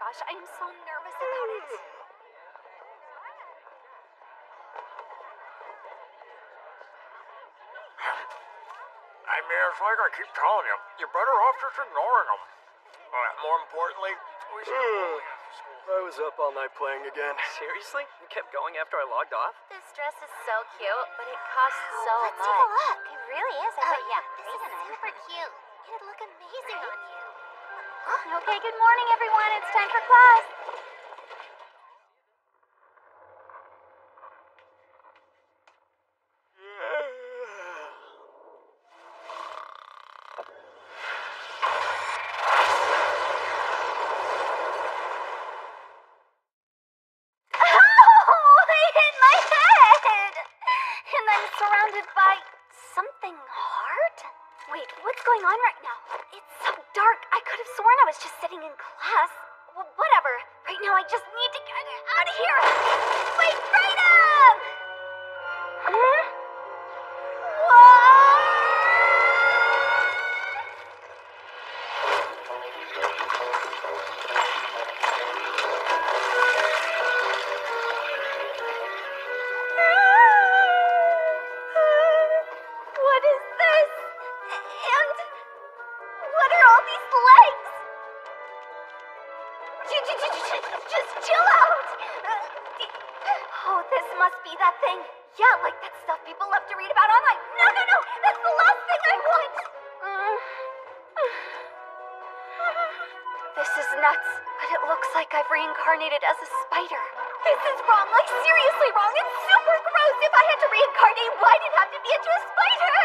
gosh, I'm so nervous about it. I mean, it's like I keep telling you, you're better off just ignoring them. More importantly, we should I was up all night playing again. Seriously? You kept going after I logged off? This dress is so cute, but it costs so much. Let's take a look. It really is. I bet you have This is super cute. It'd look amazing on you. Okay, good morning, everyone. It's time for class. Surrounded by something hard? Wait, what's going on right now? It's so dark. I could have sworn I was just sitting in class. Well, whatever. Right now I just need to get out of here. Wait, freedom! Huh? Just chill out! Oh, this must be that thing. Yeah, like that stuff people love to read about online. No! That's the last thing I want! This is nuts, but it looks like I've reincarnated as a spider. This is wrong, like seriously wrong. It's super gross. If I had to reincarnate, why'd it have to be into a spider?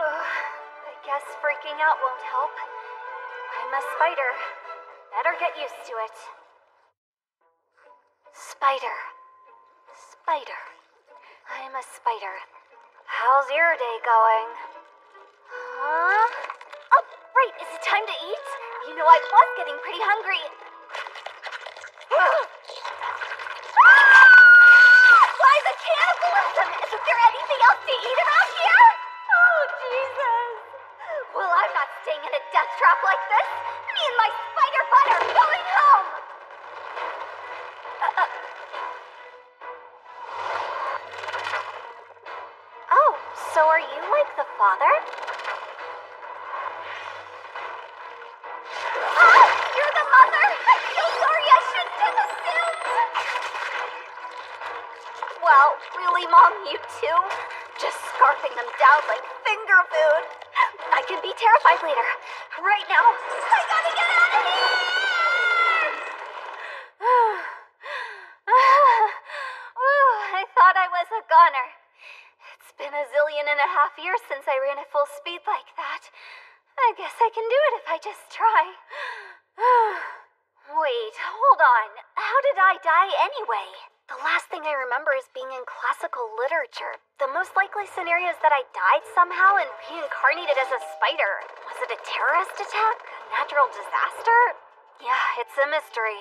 I guess freaking out won't help. I'm a spider. Better get used to it. Spider. I'm a spider. How's your day going? Huh? Oh, right. Is it time to eat? You know, I was getting pretty hungry. Why the cannibalism? Isn't there anything else to eat around here? Oh, Jesus. Well, I'm not staying in a death trap like this. Me and my spider butt are going home! Oh, so are you like the father? Ah! You're the mother! I'm so sorry, I shouldn't have assumed! Well, really, Mom, you too? Just scarfing them down like finger food. I could be terrified later. Right now, I gotta get out of here! I thought I was a goner. It's been a zillion and a half years since I ran at full speed like that. I guess I can do it if I just try. Wait, hold on. How did I die anyway? The last thing I remember is being in classical literature. The most likely scenario is that I died somehow and reincarnated as a spider. Was it a terrorist attack? A natural disaster? Yeah, it's a mystery.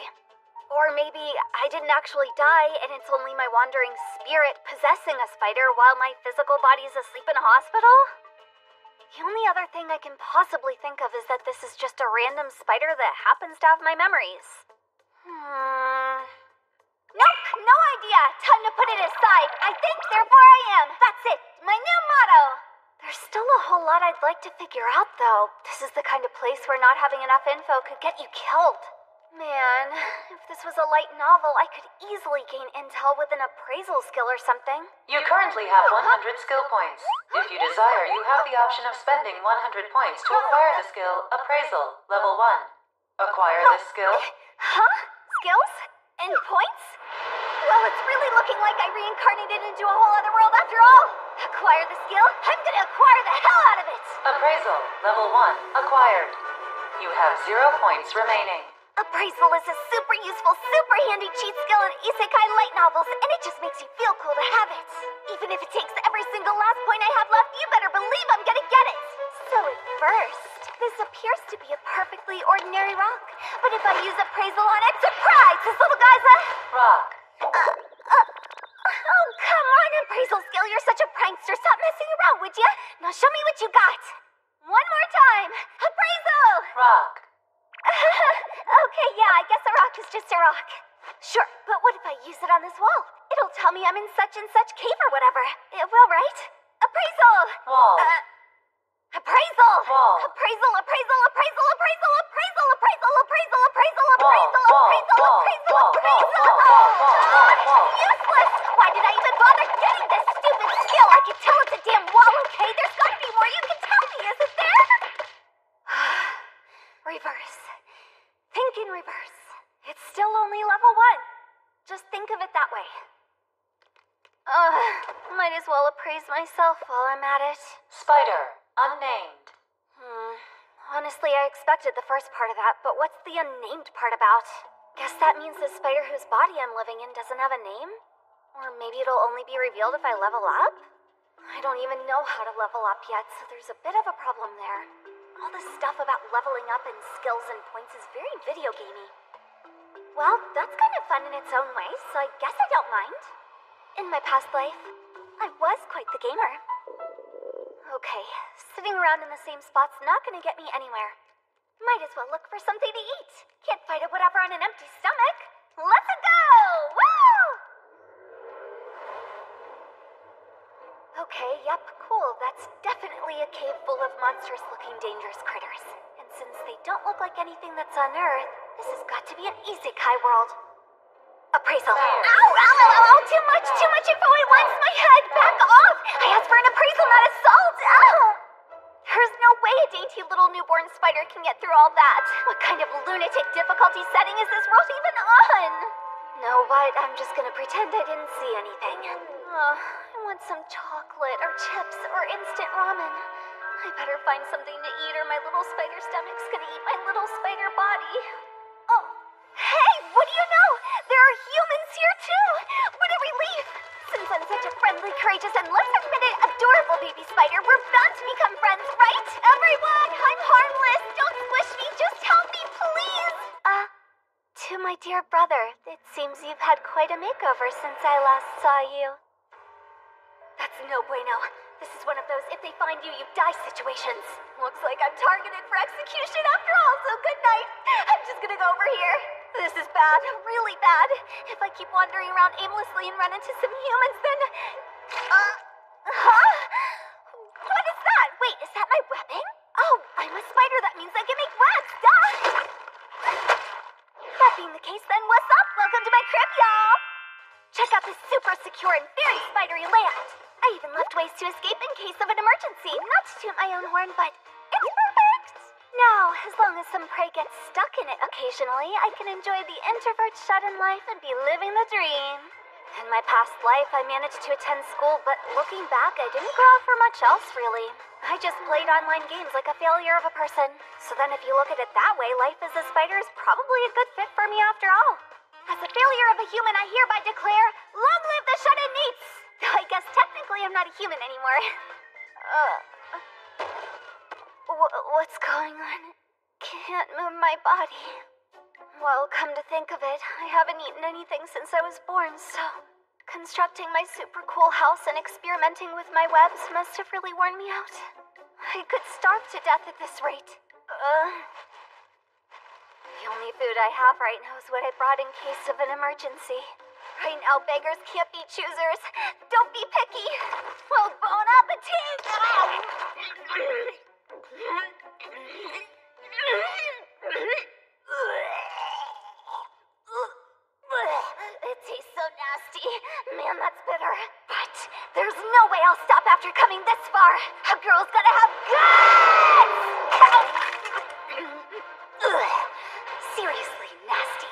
Or maybe I didn't actually die and it's only my wandering spirit possessing a spider while my physical body is asleep in a hospital? The only other thing I can possibly think of is that this is just a random spider that happens to have my memories. Nope, no idea. Time to put it aside. I think, therefore I am. That's it. My new motto. There's still a whole lot I'd like to figure out, though. This is the kind of place where not having enough info could get you killed. Man, if this was a light novel, I could easily gain intel with an appraisal skill or something. You currently have 100 skill points. If you desire, you have the option of spending 100 points to acquire the skill Appraisal, Level 1. Acquire this skill. Huh? Skills? And points? Well, it's really looking like I reincarnated into a whole other world after all. Acquire the skill? I'm gonna acquire the hell out of it! Appraisal, Level 1, acquired. You have 0 points remaining. Appraisal is a super useful, super handy cheat skill in isekai light novels, and it just makes you feel cool to have it. Even if it takes every single last point I have left, you better believe I'm gonna get it! So at first, this appears to be a perfectly ordinary rock. But if I use appraisal on it, surprise! This little guy's a... Rock. Oh, come on, appraisal skill, you're such a prankster. Stop messing around, would ya? Now show me what you got. One more time. Appraisal! Rock. Okay, yeah, I guess a rock is just a rock. Sure, but what if I use it on this wall? It'll tell me I'm in such and such cave or whatever. It will, right? Appraisal! Wall. Appraisal! Wall. Appraisal, appraisal, appraisal, appraisal, appraisal, appraisal, appraisal, appraisal, Wall, appraisal, wall, appraisal, wall, appraisal, wall, appraisal! wall, wall, wall, wall, wall. Useless! Why did I even bother getting this stupid skill? I can tell it's a damn wall, okay? There's gotta be more you can tell me, isn't there? Reverse. Think in reverse. It's still only level 1. Just think of it that way. Might as well appraise myself while I'm at it. Spider. Unnamed. Honestly, I expected the first part of that, but what's the unnamed part about? Guess that means the spider whose body I'm living in doesn't have a name? Or maybe it'll only be revealed if I level up? I don't even know how to level up yet, so there's a bit of a problem there. All this stuff about leveling up and skills and points is very video gamey. Well, that's kind of fun in its own way, so I guess I don't mind. In my past life, I was quite the gamer. Okay, sitting around in the same spot's not gonna get me anywhere. Might as well look for something to eat. Can't fight it whatever on an empty stomach. Let's go! Woo! Okay, yep, cool. That's definitely a cave full of monstrous-looking dangerous critters. And since they don't look like anything that's on Earth, this has got to be an isekai world. Appraisal. Ow, ow, ow, ow, ow, too much info at once. My head, back off. I asked for an appraisal, not assault. Ow. There's no way a dainty little newborn spider can get through all that. What kind of lunatic difficulty setting is this world even on? No, but I'm just gonna pretend I didn't see anything. I want some chocolate or chips or instant ramen. I better find something to eat or my little spider stomach's gonna eat my little spider body. Oh, hey, what do you know? There are humans here too! What a relief! Since I'm such a friendly, courageous, and let's admit it, adorable baby spider, we're bound to become friends, right? Everyone, I'm harmless! Don't squish me, just help me, please! To my dear brother, it seems you've had quite a makeover since I last saw you. That's no bueno. This is one of those if they find you, you die situations. Looks like I'm targeted for execution after all, so good night. I'm just gonna go over here. This is bad, really bad. If I keep wandering around aimlessly and run into some humans, then... Huh? What is that? Wait, is that my webbing? Oh, I'm a spider. That means I can make webs, duh! That being the case, then what's up? Welcome to my crib, y'all! Check out this super secure and very spidery layout. I even left ways to escape in case of an emergency. Not to toot my own horn, but it's perfect! Now, as long as some prey gets stuck in it occasionally, I can enjoy the introvert shut-in life and be living the dream. In my past life, I managed to attend school, but looking back, I didn't grow up for much else, really. I just played online games like a failure of a person. So then if you look at it that way, life as a spider is probably a good fit for me after all. As a failure of a human, I hereby declare, long live the shut-in meats! Though I guess technically I'm not a human anymore. What's going on? Can't move my body. Well, come to think of it, I haven't eaten anything since I was born, so... constructing my super cool house and experimenting with my webs must have really worn me out. I could starve to death at this rate. The only food I have right now is what I brought in case of an emergency. Right now, beggars can't be choosers. Don't be picky. Well, bon appetit! It tastes so nasty. Man, that's bitter. But there's no way I'll stop after coming this far. A girl's gotta have guts! Seriously nasty.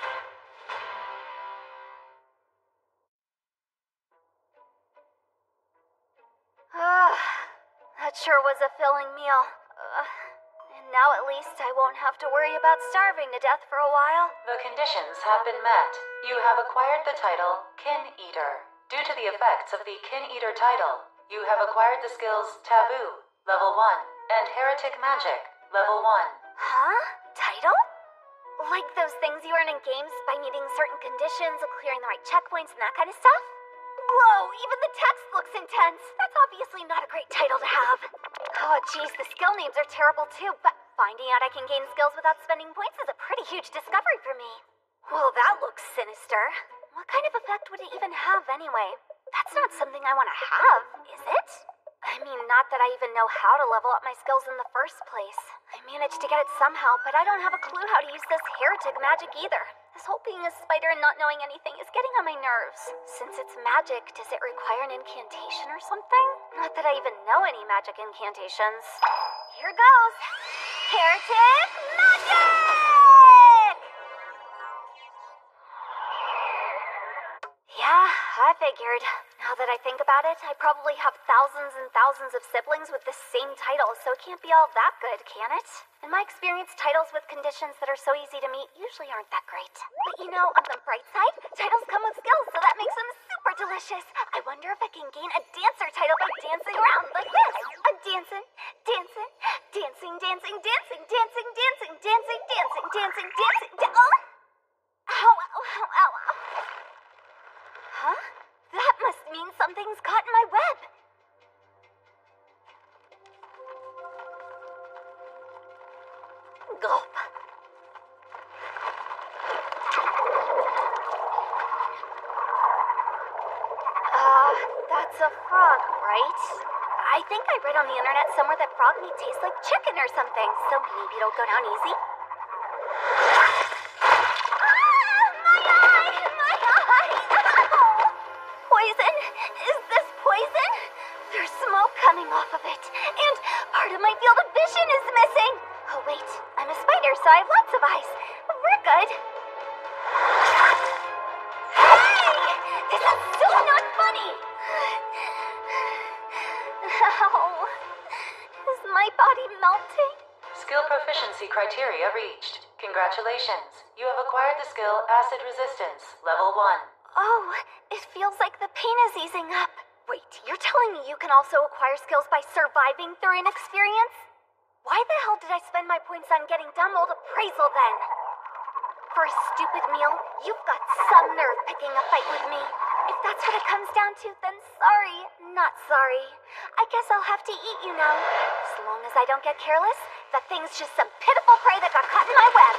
That sure was a filling meal. And now at least I won't have to worry about starving to death for a while. The conditions have been met. You have acquired the title Kin Eater. Due to the effects of the Kin Eater title, you have acquired the skills Taboo, level 1, and Heretic Magic, level 1. Huh? Title? Like those things you earn in games by meeting certain conditions and clearing the right checkpoints and that kind of stuff? Whoa, even the text looks intense. That's obviously not a great title to have. Oh, geez, the skill names are terrible too, but finding out I can gain skills without spending points is a pretty huge discovery for me. Well, that looks sinister. What kind of effect would it even have anyway? That's not something I want to have, is it? I mean, not that I even know how to level up my skills in the first place. I managed to get it somehow, but I don't have a clue how to use this heretic magic either. This whole being a spider and not knowing anything is getting on my nerves. Since it's magic, does it require an incantation or something? Not that I even know any magic incantations. Here goes! Heretic magic! Yeah, I figured. Now that I think about it, I probably have thousands and thousands of siblings with the same title, so it can't be all that good, can it? In my experience, titles with conditions that are so easy to meet usually aren't that great. But you know, on the bright side, titles come with skills, so that makes them super delicious. I wonder if I can gain a dancer title by dancing around like this. I'm dancing, dancing, dancing, dancing, dancing, dancing, dancing, dancing, dancing, dancing, dancing, oh! Ow, ow, ow, ow, ow. Huh? That must mean something's caught in my web. Gulp. That's a frog, right? I think I read on the internet somewhere that frog meat tastes like chicken or something, so maybe it'll go down easy. Poison? Is this poison? There's smoke coming off of it, and part of my field of vision is missing. Oh wait, I'm a spider, so I have lots of eyes. We're good. Hey! This is so not funny! Ow. Is my body melting? Skill proficiency criteria reached. Congratulations. You have acquired the skill Acid Resistance, level 1. Oh, it feels like the pain is easing up. Wait, you're telling me you can also acquire skills by surviving through an experience? Why the hell did I spend my points on getting dumb old appraisal then? For a stupid meal, you've got some nerve picking a fight with me. If that's what it comes down to, then sorry, not sorry. I guess I'll have to eat you now. As long as I don't get careless, that thing's just some pitiful prey that got caught in my web.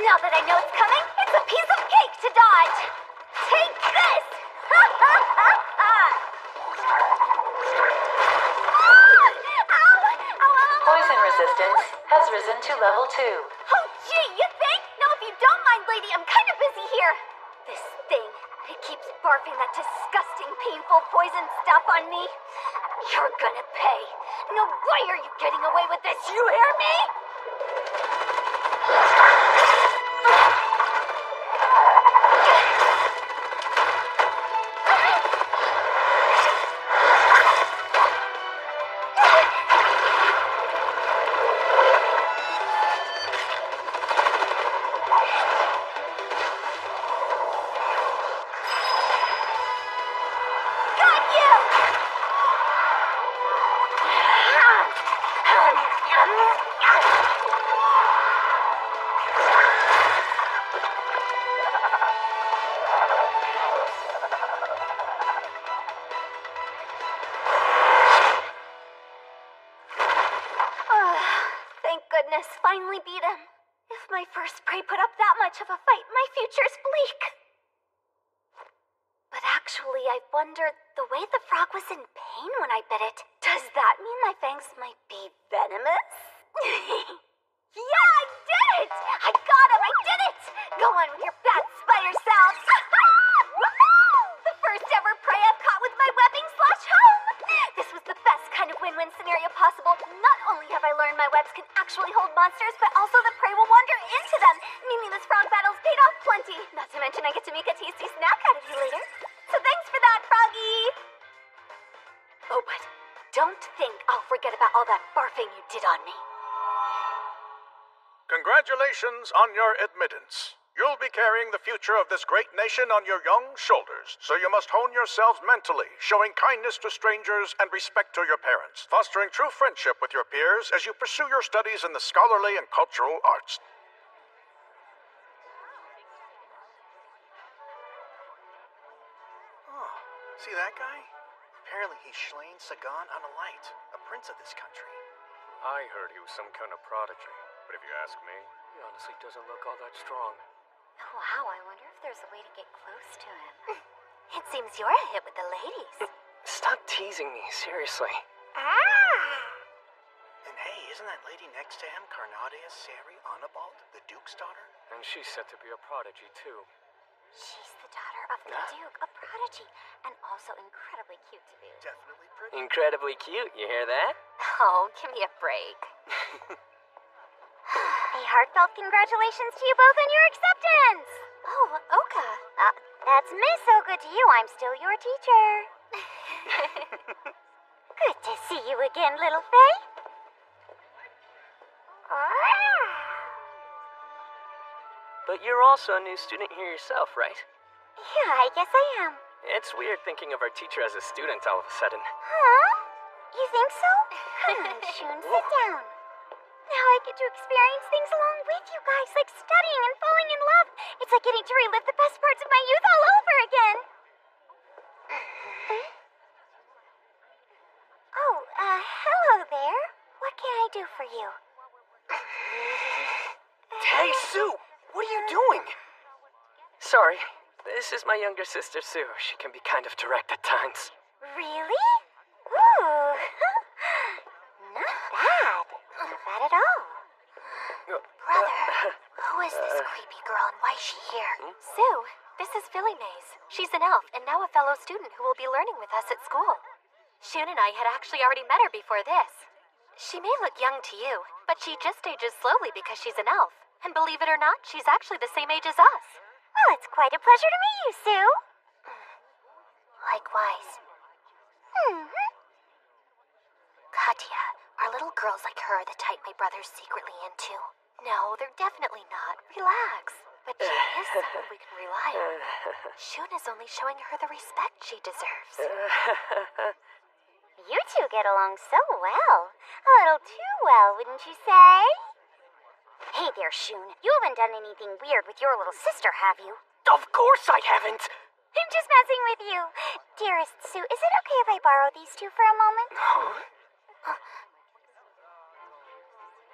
Now that I know it's coming, it's a piece of cake to dodge. Take this! Ha ha ha ha! Poison resistance has risen to level 2. Oh, gee, you think? No, if you don't mind, lady, I'm kind of busy here. This thing, it keeps barfing that disgusting, painful poison stuff on me. You're gonna pay. No way are you getting away with this, you hear me? Finally beat him. If my first prey put up that much of a fight, my future's bleak. But actually, I wondered, the way the frog was in pain when I bit it, does that mean my fangs might be venomous? Yeah, I did it! I got him! I did it! Go on with your bad spider sound! The first ever prey I've caught with my webbing /home! This was the best kind of win-win scenario possible. Not only have I learned my webs can actually hold monsters, but also the prey will wander into them, meaning this frog battle's paid off plenty. Not to mention I get to make a tasty snack out of you later. So thanks for that, Froggy! Oh, but don't think I'll forget about all that barfing you did on me. Congratulations on your admittance. You'll be carrying the future of this great nation on your young shoulders, so you must hone yourselves mentally, showing kindness to strangers and respect to your parents, fostering true friendship with your peers as you pursue your studies in the scholarly and cultural arts. Oh, see that guy? Apparently he's Shlaine Sagan on a light, a prince of this country. I heard he was some kind of prodigy, but if you ask me, He honestly doesn't look all that strong. Wow, I wonder if there's a way to get close to him. It seems you're a hit with the ladies. Stop teasing me, seriously. And hey, isn't that lady next to him Carnadia Sari Anabald, the Duke's daughter? And she's said to be a prodigy, too. She's the daughter of the Duke, a prodigy, and also incredibly cute to boot. Definitely pretty. Incredibly cute, you hear that? Oh, give me a break. A heartfelt congratulations to you both on your acceptance! Oh, Oka. That's Miss Oka to you. I'm still your teacher. Good to see you again, little Faye. But you're also a new student here yourself, right? Yeah, I guess I am. It's weird thinking of our teacher as a student all of a sudden. Huh? You think so? Come on, Shun, sit down. Now I get to experience things along with you guys, like studying and falling in love. It's like getting to relive the best parts of my youth all over again. Oh, hello there. What can I do for you? Hey, Sue! What are you doing? Sorry, this is my younger sister, Sue. She can be kind of direct at times. Really? Ooh. Not bad. Not bad at all. Brother, who is this creepy girl and why is she here? Sue, this is Philly Mays. She's an elf and now a fellow student who will be learning with us at school. Shun and I had actually already met her before this. She may look young to you, but she just ages slowly because she's an elf. And believe it or not, she's actually the same age as us. Well, it's quite a pleasure to meet you, Sue. Likewise. Katya, are little girls like her the type my brother's secretly into? No, they're definitely not. Relax. But she is someone we can rely on. Shun is only showing her the respect she deserves. You two get along so well. A little too well, wouldn't you say? Hey there, Shun. You haven't done anything weird with your little sister, have you? Of course I haven't! I'm just messing with you. Dearest Sue, is it okay if I borrow these two for a moment?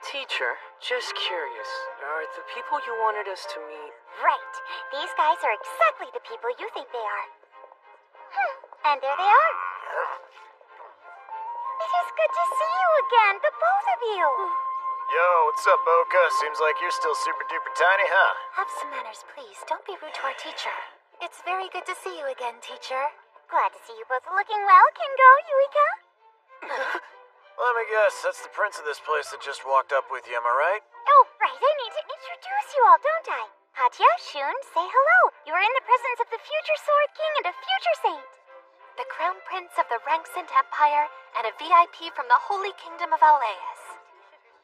Teacher, just curious. Are the people you wanted us to meet... Right. These guys are exactly the people you think they are. And there they are. It is good to see you again, the both of you. Yo, what's up, Oka? Seems like you're still super duper tiny, huh? Have some manners, please. Don't be rude to our teacher. It's very good to see you again, teacher. Glad to see you both looking well, Kingo, Yuika. Let me guess, that's the prince of this place that just walked up with you, am I right? Oh, right, I need to introduce you all, don't I? Katya, Shun, say hello. You are in the presence of the future Sword King and a future saint. The Crown Prince of the Ranksent Empire and a VIP from the Holy Kingdom of Alais.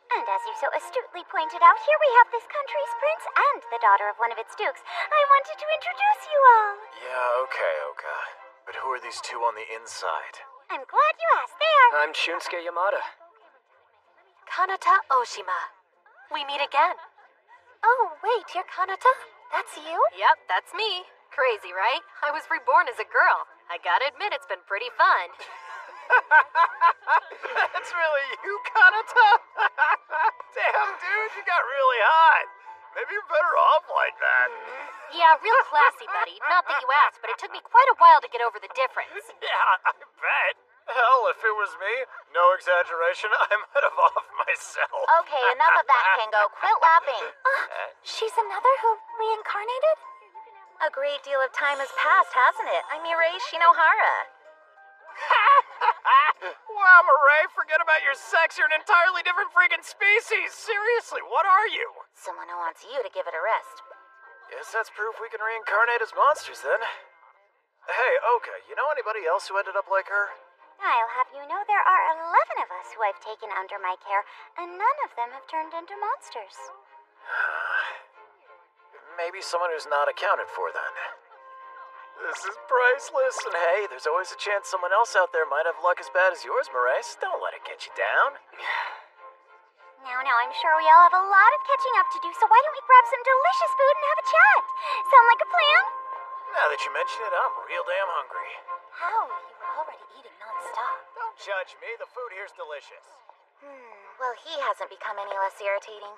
And as you so astutely pointed out, here we have this country's prince and the daughter of one of its dukes. I wanted to introduce you all. Yeah, okay, Oka. But who are these two on the inside? I'm glad you asked. They are... I'm Shunsuke Yamada. Kanata Oshima. We meet again. Oh, wait, you're Kanata? That's you? Yep, that's me. Crazy, right? I was reborn as a girl. I gotta admit, it's been pretty fun. That's really you, Kanata? Damn, dude, you got really hot. Maybe you're better off like that. Yeah, real classy, buddy. Not that you asked, but it took me quite a while to get over the difference. Yeah, I bet. Hell, if it was me, no exaggeration, I might have offed myself. Okay, enough of that, Kingo. Quit laughing. She's another who reincarnated? A great deal of time has passed, hasn't it? I'm Mirai Shinohara. Wow, Mirai, forget about your sex. You're an entirely different freaking species. Seriously, what are you? Someone who wants you to give it a rest. Guess that's proof we can reincarnate as monsters, then. Hey, Oka, you know anybody else who ended up like her? I'll have you know there are 11 of us who I've taken under my care, and none of them have turned into monsters. Maybe someone who's not accounted for, then. This is priceless, and hey, there's always a chance someone else out there might have luck as bad as yours, Maurice. Don't let it get you down. Now, I'm sure we all have a lot of catching up to do, so why don't we grab some delicious food and have a chat? Sound like a plan? Now that you mention it, I'm real damn hungry. How? You were already eating non-stop. Don't judge me, the food here's delicious. Well, he hasn't become any less irritating.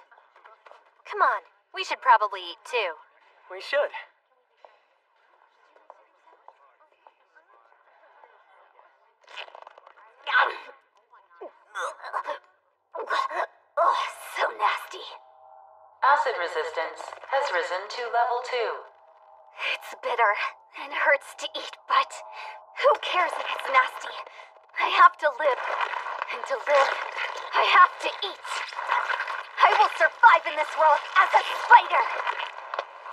Come on, we should probably eat too. We should. Ugh, so nasty. Acid resistance has risen to level 2. It's bitter and hurts to eat, but who cares if it's nasty? I have to live. And to live, I have to eat. I will survive in this world as a spider.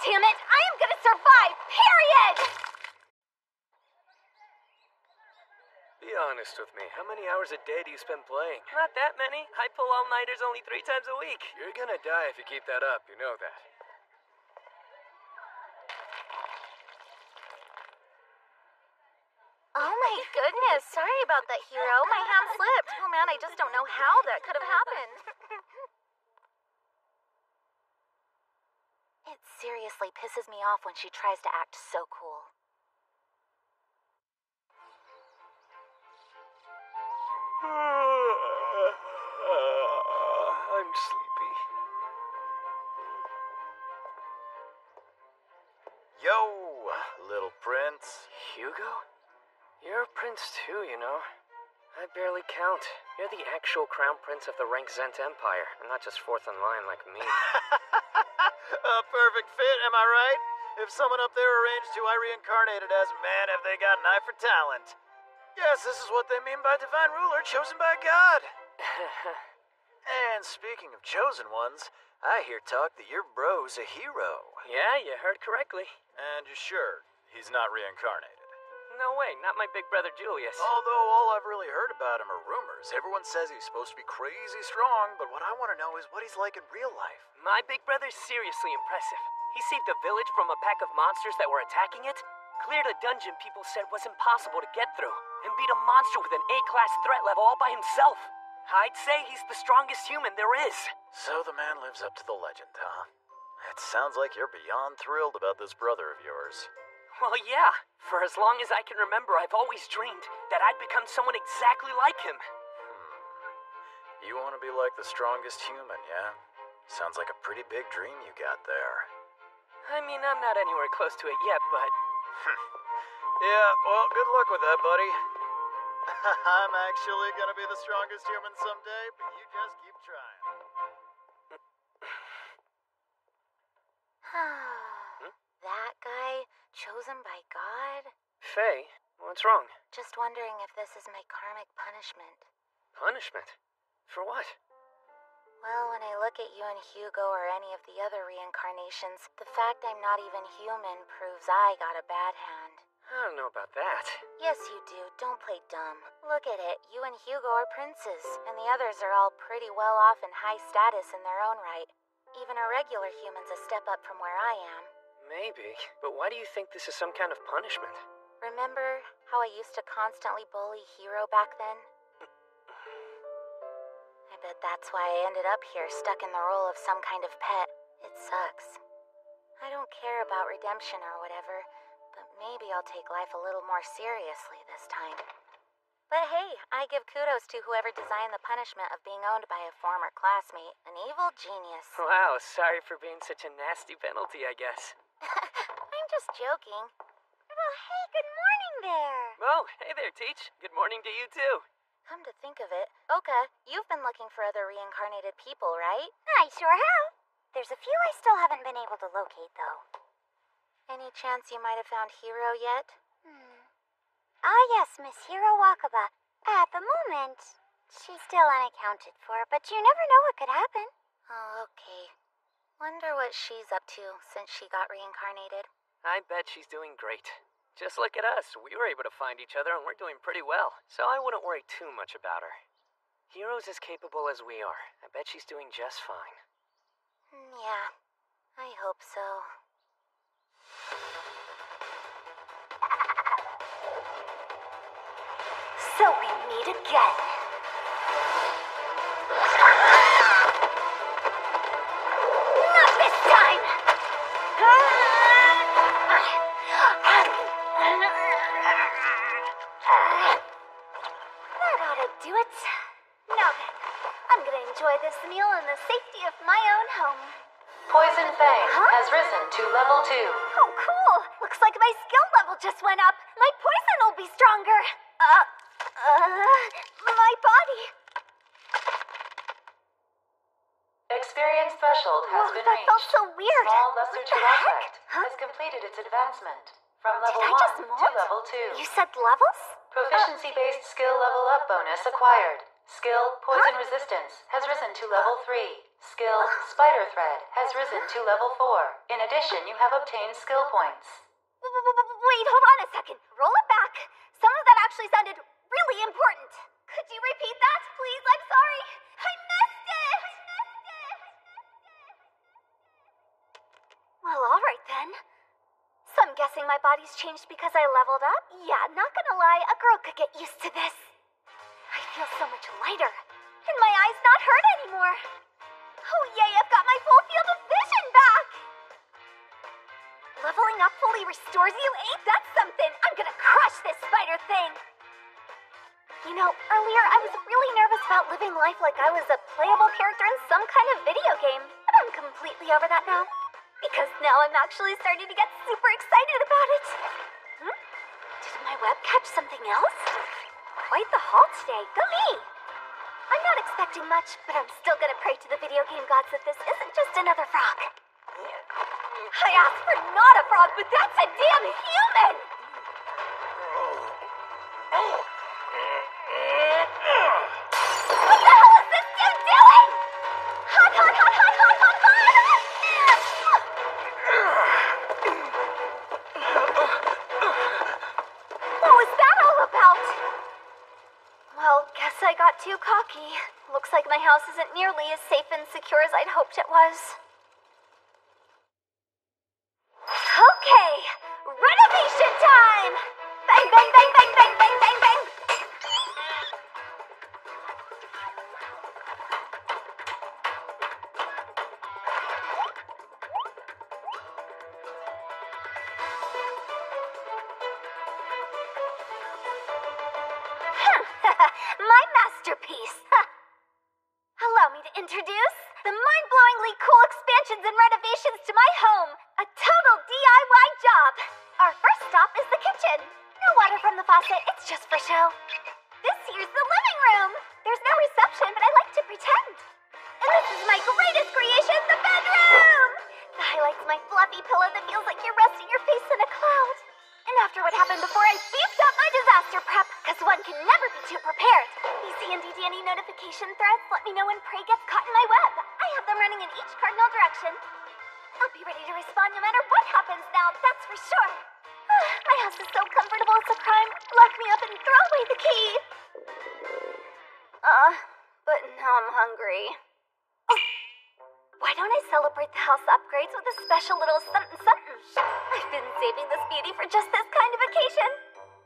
Damn it, I am gonna survive, period! Be honest with me. How many hours a day do you spend playing? Not that many. I pull all-nighters only 3 times a week. You're gonna die if you keep that up. You know that. Oh my goodness, sorry about that, Hero. My hand slipped. Oh man, I just don't know how that could have happened. It seriously pisses me off when she tries to act so cool. I'm sleepy. Yo, little prince. Hugo? You're a prince too, you know. I barely count. You're the actual crown prince of the rank Zent Empire, and not just fourth in line like me. A perfect fit, am I right? If someone up there arranged who I reincarnated as, man, have they got an eye for talent. Yes, this is what they mean by divine ruler chosen by God. And speaking of chosen ones, I hear talk that your bro's a hero. Yeah, you heard correctly. And you're sure he's not reincarnated? No way, not my big brother Julius. Although all I've really heard about him are rumors. Everyone says he's supposed to be crazy strong, but what I want to know is what he's like in real life. My big brother's seriously impressive. He saved a village from a pack of monsters that were attacking it, cleared a dungeon people said was impossible to get through, and beat a monster with an A-class threat level all by himself. I'd say he's the strongest human there is. So the man lives up to the legend, huh? It sounds like you're beyond thrilled about this brother of yours. Well, yeah. For as long as I can remember, I've always dreamed that I'd become someone exactly like him. You want to be like the strongest human, yeah? Sounds like a pretty big dream you got there. I mean, I'm not anywhere close to it yet, but... Yeah, well, good luck with that, buddy. I'm actually gonna be the strongest human someday, but you just keep trying. That guy, chosen by God? Faye, what's wrong? Just wondering if this is my karmic punishment. Punishment? For what? Well, when I look at you and Hugo or any of the other reincarnations, the fact I'm not even human proves I got a bad hand. I don't know about that. Yes, you do. Don't play dumb. Look at it. You and Hugo are princes, and the others are all pretty well off and high status in their own right. Even a regular human's a step up from where I am. Maybe, but why do you think this is some kind of punishment? Remember how I used to constantly bully Hero back then? I bet that's why I ended up here, stuck in the role of some kind of pet. It sucks. I don't care about redemption or whatever, but maybe I'll take life a little more seriously this time. But hey, I give kudos to whoever designed the punishment of being owned by a former classmate, an evil genius. Wow, sorry for being such a nasty penalty, I guess. I'm just joking. Well, hey, good morning there. Oh, hey there, Teach. Good morning to you, too. Come to think of it, Oka, you've been looking for other reincarnated people, right? I sure have. There's a few I still haven't been able to locate, though. Any chance you might have found Hero yet? Ah, yes, Miss Hiro Wakaba. At the moment, she's still unaccounted for, but you never know what could happen. Oh, okay. Wonder what she's up to since she got reincarnated. I bet she's doing great. Just look at us. We were able to find each other, and we're doing pretty well. So I wouldn't worry too much about her. Hero's as capable as we are. I bet she's doing just fine. Yeah, I hope so. So we meet again. Not this time! That ought to do it. Now then, I'm gonna enjoy this meal in the safety of my own home. has risen to level 2. Oh, cool! Looks like my skill level just went up. My poison will be stronger. My body. Experience threshold has Whoa, been that reached. felt so weird. Small Lesser What the heck? Tirotect Huh? has completed its advancement from level Did I 1 just to molt? level 2. You said levels? Proficiency-based skill level up bonus acquired. Skill Poison Resistance has risen to level 3. Skill Spider Thread has risen to level 4. In addition, you have obtained skill points. Wait, hold on a second. Roll it back. Some of that actually sounded really important. Could you repeat that, please? I'm sorry. I missed it. Well, all right then. So I'm guessing my body's changed because I leveled up? Yeah, not gonna lie, a girl could get used to this. I feel so much lighter. And my eyes not hurt anymore. Oh yay, I've got my full field of vision back! Leveling up fully restores you? Ain't that something? I'm gonna crush this spider thing! You know, earlier I was really nervous about living life like I was a playable character in some kind of video game. But I'm completely over that now. Because now I'm actually starting to get super excited about it. Did my web catch something else? Quite the haul today. Go me! I'm not expecting much, but I'm still gonna pray to the video game gods that this isn't just another frog. I asked for not a frog, but that's a damn human! What the hell is this dude doing? Hot, hot, hot, hot, hot, hot, hot! What was that all about? Well, guess I got too cocky. Looks like my house isn't nearly as safe and secure as I'd hoped it was. Okay, renovation time! Bang, bang, bang, bang, bang, bang, bang, bang! My masterpiece! Allow me to introduce the mind-blowingly cool expansions and renovations to my home. A total DIY job. Our first stop is the kitchen. No water from the faucet, it's just for show. This here's the living room. There's no reception, but I like to pretend. And this is my greatest creation, the bedroom! The highlight's my fluffy pillow that feels like you're resting your face in a cloud. And after what happened before, I beefed up my disaster prep, because one can never be too prepared. These handy-dandy notification threads let me know when prey gets caught in my web. I have them running in each cardinal direction. I'll be ready to respond no matter what happens now, that's for sure. My house is so comfortable it's a crime. Lock me up and throw away the key. But now I'm hungry. Oh. Why don't I celebrate the house upgrades with a special little something-something? I've been saving this beauty for just this kind of occasion.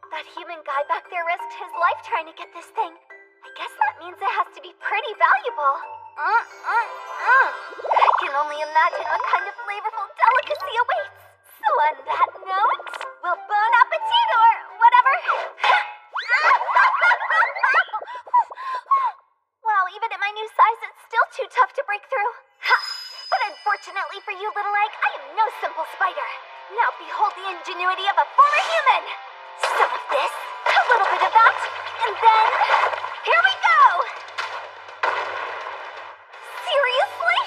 That human guy back there risked his life trying to get this thing. I guess that means it has to be pretty valuable. I can only imagine what kind of flavorful delicacy awaits. So on that note, we'll bon appetit or whatever. Wow, even at my new size, it's still too tough to break through. Ha! But unfortunately for you, little egg, I am no simple spider. Now behold the ingenuity of a former human. Some of this, a little bit of that, and then here we go! Seriously?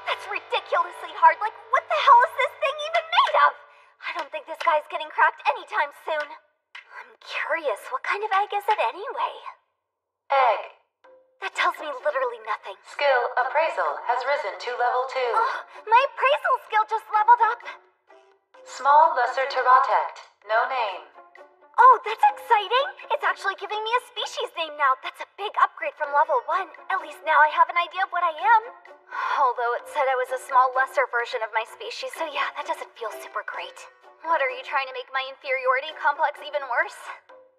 That's ridiculously hard. Like, what the hell is this thing even made of? I don't think this guy's getting cracked anytime soon. I'm curious, what kind of egg is it anyway? Egg. That tells me literally nothing. Skill Appraisal has risen to level 2. Oh, my appraisal skill just leveled up. Small Lesser Tirotect. No name. Oh, that's exciting! It's actually giving me a species name now. That's a big upgrade from level 1. At least now I have an idea of what I am. Although it said I was a small lesser version of my species, so yeah, that doesn't feel super great. What, are you trying to make my inferiority complex even worse?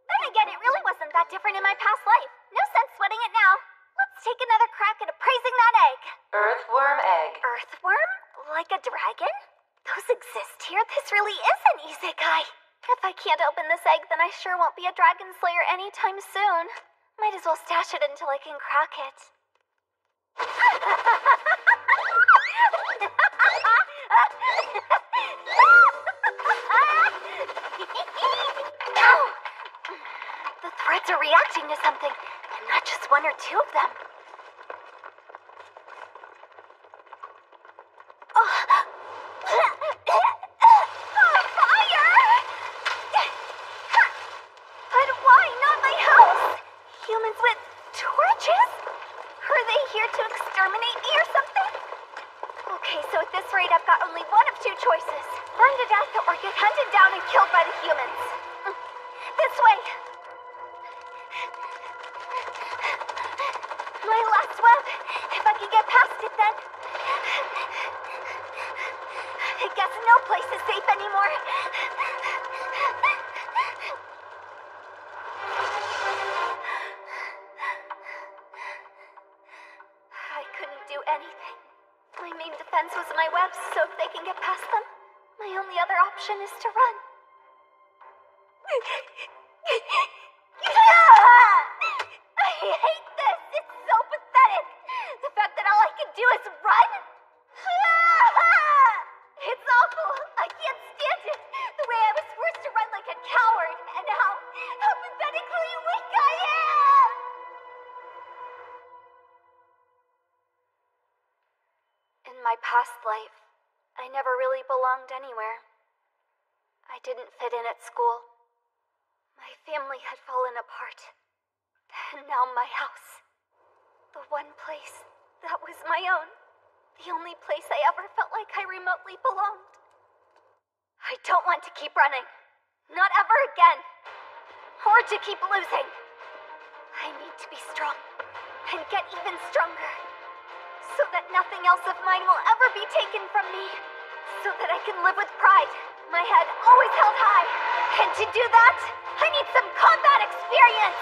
Then again, it really wasn't that different in my past life. No sense sweating it now. Let's take another crack at appraising that egg. Earthworm Egg. Earthworm? Like a dragon? Those exist here? This really is an isekai. If I can't open this egg, then I sure won't be a dragon slayer anytime soon. Might as well stash it until I can crack it. The threads are reacting to something, and not just one or two of them. Fire! But why not my house? Humans with torches? Are they here to exterminate me or something? Okay, so at this rate, I've got only one of two choices. Burn to death or get hunted down and killed by the humans. This way! My last web. If I could get past it, then... I guess no place is safe anymore. I couldn't do anything. My main defense was my webs, so if they can get past them, my only other option is to run. I hate this! It's so pathetic! The fact that all I can do is run? It's awful! I can't stand it! The way I was forced to run like a coward, and how pathetically weak I am! In my past life, I never really belonged anywhere. I didn't fit in at school. My family had fallen apart. And now my house. The one place that was my own. The only place I ever felt like I remotely belonged. I don't want to keep running. Not ever again. Or to keep losing. I need to be strong. And get even stronger. So that nothing else of mine will ever be taken from me. So that I can live with pride. My head always held high. And to do that, I need some combat experience!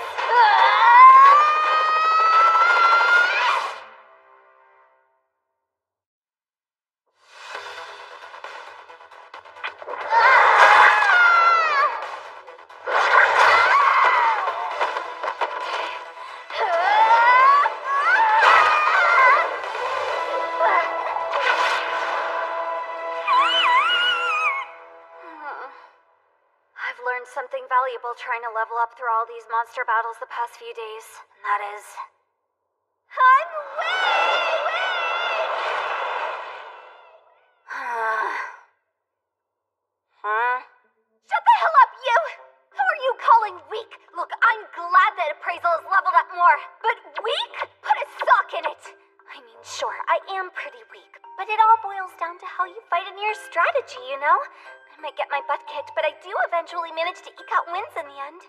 Something valuable trying to level up through all these monster battles the past few days, and that is... I'm Huh? Shut the hell up, you! Who are you calling weak? Look, I'm glad that appraisal is leveled up more, but weak? Put a sock in it! I mean, sure, I am pretty weak, but it all boils down to how you fight and your strategy, you know? I might get my butt kicked, but I do eventually manage to eke out wins in the end.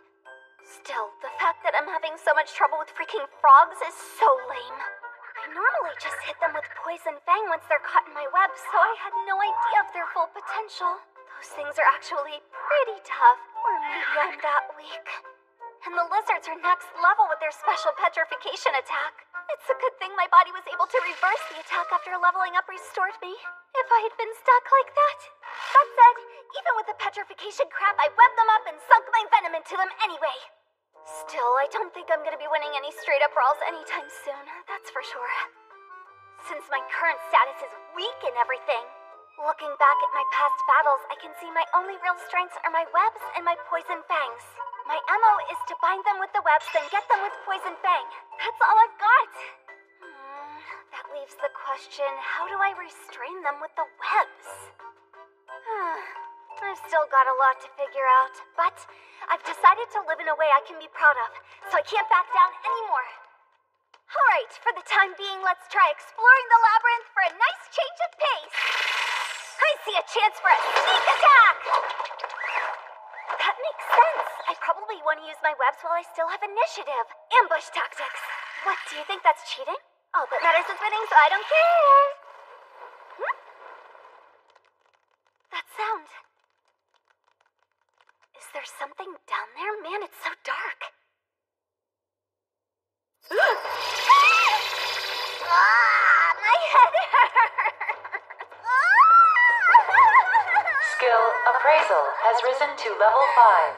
Still, the fact that I'm having so much trouble with freaking frogs is so lame. I normally just hit them with Poison Fang once they're caught in my web, so I had no idea of their full potential. Those things are actually pretty tough, or maybe I'm that weak. And the lizards are next level with their special petrification attack. It's a good thing my body was able to reverse the attack after leveling up restored me. If I had been stuck like that. That said, even with the petrification crap, I webbed them up and sunk my venom into them anyway. Still, I don't think I'm gonna be winning any straight-up brawls anytime soon, that's for sure. Since my current status is weak and everything, looking back at my past battles, I can see my only real strengths are my webs and my Poison Fangs. My MO is to bind them with the webs, then get them with Poison Fang. That's all I've got. That leaves the question, how do I restrain them with the webs? I've still got a lot to figure out, but I've decided to live in a way I can be proud of, so I can't back down anymore. Alright, for the time being, let's try exploring the labyrinth for a nice change of pace. I see a chance for a sneak attack! That makes sense. I probably want to use my webs while I still have initiative. Ambush tactics. What, do you think that's cheating? All that matters is winning, so I don't care. That sound. Is there something down there? Man, it's so dark. My head hurts. Skill Appraisal has risen to level 5.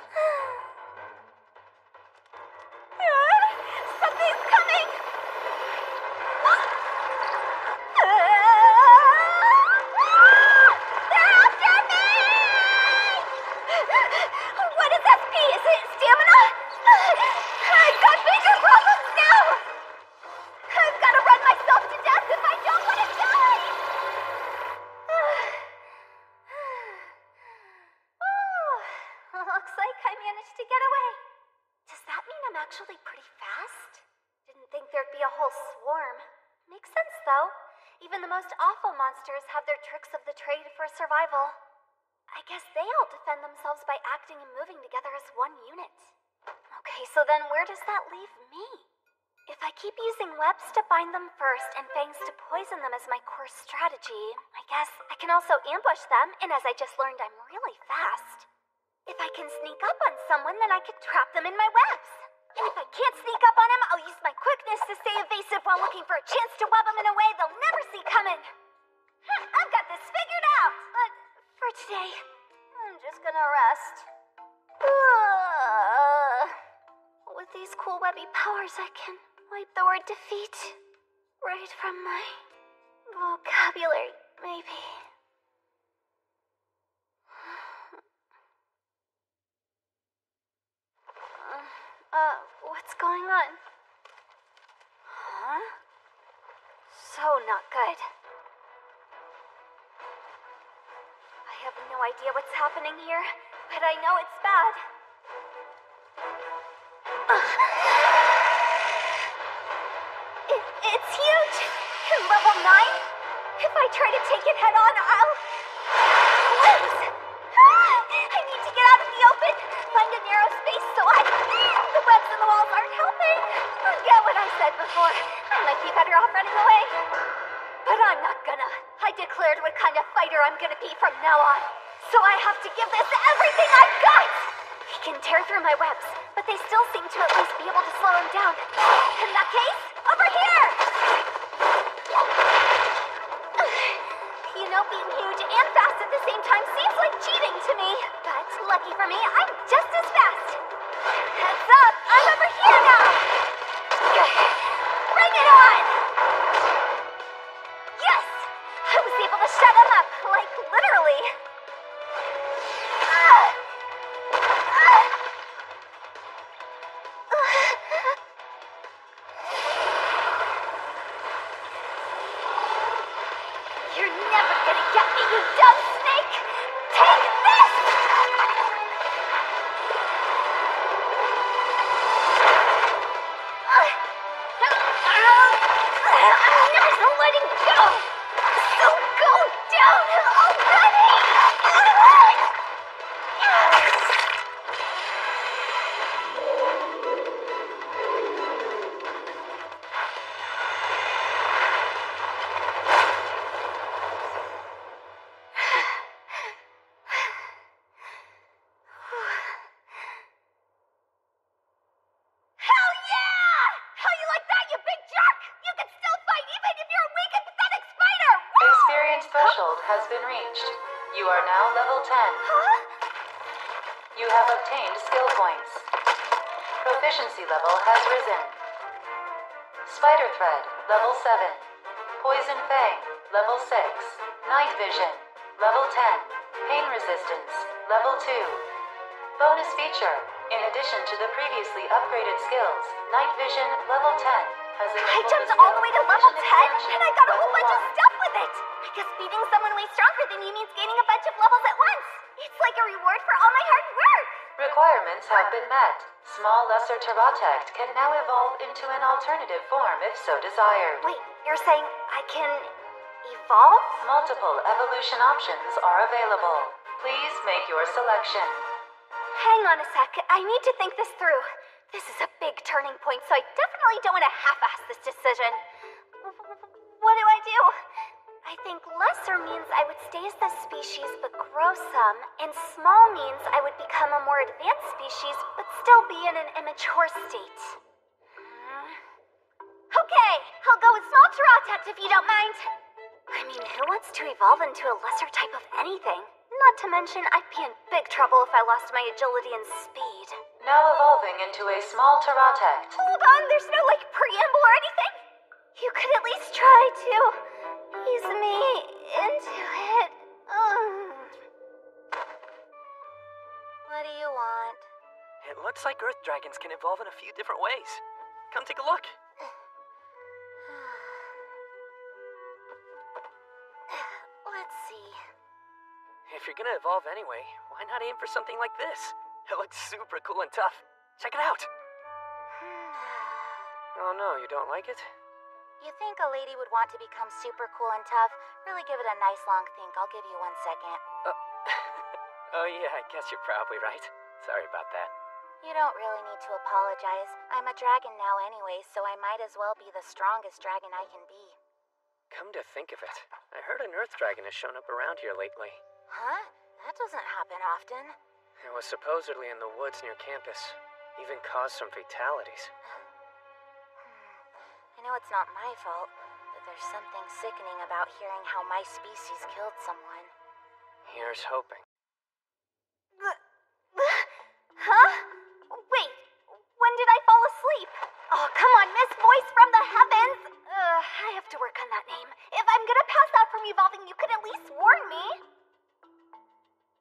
Something's coming! like I managed to get away. Does that mean I'm actually pretty fast? Didn't think there'd be a whole swarm. Makes sense, though. Even the most awful monsters have their tricks of the trade for survival. I guess they all defend themselves by acting and moving together as one unit. Okay, so then where does that leave me? If I keep using webs to bind them first and fangs to poison them as my core strategy, I guess I can also ambush them, and as I just learned, I'm really fast. If I can sneak up on someone, then I could trap them in my webs. And if I can't sneak up on them, I'll use my quickness to stay evasive while looking for a chance to web them in a way they'll never see coming. I've got this figured out! But for today, I'm just gonna rest. With these cool webby powers, I can wipe the word defeat right from my vocabulary, maybe. What's going on? Huh? So not good. I have no idea what's happening here, but I know it's bad. It's huge! Level 9? If I try to take it head on, I'll lose! I need to get out of the open, find a narrow space so the webs in the walls aren't helping. Forget what I said before. I might be better off running away. But I'm not gonna. I declared what kind of fighter I'm gonna be from now on. So I have to give this everything I've got! He can tear through my webs, but they still seem to at least be able to slow him down. In that case, over here! You know, being huge and fast at the same time seems like cheating to me. But lucky for me, I'm just as fast. Heads up, I'm over here now! Bring it on! Yes! I was able to shut him up, like literally. You're never gonna get me, you dumb snake! Take this! I'm not letting go! So go down already! Hell yeah! How you like that, you big jerk? You can still fight even if you're a weak and pathetic spider! Woo! Experience threshold has been reached. You are now level 10. Huh? You have obtained skill points. Proficiency level has risen. Spider Thread, level 7. Poison Fang, level 6. Night Vision, level 10. Pain Resistance, level 2. Bonus feature. In addition to the previously upgraded skills, Night Vision, level 10, has I enabled jumped the all the way to skill level Vision 10, expansion and I got a whole level bunch of 1. stuff with it! I guess beating someone way stronger than you means gaining a bunch of levels at once! It's like a reward for all my hard work! Requirements have been met. Small Lesser Terratect can now evolve into an alternative form if so desired. Wait, you're saying I can evolve? Multiple evolution options are available. Please make your selection. Hang on a sec, I need to think this through. This is a big turning point, so I definitely don't want to half-ass this decision. What do I do? I think lesser means I would stay as the species but grow some, and small means I would become a more advanced species but still be in an immature state. Okay, I'll go with small Terratect if you don't mind. I mean, who wants to evolve into a lesser type of anything? Not to mention, I'd be in big trouble if I lost my agility and speed. Now evolving into a small Terratect. Hold on, there's no, preamble or anything? You could at least try to ease me into it. What do you want? It looks like Earth Dragons can evolve in a few different ways. Come take a look. Let's see. If you're gonna evolve anyway, why not aim for something like this? It looks super cool and tough. Check it out. Oh no, you don't like it? You think a lady would want to become super cool and tough? Really give it a nice long think. I'll give you 1 second. Oh yeah, I guess you're probably right. Sorry about that. You don't really need to apologize. I'm a dragon now anyway, so I might as well be the strongest dragon I can be. Come to think of it, I heard an earth dragon has shown up around here lately. Huh? That doesn't happen often. It was supposedly in the woods near campus. Even caused some fatalities. I know it's not my fault, but there's something sickening about hearing how my species killed someone. Here's hoping. Huh? Wait, when did I fall asleep? Oh, come on, Miss Voice from the heavens! I have to work on that name. If I'm gonna pass out from evolving, you could at least warn me.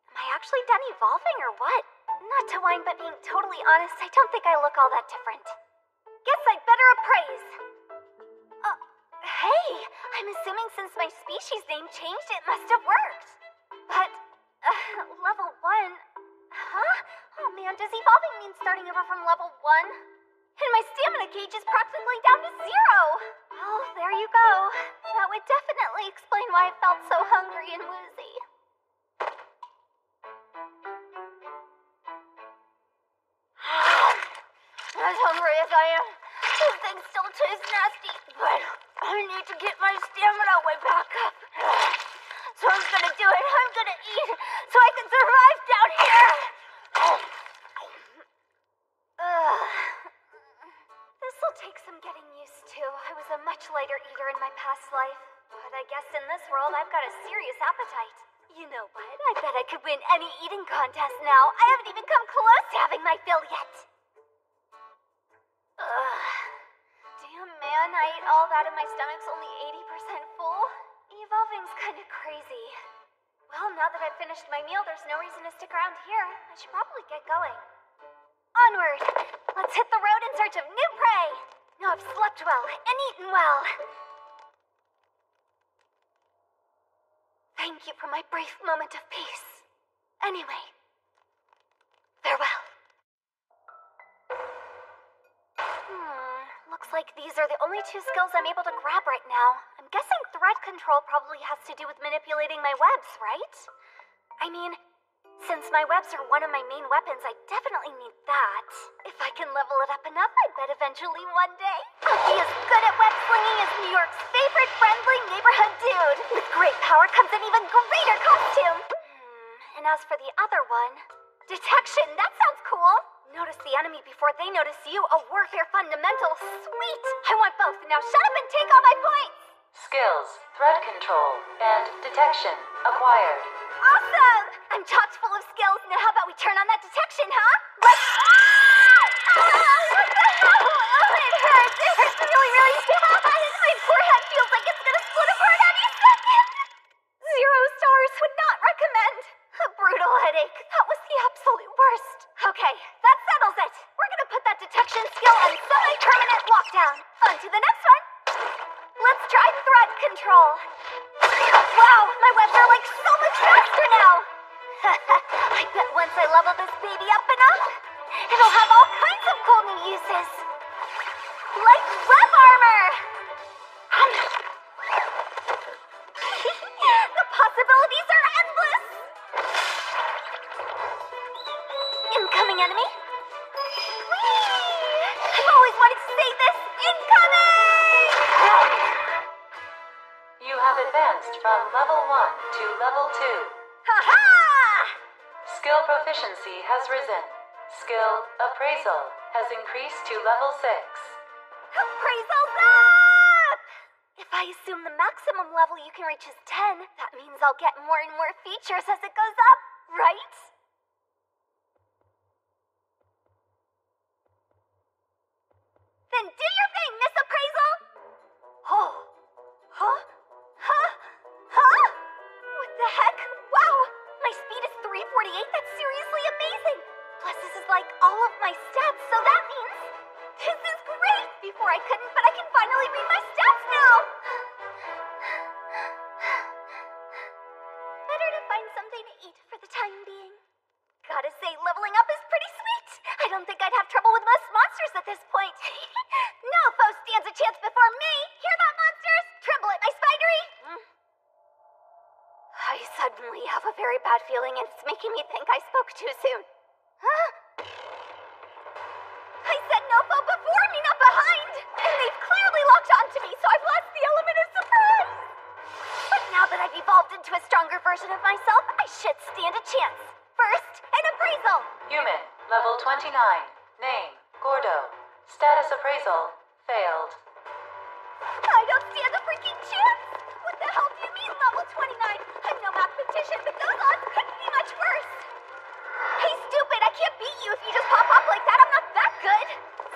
Am I actually done evolving or what? Not to whine, but being totally honest, I don't think I look all that different. Guess I'd better appraise. Hey, I'm assuming since my species name changed, it must have worked. But, level 1? Huh? Oh man, does evolving mean starting over from level 1? And my stamina gauge is practically down to 0! Well, there you go. That would definitely explain why I felt so hungry and woozy. As hungry as I am, this thing still tastes nasty, but I need to get my stamina way back up. So I'm gonna do it. I'm gonna eat so I can survive down here. This'll take some getting used to. I was a much lighter eater in my past life, but I guess in this world I've got a serious appetite. You know what? I bet I could win any eating contest now. I haven't even come close to having my fill yet. Damn, man, I ate all that and my stomach's only 80% full. Evolving's kind of crazy. Well, now that I've finished my meal, there's no reason to stick around here. I should probably get going. Onward! Let's hit the road in search of new prey! Now I've slept well and eaten well. Thank you for my brief moment of peace. Anyway, farewell. Looks like these are the only 2 skills I'm able to grab right now. I'm guessing thread control probably has to do with manipulating my webs, right? I mean, since my webs are one of my main weapons, I definitely need that. If I can level it up enough, I bet eventually one day I'll be as good at web slinging as New York's favorite friendly neighborhood dude. With great power comes an even greater costume. And as for the other one, detection, that sounds cool. Notice the enemy before they notice you, a warfare fundamental. Sweet! I want both. Now shut up and take all my points! Skills, thread control, and detection acquired. Awesome! I'm chocked full of skills. Now how about we turn on that detection, huh? Let's... What the hell? Oh, it hurts. It hurts really, really bad. My poor head feels like it's gonna split apart any second. 0 stars would not recommend. A brutal headache. That was the absolute worst. Okay, that settles it. We're gonna put that detection skill on semi-permanent lockdown. On to the next one. Let's try thread control. Wow, my webs are like so much faster now. I bet once I level this baby up enough, it'll have all kinds of cool new uses. Like web armor. The possibilities are endless. Incoming enemy? Whee! I've always wanted to say this! Incoming! You have advanced from level 1 to level 2. Ha-ha! Skill proficiency has risen. Skill appraisal has increased to level 6. Appraisal's up! If I assume the maximum level you can reach is 10, that means I'll get more and more features as it goes up, right? Then do your thing, Miss Appraisal! Oh. Huh? Huh? Huh? What the heck? Wow! My speed is 348. That's seriously amazing! Plus, this is like all of my stats, so that means... This is great! Before I couldn't, but I can finally read my stats now! Better to find something to eat for the time being. Gotta say, leveling up is pretty sweet. I don't think I'd have trouble with most monsters at this point. No foe stands a chance before me. Hear that, monsters? Tremble at my spidery. I suddenly have a very bad feeling, and it's making me think I spoke too soon. Huh? I said no foe before me, not behind. And they've clearly locked onto me, so I've lost the element of surprise. But now that I've evolved into a stronger version of myself, I should stand a chance. First, an appraisal. Human, level 29. Name, Gordo. Status appraisal, failed. I don't stand a freaking chance. What the hell do you mean, level 29? I'm no mathematician, but those odds couldn't be much worse. Hey, stupid, I can't beat you if you just pop up like that. I'm not that good.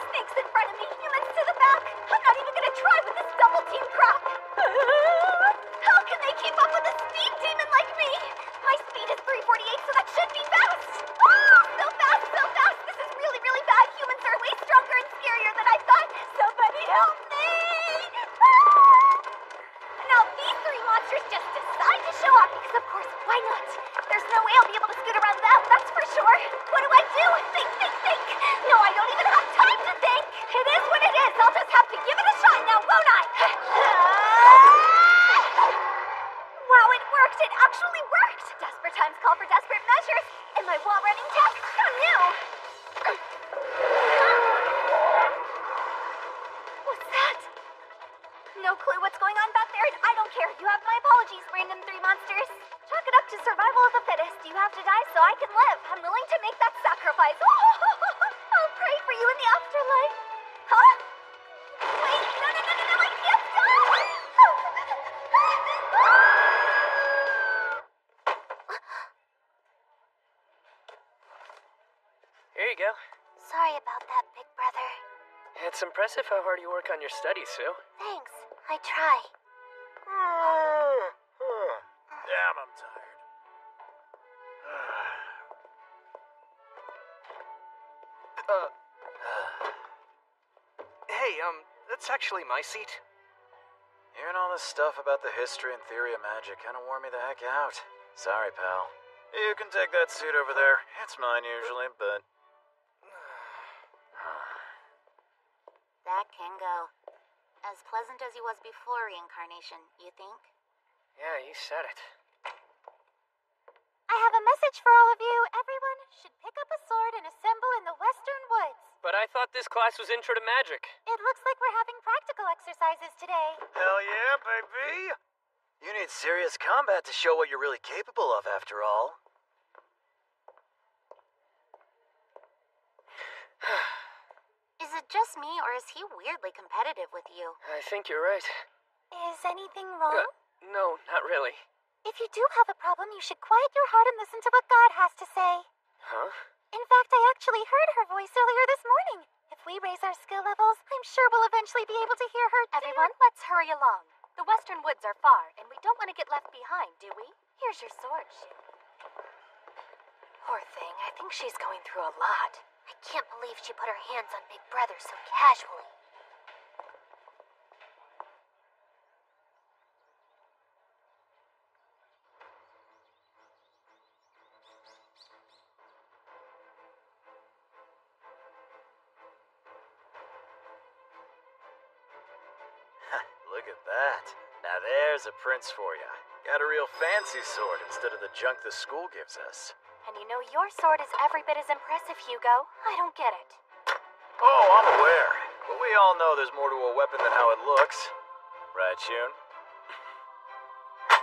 Snakes in front of me, humans to the back. I'm not even gonna try with this double team crap. How can they keep up with a speed demon like me? My speed is 348, so that should be fast. Oh, so fast, so fast. This is really, really bad. Humans are way stronger and scarier than I thought. Somebody help me! Now these three monsters just decide to show up because, of course, why not? There's no way I'll be able to scoot around them, that's for sure. What do I do? Think, think, think. No, I don't even have time to think. It is what it is. I'll just have to give it a shot now, won't I? Wow, it worked. It actually worked. Desperate times call for desperate measures. And my wall-running tech? Who knew? What's that? No clue what's going on back there, and I don't care. You have my apologies, random three monsters. Chalk it up to survival of the fittest. You have to die so I can live. I'm willing to make that sacrifice. I'll pray for you in the afterlife. Huh? Wait, no, I can't die! Here you go. Sorry about that, big brother. It's impressive how hard you work on your studies, Sue. Thanks. I try. Damn, I'm tired. Hey, that's actually my seat. Hearing all this stuff about the history and theory of magic kind of wore me the heck out. Sorry, pal. You can take that seat over there. It's mine usually, but... That can go. As pleasant as he was before reincarnation, you think? Yeah, you said it. I have a message for all of you. Everyone should pick up a sword and assemble in the Western Woods. But I thought this class was Intro to Magic. It looks like we're having practical exercises today. Hell yeah, baby! You need serious combat to show what you're really capable of, after all. Is it just me, or is he weirdly competitive with you? I think you're right. Is anything wrong? No, not really. If you do have a problem, you should quiet your heart and listen to what God has to say. Huh? In fact, I actually heard her voice earlier this morning. If we raise our skill levels, I'm sure we'll eventually be able to hear her. Everyone, let's hurry along. The Western Woods are far, and we don't want to get left behind, do we? Here's your sword, Sue. Poor thing, I think she's going through a lot. I can't believe she put her hands on Big Brother so casually. Look at that. Now there's a prince for ya. Got a real fancy sword instead of the junk the school gives us. And you know your sword is every bit as impressive, Hugo. I don't get it. Oh, I'm aware. But we all know there's more to a weapon than how it looks. Right, Shun?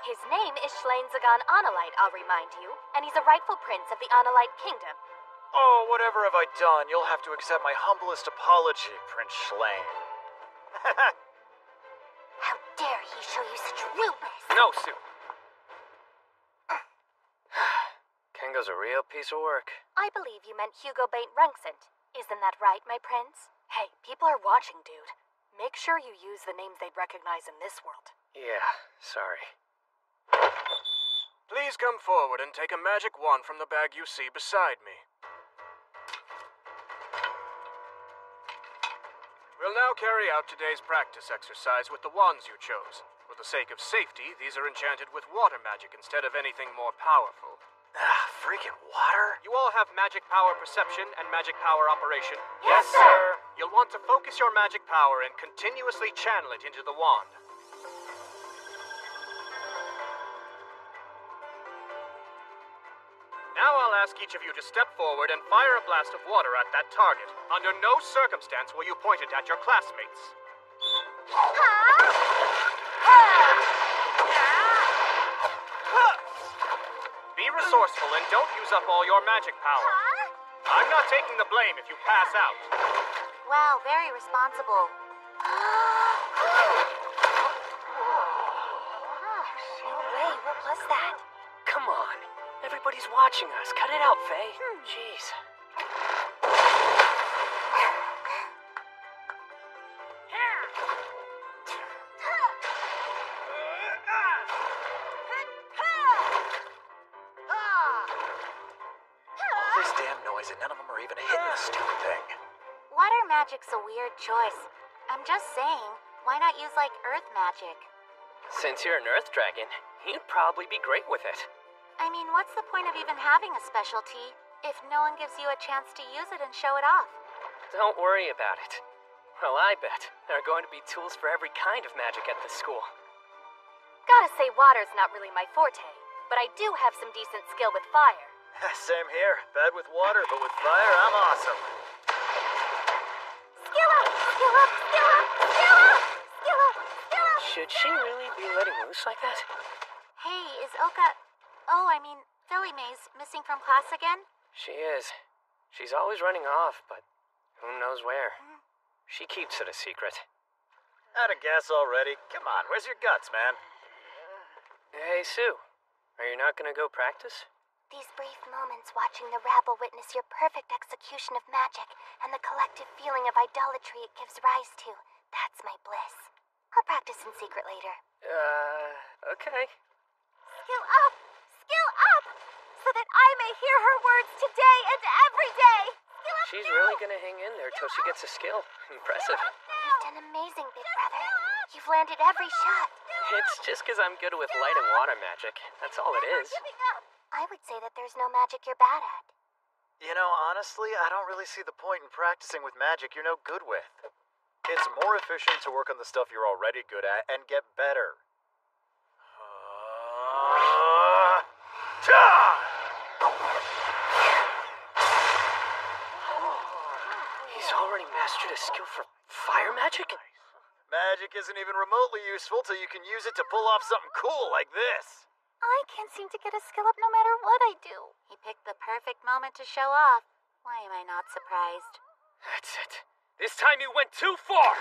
His name is Schlein-Zagan Onalite, I'll remind you, and he's a rightful prince of the Onalite Kingdom. Oh, whatever have I done? You'll have to accept my humblest apology, Prince Schlein. How dare he show you such rudeness? No, Sue. Kengo's a real piece of work. I believe you meant Hugo Baint Rungsent. Isn't that right, my prince? Hey, people are watching, dude. Make sure you use the names they'd recognize in this world. Yeah, sorry. Please come forward and take a magic wand from the bag you see beside me. We'll now carry out today's practice exercise with the wands you chose. For the sake of safety, these are enchanted with water magic instead of anything more powerful. Freaking water? You all have magic power perception and magic power operation. Yes, sir. You'll want to focus your magic power and continuously channel it into the wand. Now I'll ask each of you to step forward and fire a blast of water at that target. Under no circumstance will you point it at your classmates. Be resourceful and don't use up all your magic power. I'm not taking the blame if you pass out. Wow, very responsible. No way, what was that? Come on. Everybody's watching us. Cut it out, Faye. Jeez. All this damn noise and none of them are even hitting the stupid thing. Water magic's a weird choice. I'm just saying, why not use like earth magic? Since you're an Earth Dragon, you'd probably be great with it. I mean, what's the point of even having a specialty if no one gives you a chance to use it and show it off? Don't worry about it. Well, I bet there are going to be tools for every kind of magic at this school. Gotta say, water's not really my forte, but I do have some decent skill with fire. Same here. Bad with water, but with fire, I'm awesome. Skill up! Skill up! Skill up! Skill up! Skill up! Skill up! Should she really be letting loose like that? Hey, is Philly Mays missing from class again? She is. She's always running off, but who knows where. She keeps it a secret. Out of gas already? Come on, where's your guts, man? Hey, Sue. Are you not gonna go practice? These brief moments watching the rabble witness your perfect execution of magic and the collective feeling of idolatry it gives rise to, that's my bliss. I'll practice in secret later. Okay. Skill up! Skill up! So that I may hear her words today and every day! Skill up! She's really gonna hang in there till she gets a skill. Impressive. You've done amazing, big brother. You've landed every shot. It's just 'cause I'm good with light and water magic. That's all it is. I would say that there's no magic you're bad at. You know, honestly, I don't really see the point in practicing with magic you're no good with. It's more efficient to work on the stuff you're already good at and get better. He's already mastered a skill for fire magic? Magic isn't even remotely useful till you can use it to pull off something cool like this. I can't seem to get a skill up no matter what I do. He picked the perfect moment to show off. Why am I not surprised? That's it. This time you went too far!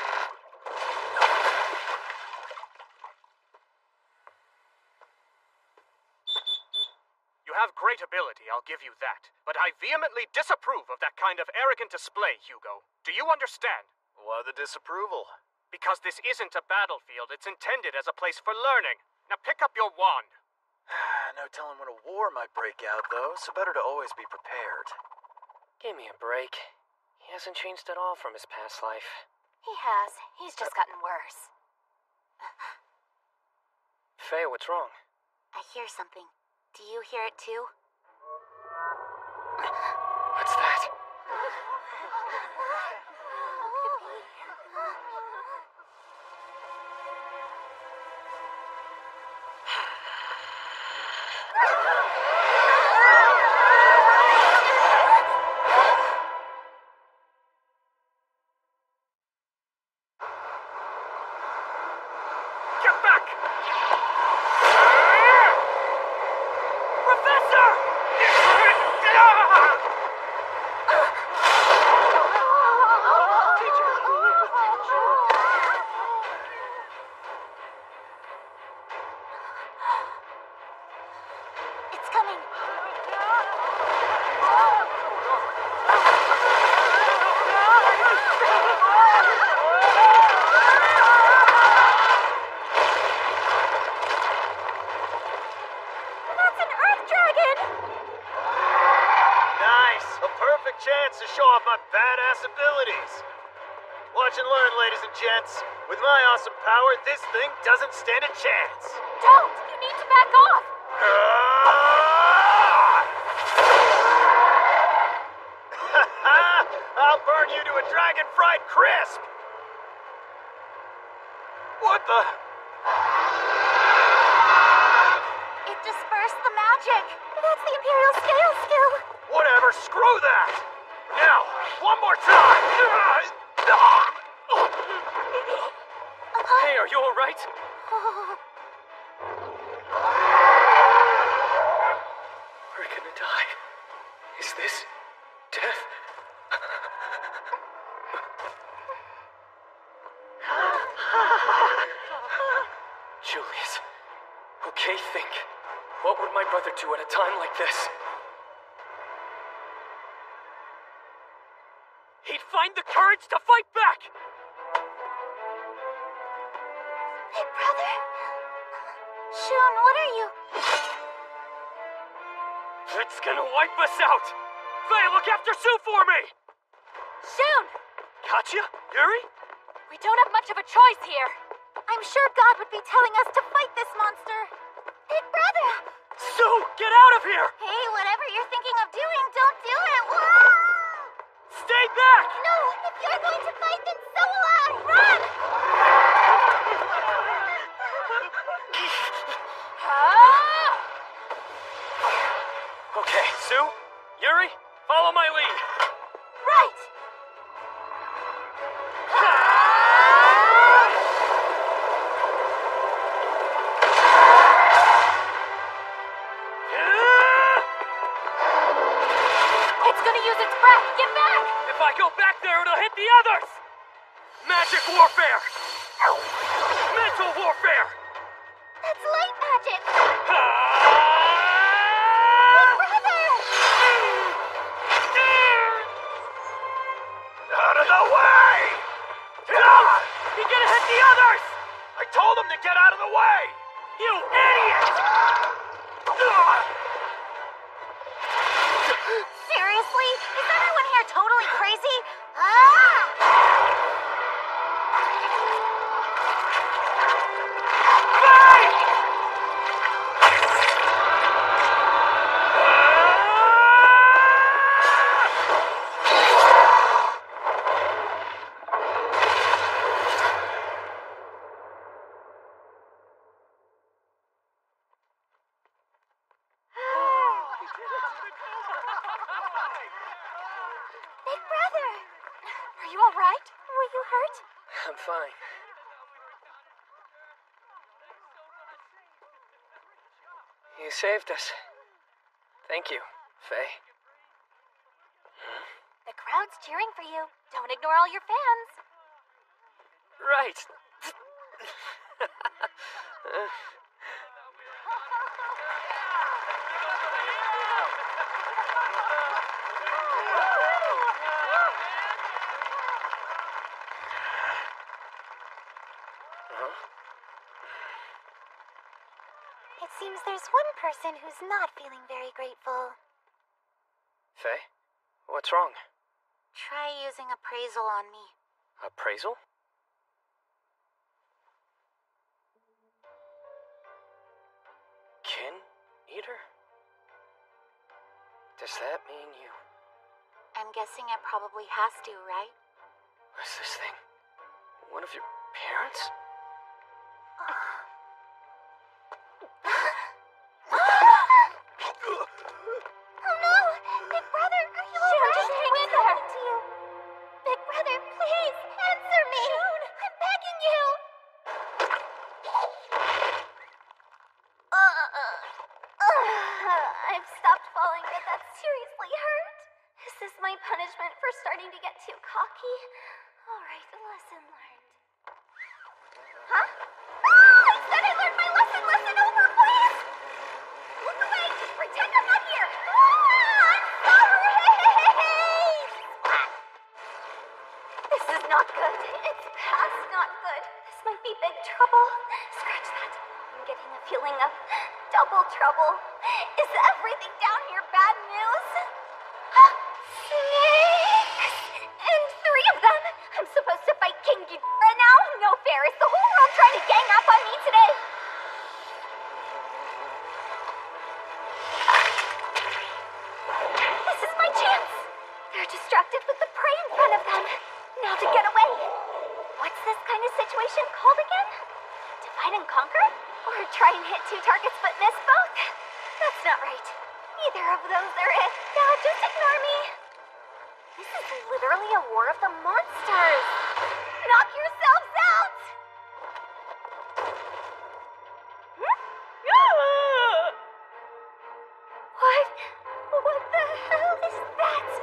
You have great ability, I'll give you that. But I vehemently disapprove of that kind of arrogant display, Hugo. Do you understand? Why the disapproval? Because this isn't a battlefield, it's intended as a place for learning. Now pick up your wand. No telling when a war might break out, though, so better to always be prepared. Give me a break. He hasn't changed at all from his past life. He has. He's just gotten worse. Faye, what's wrong? I hear something. Do you hear it too? What's that? Get back! It's coming. That's an Earth Dragon! Nice! A perfect chance to show off my badass abilities. Watch and learn, ladies and gents. With my awesome power, this thing doesn't stand a chance. Don't! You need to back off! Ah! dragon fried crisp! What the? It dispersed the magic. That's the Imperial Scale skill. Whatever, screw that! Now, one more time! Hey, are you alright? We're gonna die. Is this death? Julius. Okay, think. What would my brother do at a time like this? He'd find the courage to fight back! Big brother? Shun, what are you? It's gonna wipe us out! Faye, look after Sue for me! Shun! Katya? Yuri? We don't have much of a choice here. I'm sure God would be telling us to fight this monster. Big brother! Sue, get out of here! Hey, whatever you're thinking of doing, don't do it! Whoa! Stay back! No! If you're going to fight, then so will I! Run! Okay, Sue, Yuri, follow my lead. Right! It's gonna use its breath. Get back! If I go back there, it'll hit the others! Magic warfare! Mental warfare! That's light magic! Out of the way! Don't! You're gonna hit the others! I told him to get out of the way! You idiot! Seriously? Is everyone here totally crazy? Ah! Big brother! Are you alright? Were you hurt? I'm fine. You saved us. Thank you, Faye. The crowd's cheering for you. Don't ignore all your fans. Right. It seems there's one person who's not feeling very grateful. Faye, what's wrong? Try using appraisal on me. Appraisal? Kin Eater? Does that mean you... I'm guessing it probably has to, right? What's this thing? One of your parents? Oh no! Big brother, are you alright? Just hang in there. To you. Big brother, please answer me! I'm begging you! I've stopped falling, but that seriously hurt. Is this my punishment for starting to get too cocky? Alright, lesson learned. Huh? Ah! I said I learned my lesson! Listen over, please! Look away! Just pretend I'm not here! Ah! I'm sorry! This is not good. It's past not good. This might be big trouble. Scratch that. I'm getting a feeling of double trouble. Is everything down here bad news? Snakes! And 3 of them! I'm supposed to fight King Ghidorah now? No fair. Is the whole world trying to gang up on me today? This is my chance. They're distracted with the prey in front of them. Now to get away! What's this kind of situation called again? Divide and conquer? Or try and hit 2 targets but miss both? That's not right. Neither of those are it. Dad, just ignore me. This is literally a war of the monsters. Knock yourselves out! What? What the hell is that?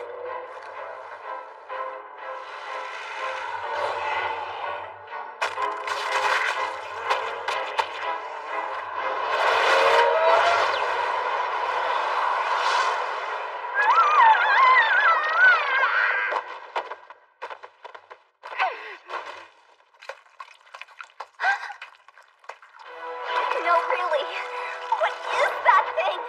No, really. What is that thing?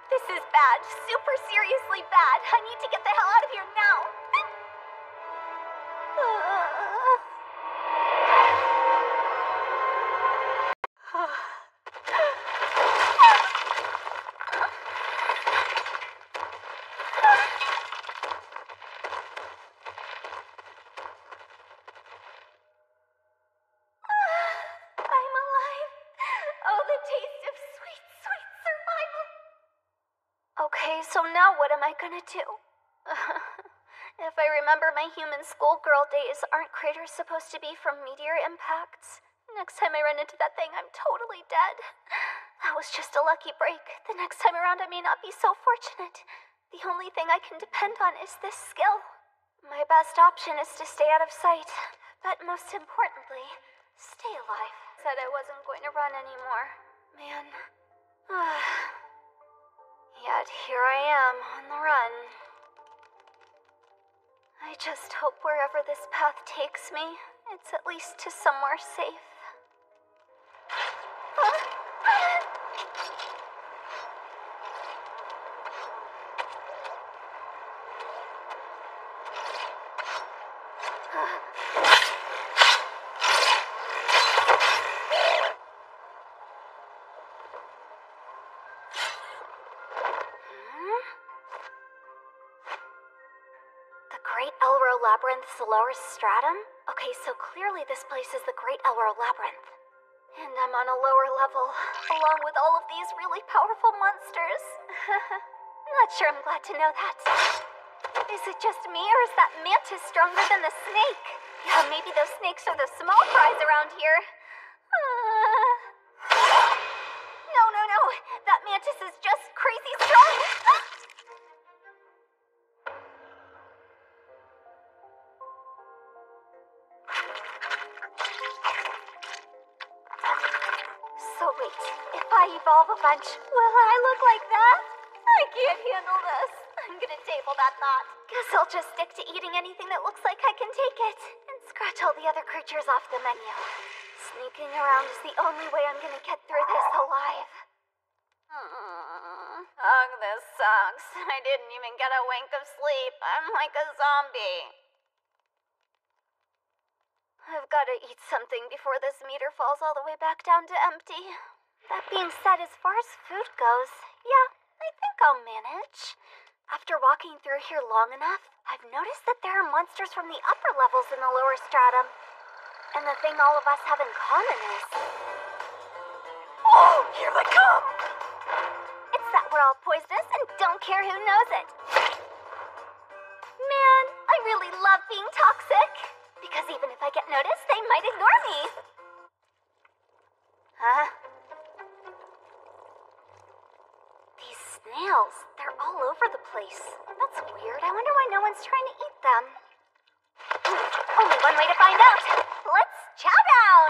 This is bad. Super seriously bad. I need to get the hell out of here now. I'm alive. Oh, the taste of sweet, sweet survival. Okay, so now what am I gonna do? If I remember my human schoolgirl days, aren't craters supposed to be from meteor impacts? Next time I run into that thing, I'm totally dead. That was just a lucky break. The next time around, I may not be so fortunate. The only thing I can depend on is this skill. My best option is to stay out of sight. But most importantly, stay alive. Said I wasn't going to run anymore. Man. Yet here I am on the run. I just hope wherever this path takes me, it's at least to somewhere safe. The Great Elro Labyrinth's lower stratum? Okay, so clearly this place is the Great Elro Labyrinth. And I'm on a lower level, along with all of these really powerful monsters. Not sure I'm glad to know that. Is it just me, or is that mantis stronger than the snake? Yeah, maybe those snakes are the small fries around here. No. That mantis is just crazy strong. So wait, if I evolve a bunch, will I look like that? I can't handle this. I'm gonna table that thought. Guess I'll just stick to eating anything that looks like I can take it, and scratch all the other creatures off the menu. Sneaking around is the only way I'm gonna get through this alive. Ugh, this sucks. I didn't even get a wink of sleep. I'm like a zombie. I've got to eat something before this meter falls all the way back down to empty. That being said, as far as food goes, yeah, I think I'll manage. After walking through here long enough, I've noticed that there are monsters from the upper levels in the lower stratum. And the thing all of us have in common is... Oh, here they come! It's that we're all poisonous and don't care who knows it. Man, I really love being toxic. Because even if I get noticed, they might ignore me. Huh? These snails, they're all over the place. That's weird. I wonder why no one's trying to eat them. Only one way to find out. Let's chow down!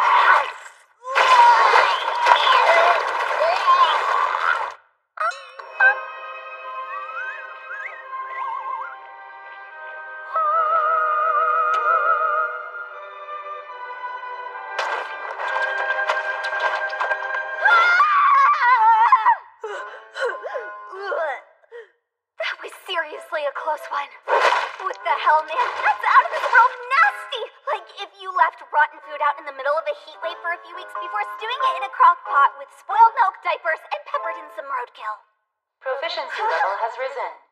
That was seriously a close one. What the hell, man? That's out of this world nasty! Like if you left rotten food out in the middle of a heat wave for a few weeks before stewing it in a crock pot with spoiled milk diapers and peppered in some roadkill. Proficiency level has risen.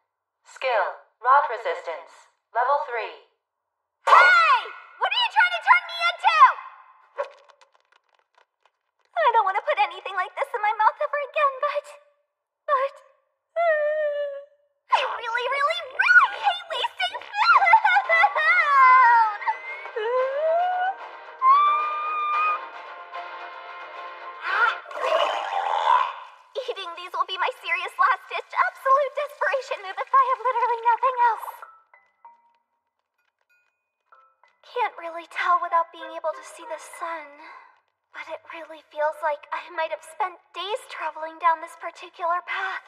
Skill, rot resistance. Level 3. Hey! What are you trying to turn me into? I don't want to put anything like this in my mouth ever again, but... I really, really, really hate wasting food! Eating these will be my serious last-ditch absolute desperation move if I have literally nothing else. Can't really tell without being able to see the sun, but it really feels like I might have spent days traveling down this particular path.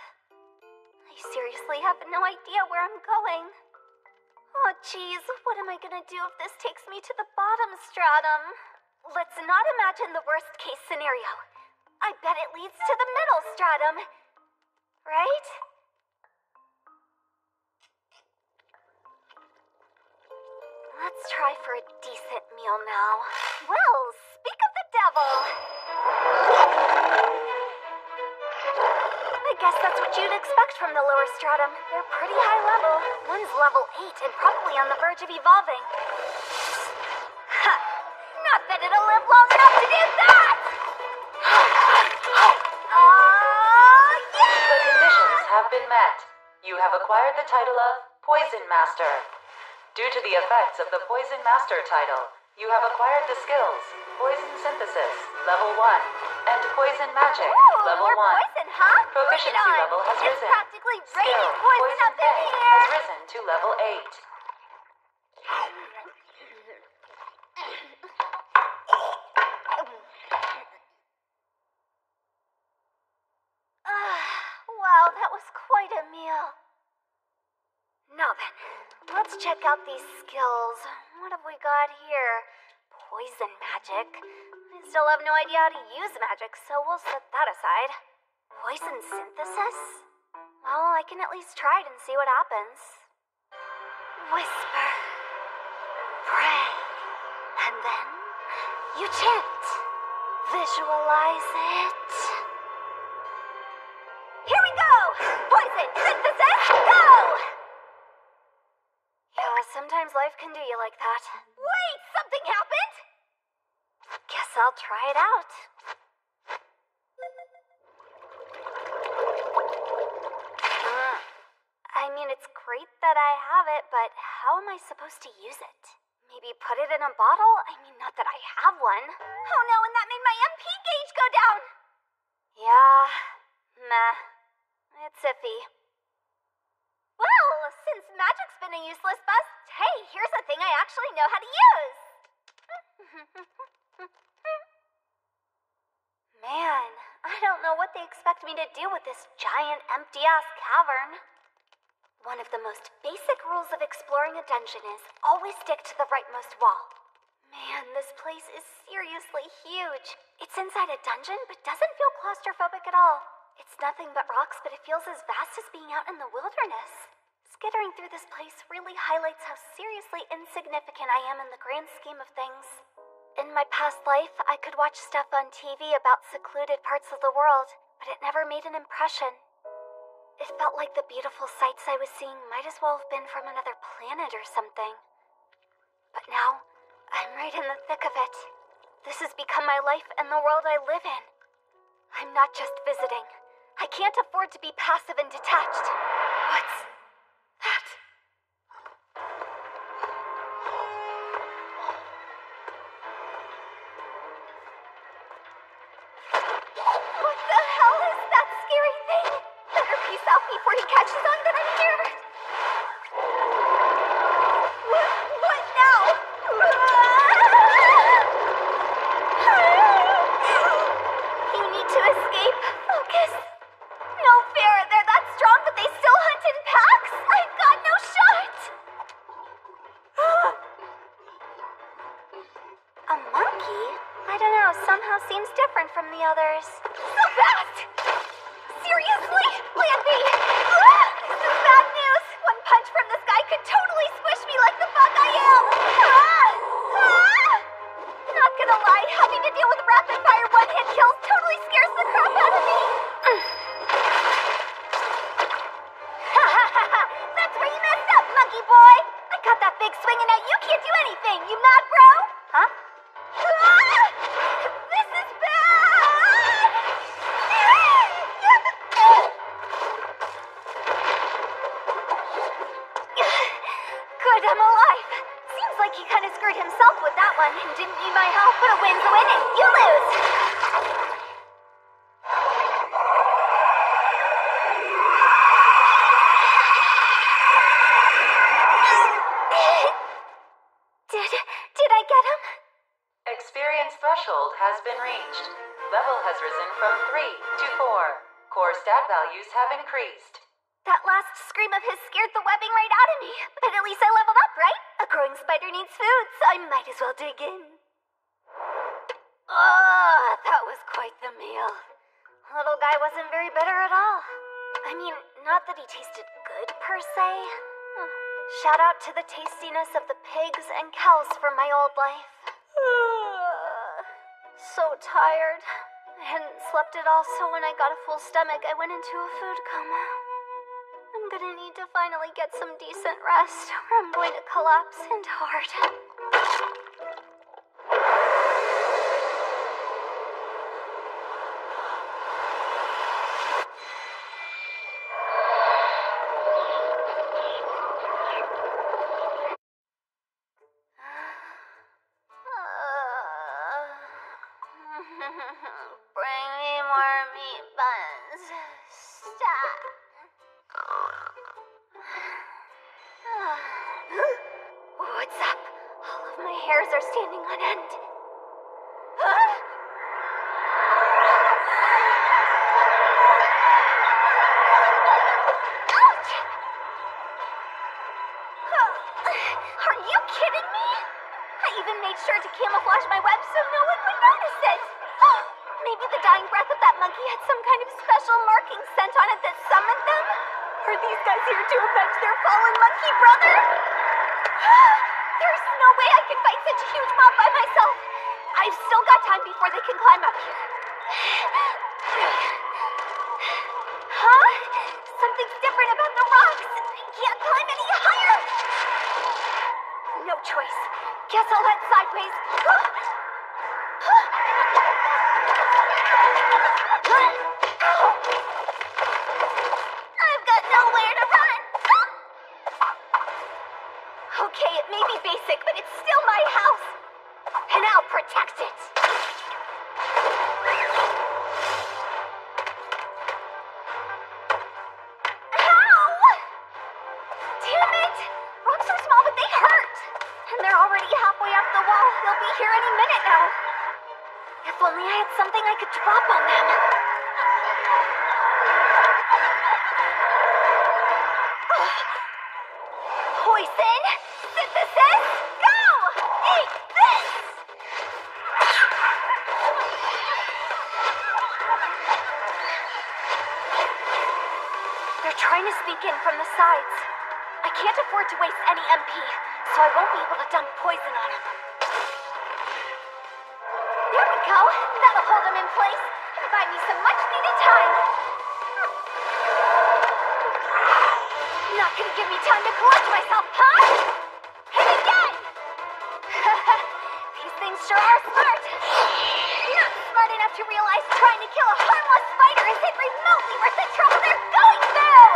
I seriously have no idea where I'm going. Oh geez, what am I gonna do if this takes me to the bottom stratum? Let's not imagine the worst case scenario. I bet it leads to the middle stratum, right? Let's try for a decent meal now. Well, speak of the devil. I guess that's what you'd expect from the lower stratum. They're pretty high level. One's level 8 and probably on the verge of evolving. Ha! Not that it'll live long enough to do that! Yeah! The conditions have been met. You have acquired the title of Poison Master. Due to the effects of the Poison Master title, you have acquired the skills Poison Synthesis, Level 1, and Poison Magic, Level 1. More poison, huh? Proficiency level has It's risen. practically Skill raining poison up in Fang here! has risen to Level 8. Wow, that was quite a meal. Now then, let's check out these skills. What have we got here? Poison magic. I still have no idea how to use magic, so we'll set that aside. Poison synthesis? Well, I can at least try it and see what happens. Whisper. Pray. And then you chant. Visualize it. Here we go! Poison synthesis, go! Yeah, sometimes life can do you like that. Wait, something happened? Guess I'll try it out. I mean, it's great that I have it, but how am I supposed to use it? Maybe put it in a bottle? I mean, not that I have one. Oh no, and that made my MP gauge go down! Yeah, meh. It's iffy. Well, since magic's been a useless bust, hey, here's a thing I actually know how to use! Man, I don't know what they expect me to do with this giant, empty-ass cavern. One of the most basic rules of exploring a dungeon is always stick to the rightmost wall. Man, this place is seriously huge. It's inside a dungeon, but doesn't feel claustrophobic at all. It's nothing but rocks, but it feels as vast as being out in the wilderness. Skittering through this place really highlights how seriously insignificant I am in the grand scheme of things. In my past life, I could watch stuff on TV about secluded parts of the world, but it never made an impression. It felt like the beautiful sights I was seeing might as well have been from another planet or something. But now, I'm right in the thick of it. This has become my life and the world I live in. I'm not just visiting. I can't afford to be passive and detached. What's that? What the hell is that scary thing? Better peace out before he catches on that I'm here. What now? You need to escape. Focus. No fair. They're that strong, but they still hunt in packs? I've got no shot. A monkey? I don't know. Somehow seems different from the others. So fast! Seriously? Land me! This is bad news. One punch from this guy could totally squish me like the bug I am. Not gonna lie, having to deal with rapid-fire one-hit kills totally scares the crap out of me. That's where you messed up, monkey boy. I got that big swing and now you can't do anything. You mad, bro? Huh? This is bad! Good, I'm alive. Seems like he kind of screwed himself with that one and didn't need my help, but a win's a win and you lose. Did I get him? Experience threshold has been reached. Level has risen from 3 to 4. Core stat values have increased. That last scream of his scared the webbing right out of me. But at least I leveled up, right? A growing spider needs food, so I might as well dig in. That was quite the meal. Little guy wasn't very bitter at all. I mean, not that he tasted good per se. Shout out to the tastiness of the pigs and cows from my old life. So tired. I hadn't slept at all, so when I got a full stomach, I went into a food coma. I'm gonna need to finally get some decent rest, or I'm going to collapse and hard. Bring me more meat buns. Stop. What's up? All of my hairs are standing on end. Ouch! Are you kidding me? I even made sure to camouflage my web so no one would notice it. Maybe the dying breath of that monkey had some kind of special marking scent on it that summoned them? Are these guys here to avenge their fallen monkey brother? There's no way I can fight such a huge mob by myself. I've still got time before they can climb up here. Huh? Something's different about the rocks. I can't climb any higher. No choice. Guess I'll head sideways. I've got nowhere to run. Okay, it may be basic, but it's still my house. And I'll protect it. Ow! Damn it! Rocks are small, but they hurt. And they're already halfway up the wall. They'll be here any minute now. If only I had something I could drop on them. Poison? Synthesis? Go! Eat this! They're trying to sneak in from the sides. I can't afford to waste any MP, so I won't be able to dump poison on them. There we go. That'll hold them in place and buy me some much-needed time. Not gonna give me time to collect myself, huh? Hit again! These things sure are smart. Not smart enough to realize trying to kill a harmless spider isn't remotely worth the trouble they're going through!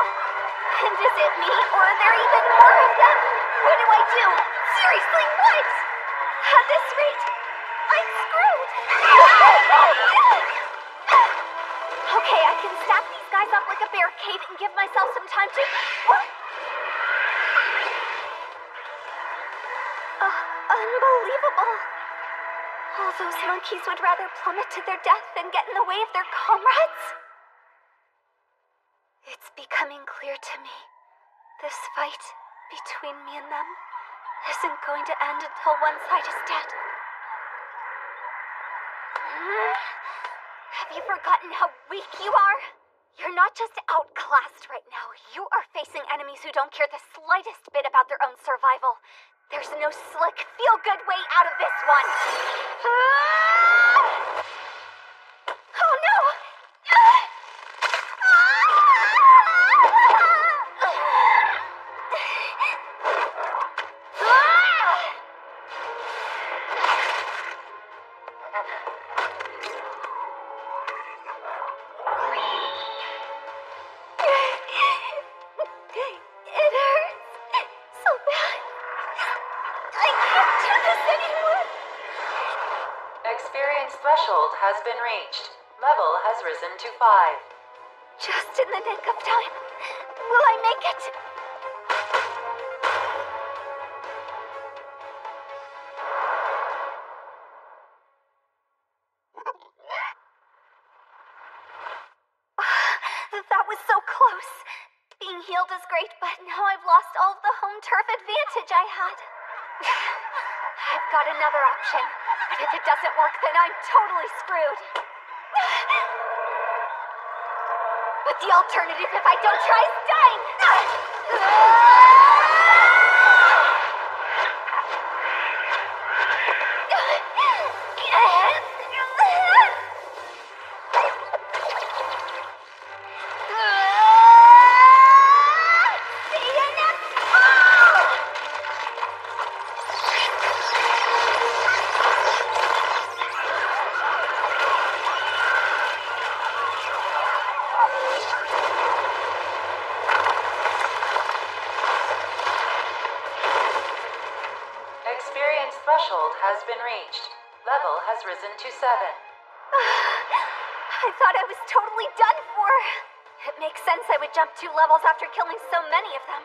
And is it me, or are there even more of them? What do I do? Seriously, what? At this rate, I'm screwed! Okay, I can stack these guys up like a barricade and give myself some time to... What? Unbelievable. All those monkeys would rather plummet to their death than get in the way of their comrades. It's becoming clear to me. This fight between me and them isn't going to end until one side is dead. Have you forgotten how weak you are? You're not just outclassed right now. You are facing enemies who don't care the slightest bit about their own survival. There's no slick, feel-good way out of this one. Oh no! anyone! Experience threshold has been reached. Level has risen to 5. Just in the nick of time. Will I make it? That was so close. Being healed is great, but now I've lost all of the home turf advantage I had. I've got another option, but if it doesn't work, then I'm totally screwed. But the alternative, if I don't try, is dying! See you next fall! Experience threshold has been reached. Level has risen to 7. I thought I was totally done for. It makes sense I would jump 2 levels after killing so many of them.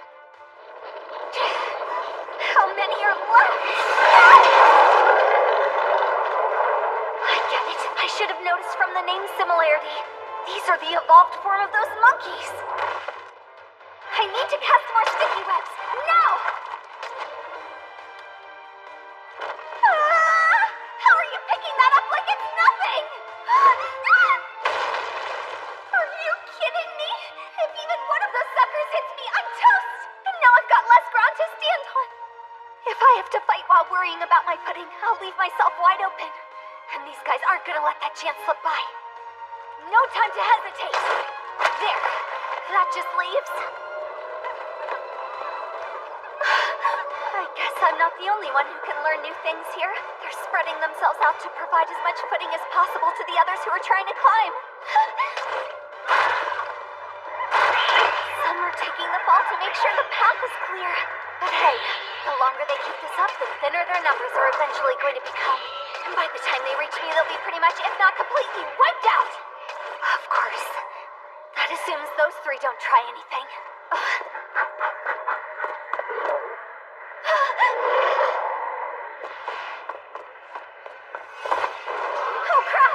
How many are left? I get it. I should have noticed from the name similarity. These are the evolved form of those monkeys. I need to cast more sticky webs. Now! How are you picking that up like it's nothing? Are you kidding me? If even one of those suckers hits me, I'm toast! And now I've got less ground to stand on. If I have to fight while worrying about my pudding, I'll leave myself wide open. And these guys aren't gonna let that chance slip by. No time to hesitate. There. That just leaves. I guess I'm not the only one who can learn new things here. They're spreading themselves out to provide as much footing as possible to the others who are trying to climb. Some are taking the fall to make sure the path is clear. But hey, the longer they keep this up, the thinner their numbers are eventually going to become. And by the time they reach me, they'll be pretty much, if not completely, wiped out! Of course. That assumes those 3 don't try anything. Oh crap!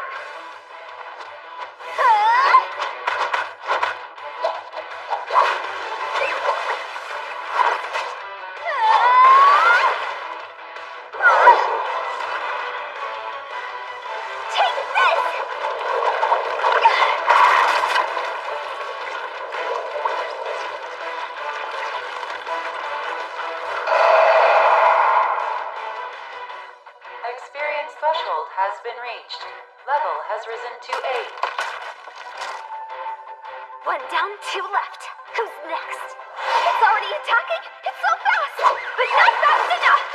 Take this! Experience threshold has been reached. Level has risen to 8. 1 down, 2 left. Who's next? It's already attacking? It's so fast! But not fast enough!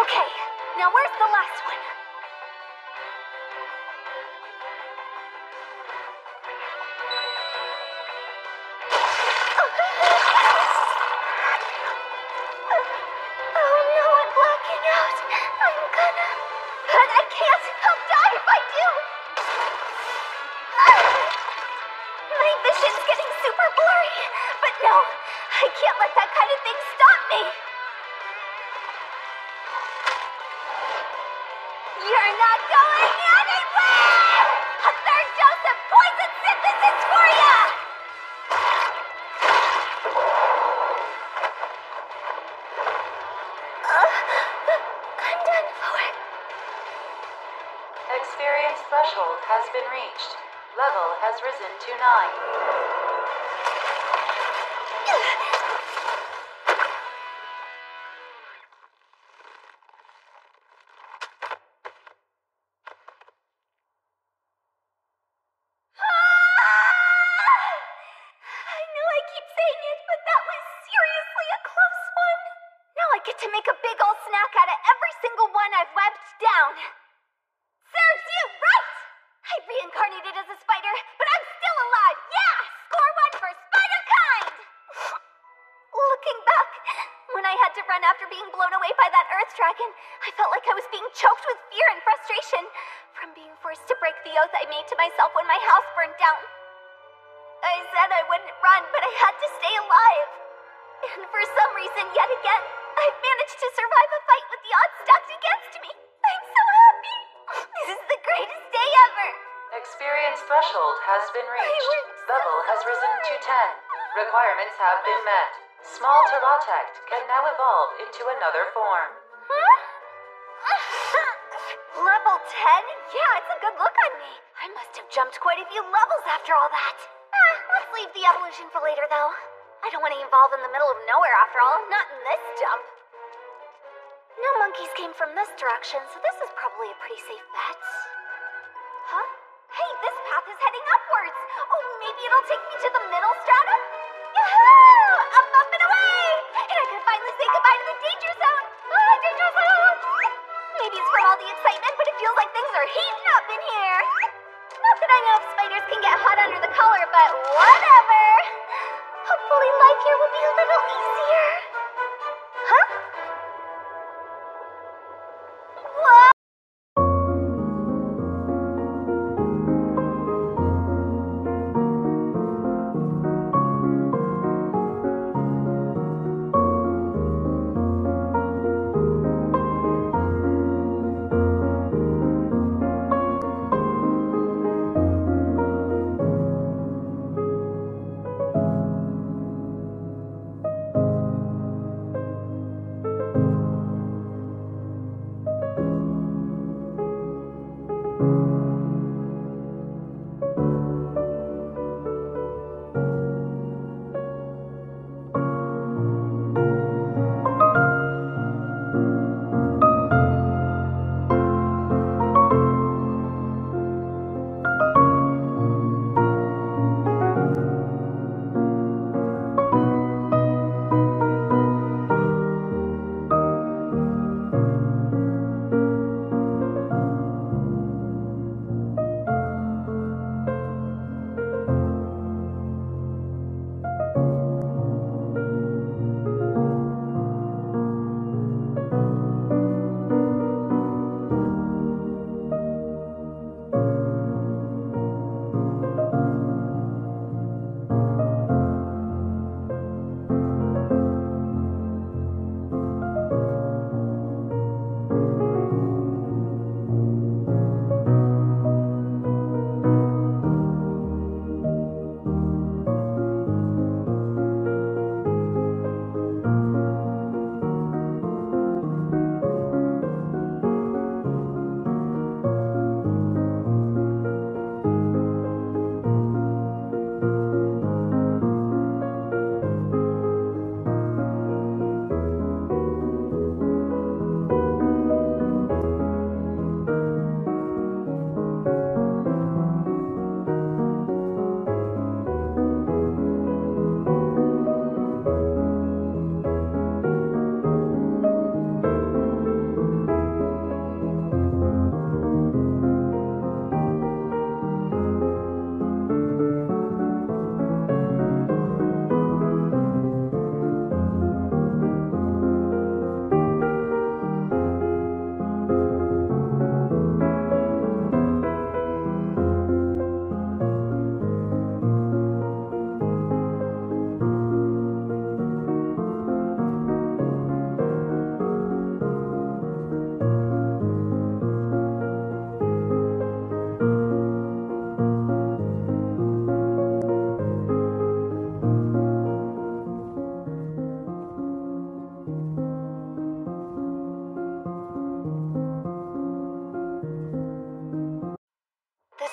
Okay, now where's the last one? Oh no, I'm blacking out. I'm gonna... But I can't! I'll die if I do! My vision's getting super blurry. But no, I can't let that kind of thing stop me. You're not going anywhere! A 3rd dose of poison synthesis for ya! I'm done for. Experience threshold has been reached. Level has risen to 9. I know I keep saying it, but that was seriously a close one. Now I get to make a big ol' snack out of every single one I've webbed down. Serves you right! I reincarnated as a spider, but I'm still alive! Yeah! Score 1 for spider kind! Looking back, when I had run after being blown away by that Earth Dragon, I felt like I was being choked with fear and frustration from being forced to break the oath I made to myself when my house burned down. I said I wouldn't run, but I had to stay alive. And for some reason, yet again, I've managed to survive a fight with the odds stacked against me. I'm so happy. This is the greatest day ever. Experience threshold has been reached. Level has risen to 10. Requirements have been met. Small Terratect can now evolve into another form. Huh? Level 10? Yeah, it's a good look on me. I must have jumped quite a few levels after all that. Let's leave the evolution for later, though. I don't want to evolve in the middle of nowhere, after all. Not in this dump. No monkeys came from this direction, so this is probably a pretty safe bet. Huh? Hey, this path is heading upwards. Oh, maybe it'll take me to the middle stratum? Yahoo! Up and away! And I can finally say goodbye to the danger zone. Ah, danger zone! Maybe it's from all the excitement, but it feels like things are heating up in here. Not that I know if spiders can get hot under the collar, but whatever. Hopefully life here will be a little easier. Huh? What?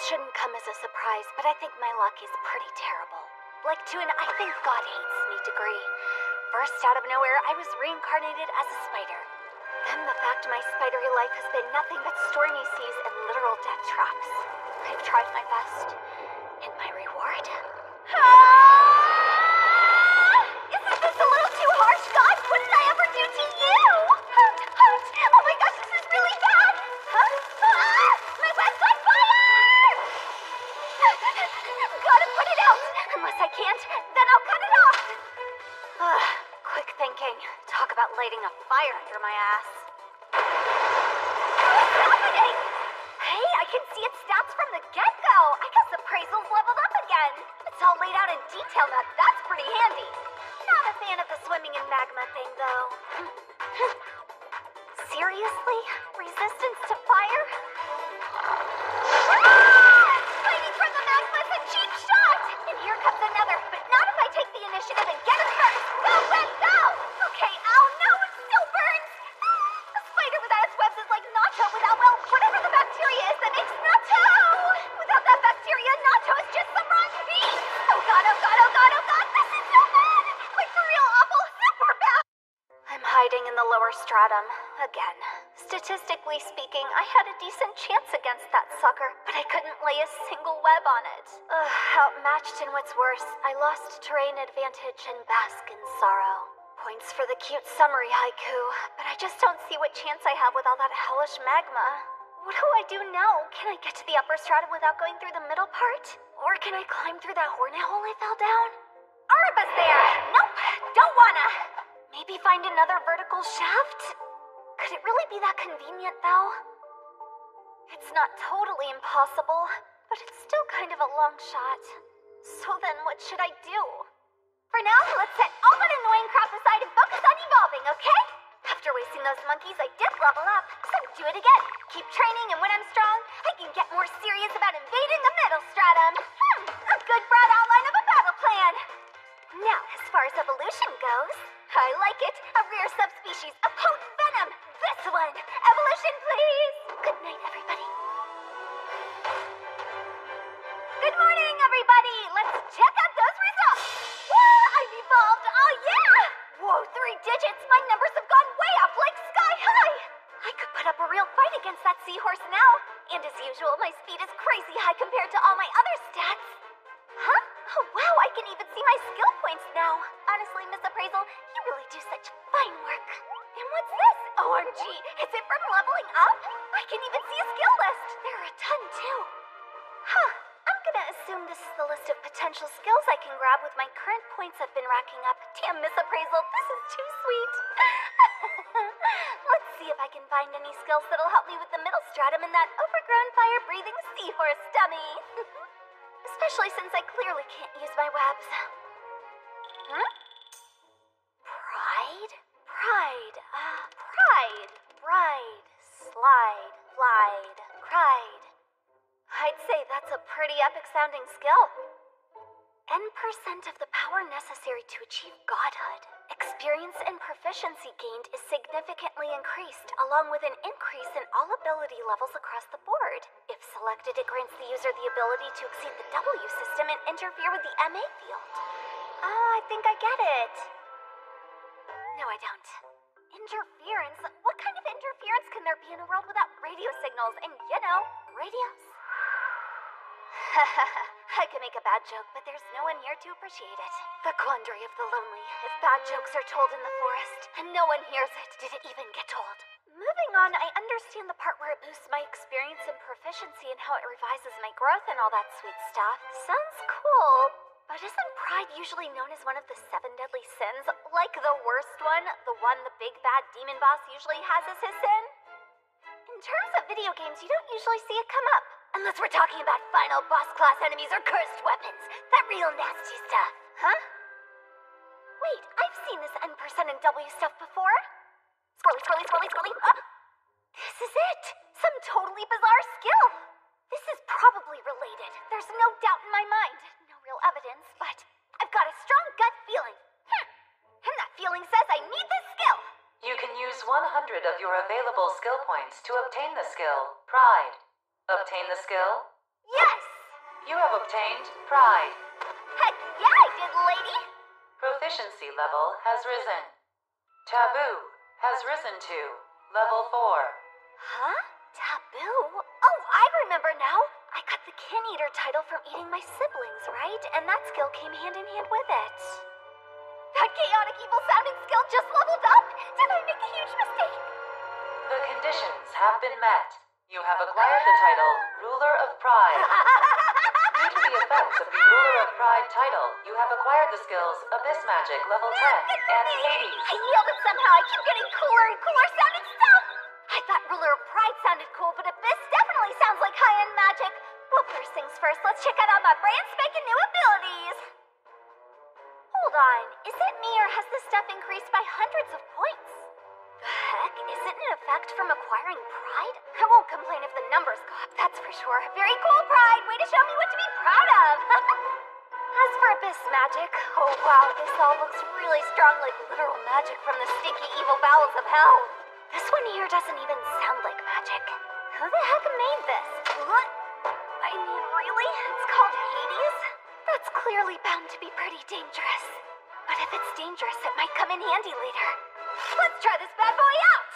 Shouldn't come as a surprise, but I think my luck is pretty terrible. Like to an I think God hates me degree. First, out of nowhere, I was reincarnated as a spider. Then the fact my spidery life has been nothing but stormy seas and literal death traps. I've tried my best. And my reward? Isn't this a little too harsh, God? What did I ever do to you? Oh my gosh, this is really bad! My web's on fire! Gotta put it out! Unless I can't, then I'll cut it off! Quick thinking. Talk about lighting a fire under my ass. What's happening? Hey, I can see its stats from the get-go. I guess appraisal's leveled up again. It's all laid out in detail now. That's pretty handy. Not a fan of the swimming in magma thing, though. Seriously? Resistance to fire? Fighting from the magma is a cheap shot! And here comes another, but not if I take the initiative and get it first! Go, Web, go! Okay, ow, no, it still burns! A spider without its webs is like natto without, well, whatever the bacteria is that makes natto! Without that bacteria, natto is just some raw meat! Oh god, oh god, oh god, oh god, this is so bad! Like for real awful, super bad! I'm hiding in the lower stratum, again. Statistically speaking, I had a decent chance against that sucker, but I couldn't lay a single web on it. Outmatched and what's worse, I lost terrain advantage and bask in sorrow. Points for the cute summary haiku, but I just don't see what chance I have with all that hellish magma. What do I do now? Can I get to the upper stratum without going through the middle part? Or can I climb through that hornet hole I fell down? Araba's there! Nope! Don't wanna! Maybe find another vertical shaft? Could it really be that convenient, though? It's not totally impossible, but it's still kind of a long shot. So then what should I do? For now, let's set all that annoying crap aside and focus on evolving, okay? After wasting those monkeys, I did level up, so do it again. Keep training, and when I'm strong, I can get more serious about invading the middle stratum. A good broad outline of a battle plan. Now, as far as evolution goes, I like it. A rare subspecies, a potent venom. This one. Evolution, please. Good night, everybody. Good morning, everybody. Let's check out those results. Woo, I've evolved. Oh, yeah. Whoa, 3 digits. My numbers have gone way up like sky high. I could put up a real fight against that seahorse now. And as usual, my speed is crazy high compared to all my other stats. Huh? Oh, wow, I can even see my skill points now. Honestly, Miss Appraisal, you really do such fine work. And what's this? OMG, is it from leveling up? I can even see a skill list. There are a ton, too. Huh, I'm gonna assume this is the list of potential skills I can grab with my current points I've been racking up. Damn, Miss Appraisal, this is too sweet. Let's see if I can find any skills that'll help me with the middle stratum and that overgrown fire-breathing seahorse dummy. Especially since I clearly can't use my webs. Hmm? Pride? Pride. Pride. Bride. Slide. Glide. Cried. I'd say that's a pretty epic-sounding skill. N% of the power necessary to achieve godhood. Experience and proficiency gained is significantly increased, along with an increase in all ability levels across the board. If selected, it grants the user the ability to exceed the W system and interfere with the MA field. Oh, I think I get it. No, I don't. Interference? What kind of interference can there be in a world without radio signals and, radios? I could make a bad joke, but there's no one here to appreciate it. The quandary of the lonely. If bad jokes are told in the forest, and no one hears it, did it even get told? Moving on, I understand the part where it boosts my experience and proficiency and how it revises my growth and all that sweet stuff. Sounds cool, but isn't pride usually known as one of the 7 deadly sins? Like the worst one, the one the big bad demon boss usually has as his sin? In terms of video games, you don't usually see it come up. Unless we're talking about final boss class enemies or cursed weapons. That real nasty stuff. Huh? Wait, I've seen this N% and W stuff before. Scrolly, scrolly, scrolly, scrolly. This is it. Some totally bizarre skill. This is probably related. There's no doubt in my mind. No real evidence, but I've got a strong gut feeling. And that feeling says I need this skill. You can use 100 of your available skill points to obtain the skill, Pride. Obtain the skill? Yes! You have obtained Pride. Heck yeah, I did, lady! Proficiency level has risen. Taboo has risen to level 4. Huh? Taboo? Oh, I remember now. I got the Kin Eater title from eating my siblings, right? And that skill came hand in hand with it. That chaotic evil sounding skill just leveled up? Did I make a huge mistake? The conditions have been met. You have acquired the title Ruler of Pride. Due to the effects of the Ruler of Pride title, you have acquired the skills Abyss Magic level 10 and Hades. I nailed it somehow. I keep getting cooler and cooler sounding stuff. I thought Ruler of Pride sounded cool, but Abyss definitely sounds like high-end magic. Well, first things first, let's check out all my brand spanking new abilities. Hold on, is it me or has this stuff increased by hundreds of points? The heck? Is it an effect from acquiring pride? I won't complain if the numbers go up, that's for sure. Very cool, Pride. Way to show me what to be proud of. As for Abyss magic, oh wow, this all looks really strong, like literal magic from the stinky evil bowels of hell. This one here doesn't even sound like magic. Who the heck made this? What? I mean, really? It's called Hades? That's clearly bound to be pretty dangerous. But if it's dangerous, it might come in handy later. Let's try this bad boy out!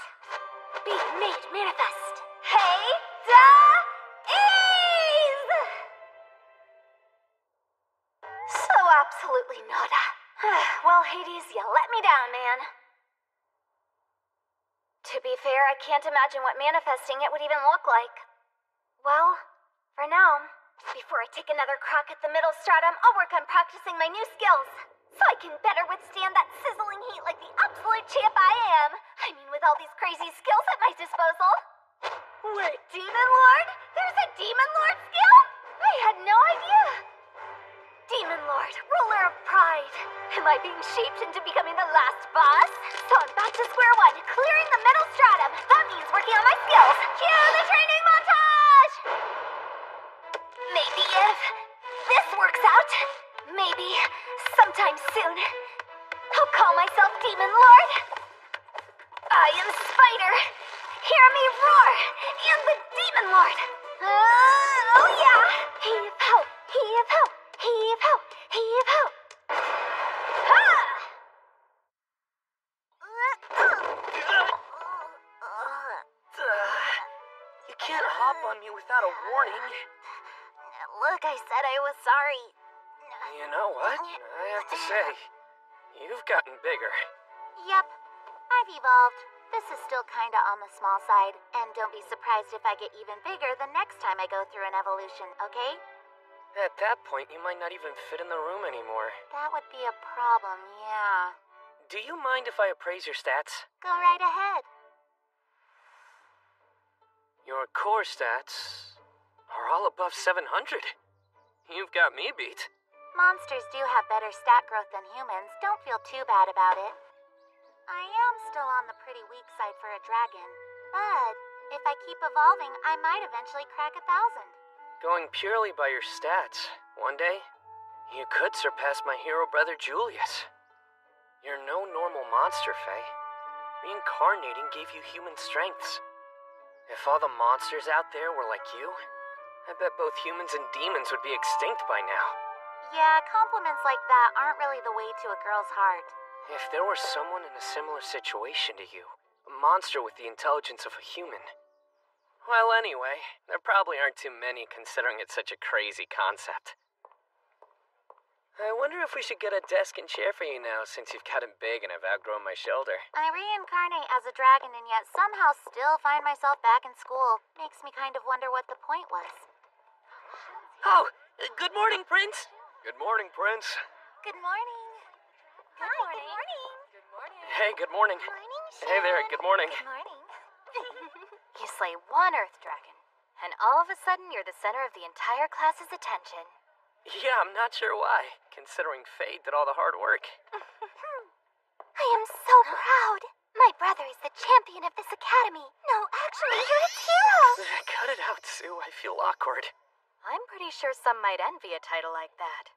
Be made manifest. Hey, da, ease! So absolutely nada. Well, Hades, you let me down, man. To be fair, I can't imagine what manifesting it would even look like. Well, for now, before I take another crack at the middle stratum, I'll work on practicing my new skills, so I can better withstand that sizzling heat like the absolute champ I am. I mean, with all these crazy skills at my disposal. Wait, Demon Lord? There's a Demon Lord skill? I had no idea. Demon Lord, Ruler of Pride. Am I being shaped into becoming the last boss? So I'm back to square one, clearing the middle stratum. That means working on my skills. Cue the training montage! Maybe if this works out, maybe sometime soon, I'll call myself Demon Lord. I am Spider. Hear me roar, and the Demon Lord. Oh yeah! Heave ho, heave ho, heave ho, heave ho. Ha! You can't hop on me without a warning. Look, I said I was sorry. You know what? I have to say, you've gotten bigger. Yep, I've evolved. This is still kinda on the small side, and don't be surprised if I get even bigger the next time I go through an evolution, okay? At that point, you might not even fit in the room anymore. That would be a problem, yeah. Do you mind if I appraise your stats? Go right ahead. Your core stats are all above 700. You've got me beat. Monsters do have better stat growth than humans. Don't feel too bad about it. I am still on the pretty weak side for a dragon, but if I keep evolving, I might eventually crack 1,000. Going purely by your stats, one day, you could surpass my hero brother Julius. You're no normal monster, Faye. Reincarnating gave you human strengths. If all the monsters out there were like you, I bet both humans and demons would be extinct by now. Yeah, compliments like that aren't really the way to a girl's heart. If there were someone in a similar situation to you, a monster with the intelligence of a human. Well, anyway, there probably aren't too many considering it's such a crazy concept. I wonder if we should get a desk and chair for you now since you've gotten big and I've outgrown my shoulder. I reincarnate as a dragon and yet somehow still find myself back in school. Makes me kind of wonder what the point was. Oh, good morning, Prince. Good morning, Prince. Good morning. Good morning. Good morning. Hey, good morning. Hey there, good morning. Good morning. You slay one Earth Dragon, and all of a sudden you're the center of the entire class's attention. Yeah, I'm not sure why, considering Faye did all the hard work. I am so proud. My brother is the champion of this academy. No, actually, you're its hero. Cut it out, Sue. I feel awkward. I'm pretty sure some might envy a title like that.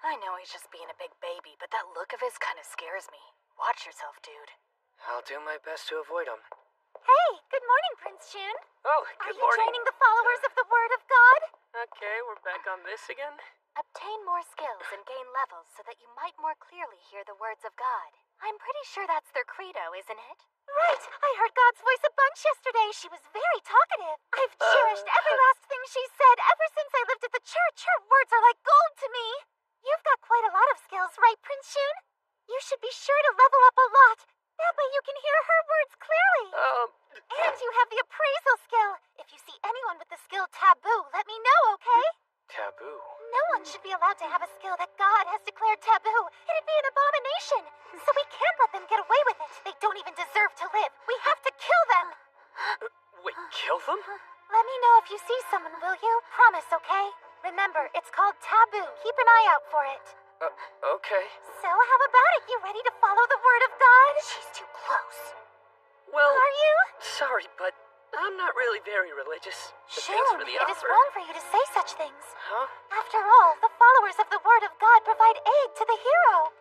I know he's just being a big baby, but that look of his kind of scares me. Watch yourself, dude. I'll do my best to avoid him. Hey, good morning, Prince Shun. Oh, Are good you morning. training the followers of the Word of God? Okay, we're back on this again. Obtain more skills and gain levels so that you might more clearly hear the words of God. I'm pretty sure that's their credo, isn't it? Right. I heard God's voice a bunch yesterday. She was very talkative. I've cherished every last thing she said ever since I lived at the church. Her words are like gold to me. You've got quite a lot of skills, right, Prince Shun? You should be sure to level up a lot. That way you can hear her words clearly. And you have the appraisal skill. If you see anyone with the skill taboo, let me know, okay? Taboo? No one should be allowed to have a skill that God has declared taboo. It'd be an abomination. So we can't let them get away with it. They don't even deserve to live. We have to kill them. Wait, kill them? Let me know if you see someone, will you? Promise, okay? Remember, it's called taboo. Keep an eye out for it. Okay. So how about it? You ready to follow the word of God? She's too close. Well, Are you? sorry, but I'm not really very religious. But thanks Shun, for the it is offer. wrong for you to say such things. Huh? After all, the followers of the word of God provide aid to the hero.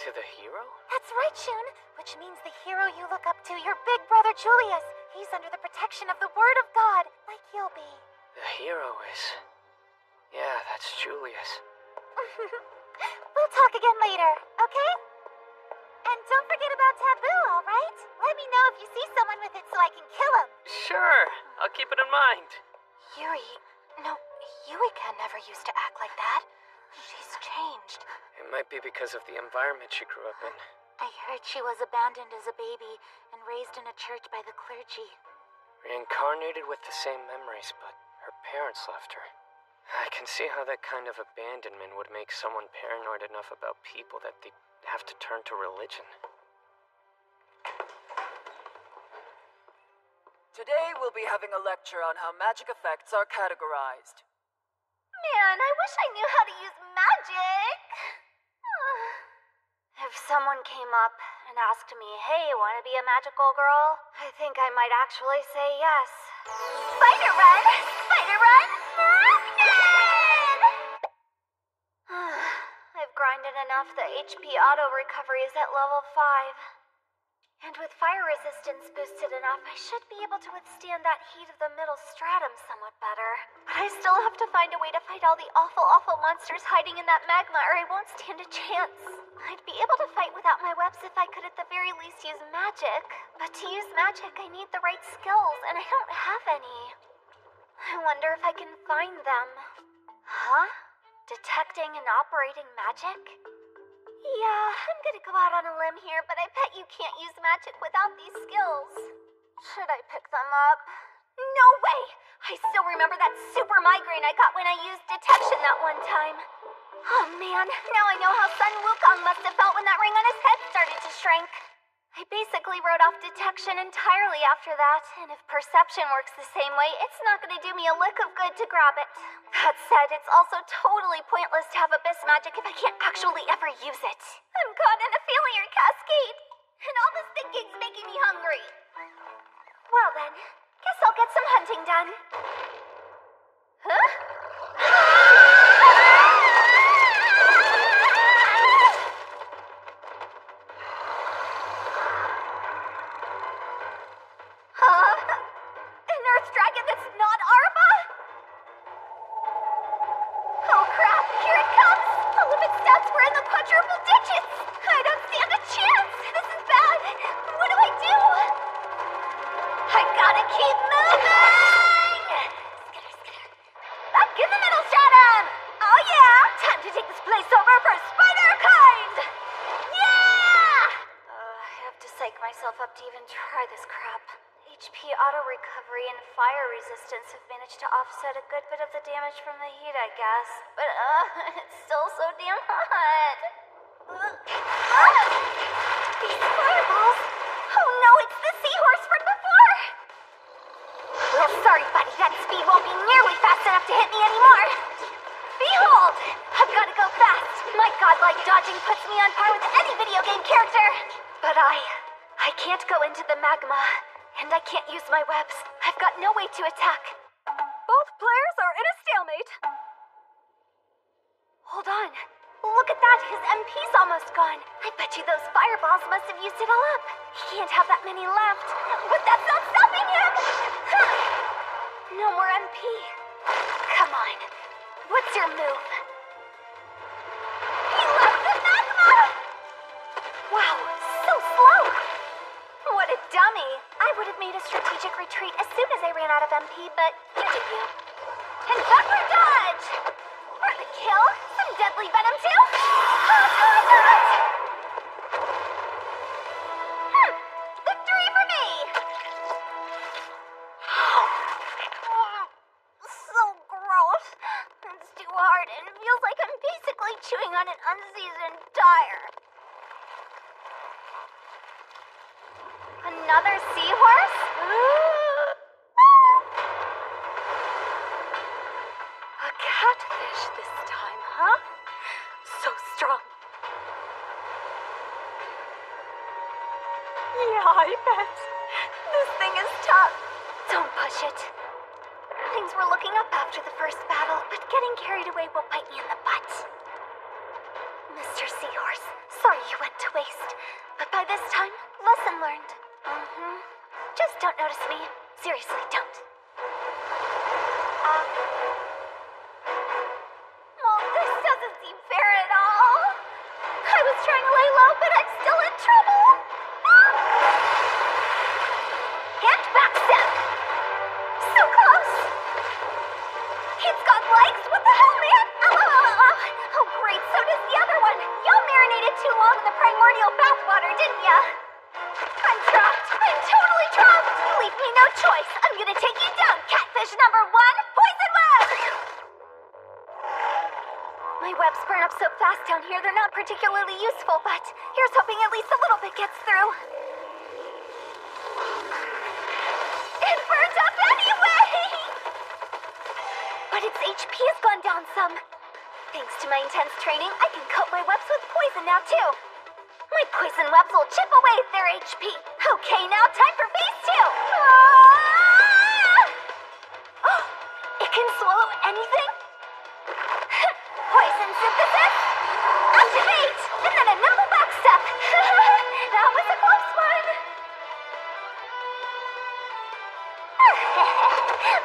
To the hero? That's right, Shun. Which means the hero you look up to, your big brother Julius. He's under the protection of the word of God, like you'll be. The hero is... Yeah, that's Julius. We'll talk again later, okay? And don't forget about taboo, alright? Let me know if you see someone with it so I can kill him. Sure, I'll keep it in mind. Yuri, no, Yuika never used to act like that. She's changed. It might be because of the environment she grew up in. I heard she was abandoned as a baby and raised in a church by the clergy. Reincarnated with the same memories, but her parents left her. I can see how that kind of abandonment would make someone paranoid enough about people that they'd have to turn to religion. Today we'll be having a lecture on how magic effects are categorized. Man, I wish I knew how to use magic. If someone came up and asked me, hey, wanna be a magical girl? I think I might actually say yes. Spider run! Spider run! I've grinded enough that HP auto recovery is at level 5. And with fire resistance boosted enough, I should be able to withstand that heat of the middle stratum somewhat better. But I still have to find a way to fight all the awful, awful monsters hiding in that magma, or I won't stand a chance. I'd be able to fight without my webs if I could at the very least use magic. But to use magic, I need the right skills, and I don't have any. I wonder if I can find them. Huh? Detecting and operating magic? Yeah, I'm gonna go out on a limb here, but I bet you can't use magic without these skills. Should I pick them up? No way! I still remember that super migraine I got when I used detection that one time. Oh man, now I know how Sun Wukong must have felt when that ring on his head started to shrink. I basically wrote off detection entirely after that, and if perception works the same way, it's not gonna do me a lick of good to grab it. That said, it's also totally pointless to have abyss magic if I can't actually ever use it. I'm caught in a failure cascade, and all this thinking's making me hungry. Well then, guess I'll get some hunting done. Huh? An earth dragon that's not Arba? Oh crap, here it comes! All of its stats were in the quadruple digits! I don't stand a chance! This is bad! What do I do? I gotta keep moving! Back in the middle stratum! Oh yeah! Time to take this place over for spider kind! Yeah! I have to psych myself up to even try this crap. HP auto recovery and fire resistance have managed to offset a good bit of the damage from the heat, I guess. But, it's still so damn hot. These fireballs! Oh no, it's the seahorse from before! Well, sorry, buddy, that speed won't be nearly fast enough to hit me anymore. Behold! I've got to go fast. My godlike dodging puts me on par with any video game character. But I can't go into the magma. And I can't use my webs. I've got no way to attack. Both players are in a stalemate. Hold on. Look at that. His MP's almost gone. I bet you those fireballs must have used it all up. He can't have that many left. But that's not stopping him! Huh. No more MP. Come on. What's your move? He left the magma! Wow, so slow. What a dummy. I would have made a strategic retreat as soon as I ran out of MP, but you did you. And backward dodge! For the kill, some deadly venom too! How time that! Victory for me! It feels like I'm basically chewing on an unseasoned tire. Another seahorse? A catfish this time, huh? So strong. Yeah, I bet. This thing is tough. Don't push it. Things were looking up after the first battle, but getting carried away will bite me in the butt. Mr. Seahorse, sorry you went to waste. But by this time, lesson learned. Just don't notice me. Seriously, don't. Well, this doesn't seem fair at all. I was trying to lay low, but I'm still in trouble. Hand back step. So close. It's got legs. What the hell, man? Oh, great. So does the other one. Y'all marinated too long in the primordial bathwater, didn't ya? I'm trapped. I'm totally trapped. Leave me no choice. I'm gonna take you down, catfish number 1, poison web! My webs burn up so fast down here, they're not particularly useful, but here's hoping at least a little bit gets through. It burns up anyway! But its HP has gone down some. Thanks to my intense training, I can coat my webs with poison now, too. My poison webs will chip away at their HP. Okay, now time for phase 2. It can swallow anything? Poison synthesis? Activate! And then a nimble back step. That was a close one.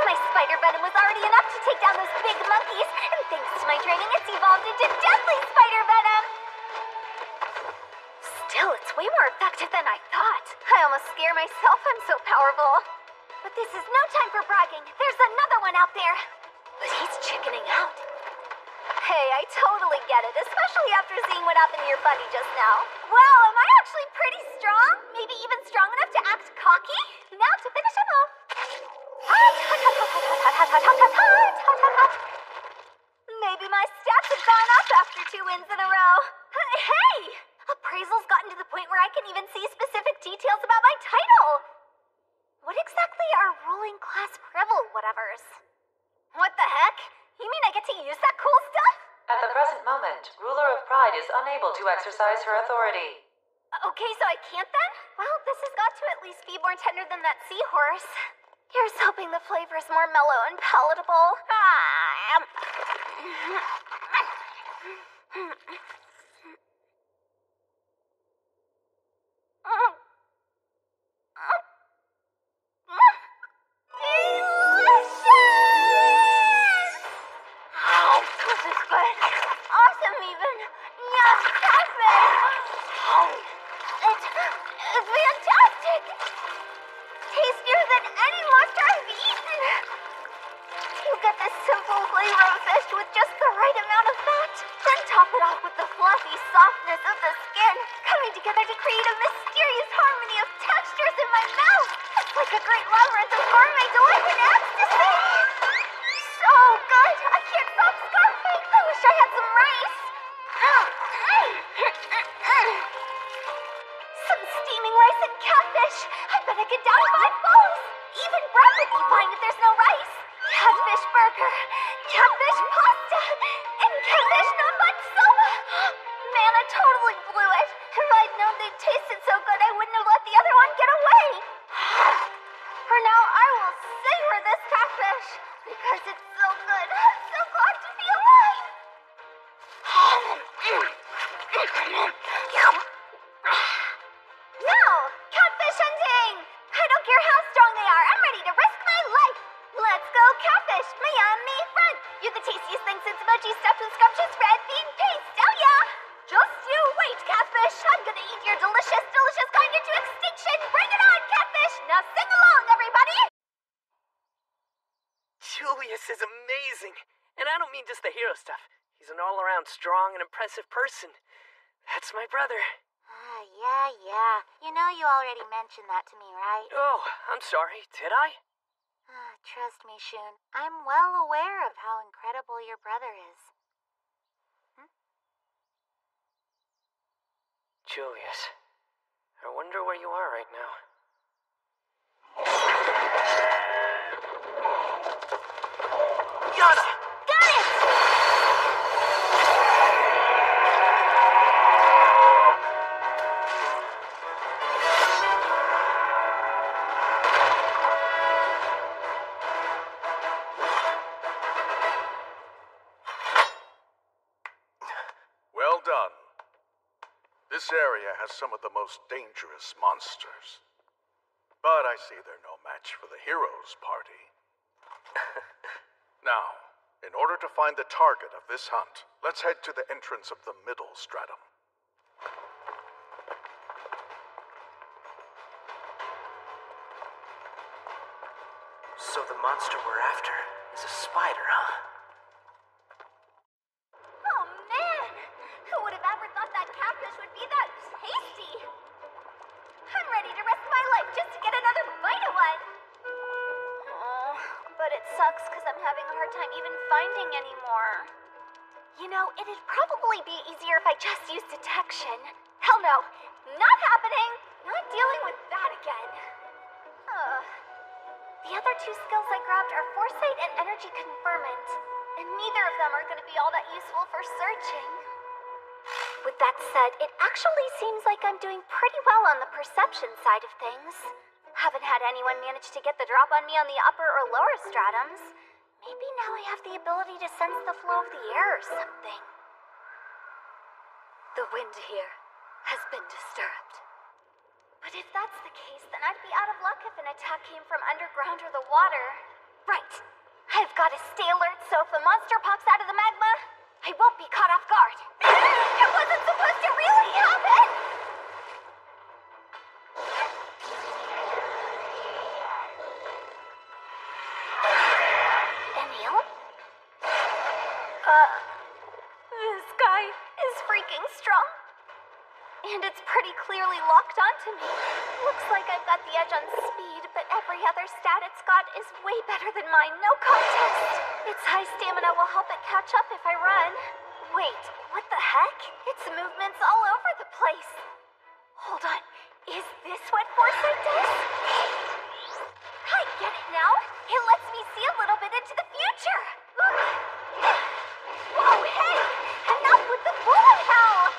My spider venom was already enough to take down those big monkeys, and thanks to my training, it's evolved into deadly spider venom. Still, it's way more effective than I thought. I almost scare myself, I'm so powerful. But this is no time for bragging. There's another one out there. But he's chickening out. Hey, I totally get it, especially after seeing what happened to your buddy just now. Well, am I actually pretty strong? Maybe even strong enough to act cocky? Now to finish him off. Maybe my stats have gone up after 2 wins in a row. Hey! Appraisal's gotten to the point where I can even see specific details about my title. What exactly are ruling class privilege whatevers? What the heck? You mean I get to use that cool stuff? At the present moment, Ruler of Pride is unable to exercise her authority. Okay, so I can't then? Well, this has got to at least be more tender than that seahorse. Here's hoping the flavor's more mellow and palatable. Julius is amazing. And I don't mean just the hero stuff. He's an all-around strong and impressive person. That's my brother. Yeah. You know you already mentioned that to me, right? Oh, I'm sorry. Did I? Trust me, Shun. I'm well aware of how incredible your brother is. Julius, I wonder where you are right now. Yana! Got it! Well done. This area has some of the most dangerous monsters. But I see they're no match for the heroes' party. Now, in order to find the target of this hunt, let's head to the entrance of the middle stratum. So the monster we're after is a spider, huh? Oh man! Who would have ever thought that catfish would be that tasty? I'm ready to risk my life just to get another bite of one. Oh, but it sucks because I'm having a hard time even finding any more. You know, it'd probably be easier if I just used detection. Hell no! Not happening! Not dealing with that again. The other two skills I grabbed are Foresight and Energy Conferment, and neither of them are going to be all that useful for searching. With that said, it actually seems like I'm doing pretty well on the perception side of things. Haven't had anyone manage to get the drop on me on the upper or lower stratums. Maybe now I have the ability to sense the flow of the air or something. The wind here has been disturbed. But if that's the case, then I'd be out of luck if an attack came from underground or the water. Right. I've got to stay alert so if a monster pops out of the magma, I won't be caught off guard. It wasn't supposed to really happen! Emil? This guy is freaking strong. And it's pretty clearly locked onto me. Looks like I've got the edge on speed, but every other stat it's got is way better than mine, no contest. Its high stamina will help it catch up if I run. Wait, what the heck? Its movement's all over the place. Hold on, is this what Foresight does? I get it now. It lets me see a little bit into the future. Whoa, hey! Enough with the bullet hell!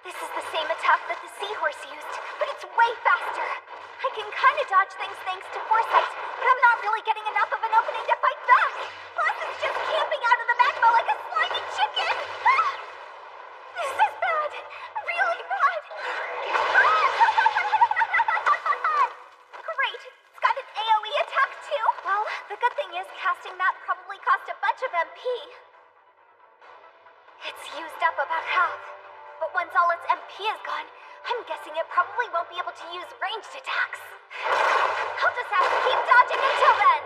This is the same attack that the seahorse used, but it's way faster. I can kind of dodge things thanks to Foresight, but I'm not really getting enough of an opening to fight back. Plus, it's just camping out of the magma like a slimy chicken. This is bad. Really bad. Great. It's got an AoE attack too. Well, the good thing is casting that probably cost a bunch of MP. It's used up about half. But once all its MP is gone, I'm guessing it probably won't be able to use ranged attacks. I'll just have to keep dodging until then.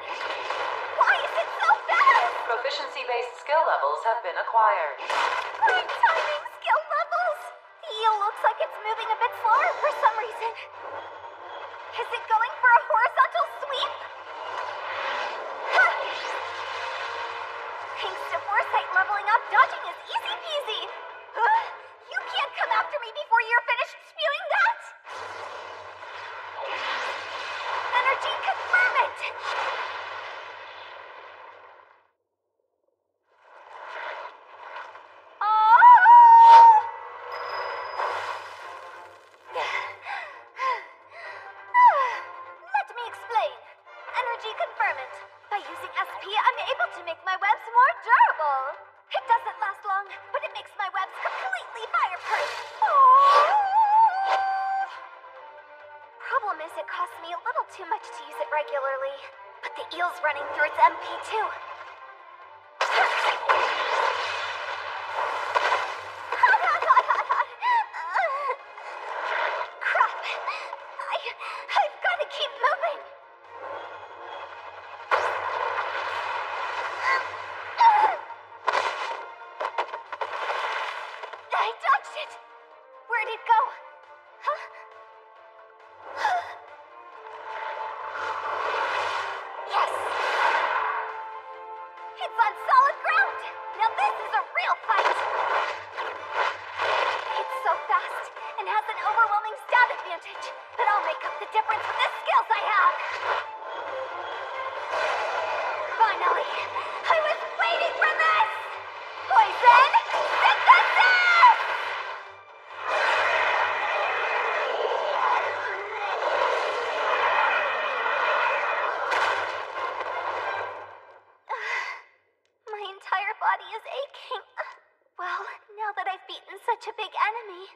Why is it so fast? Proficiency-based skill levels have been acquired. Great timing, skill levels. The eel looks like it's moving a bit slower for some reason. Is it going for a horizontal sweep? Thanks to Foresight leveling up, dodging is easy peasy. You can't come after me before you're finished spewing that! Energy Conferment! Let me explain. Energy Conferment. By using SP, I'm able to make my webs more durable. It doesn't last long, but it makes my webs completely fireproof. Problem is, it costs me a little too much to use it regularly. But the eel's running through its MP too. Crap! I've got to keep moving. I dodged it! Where'd it go? Huh? Yes! It's on solid ground! Now this is a real fight! It's so fast and has an thinking, well, now that I've beaten such a big enemy,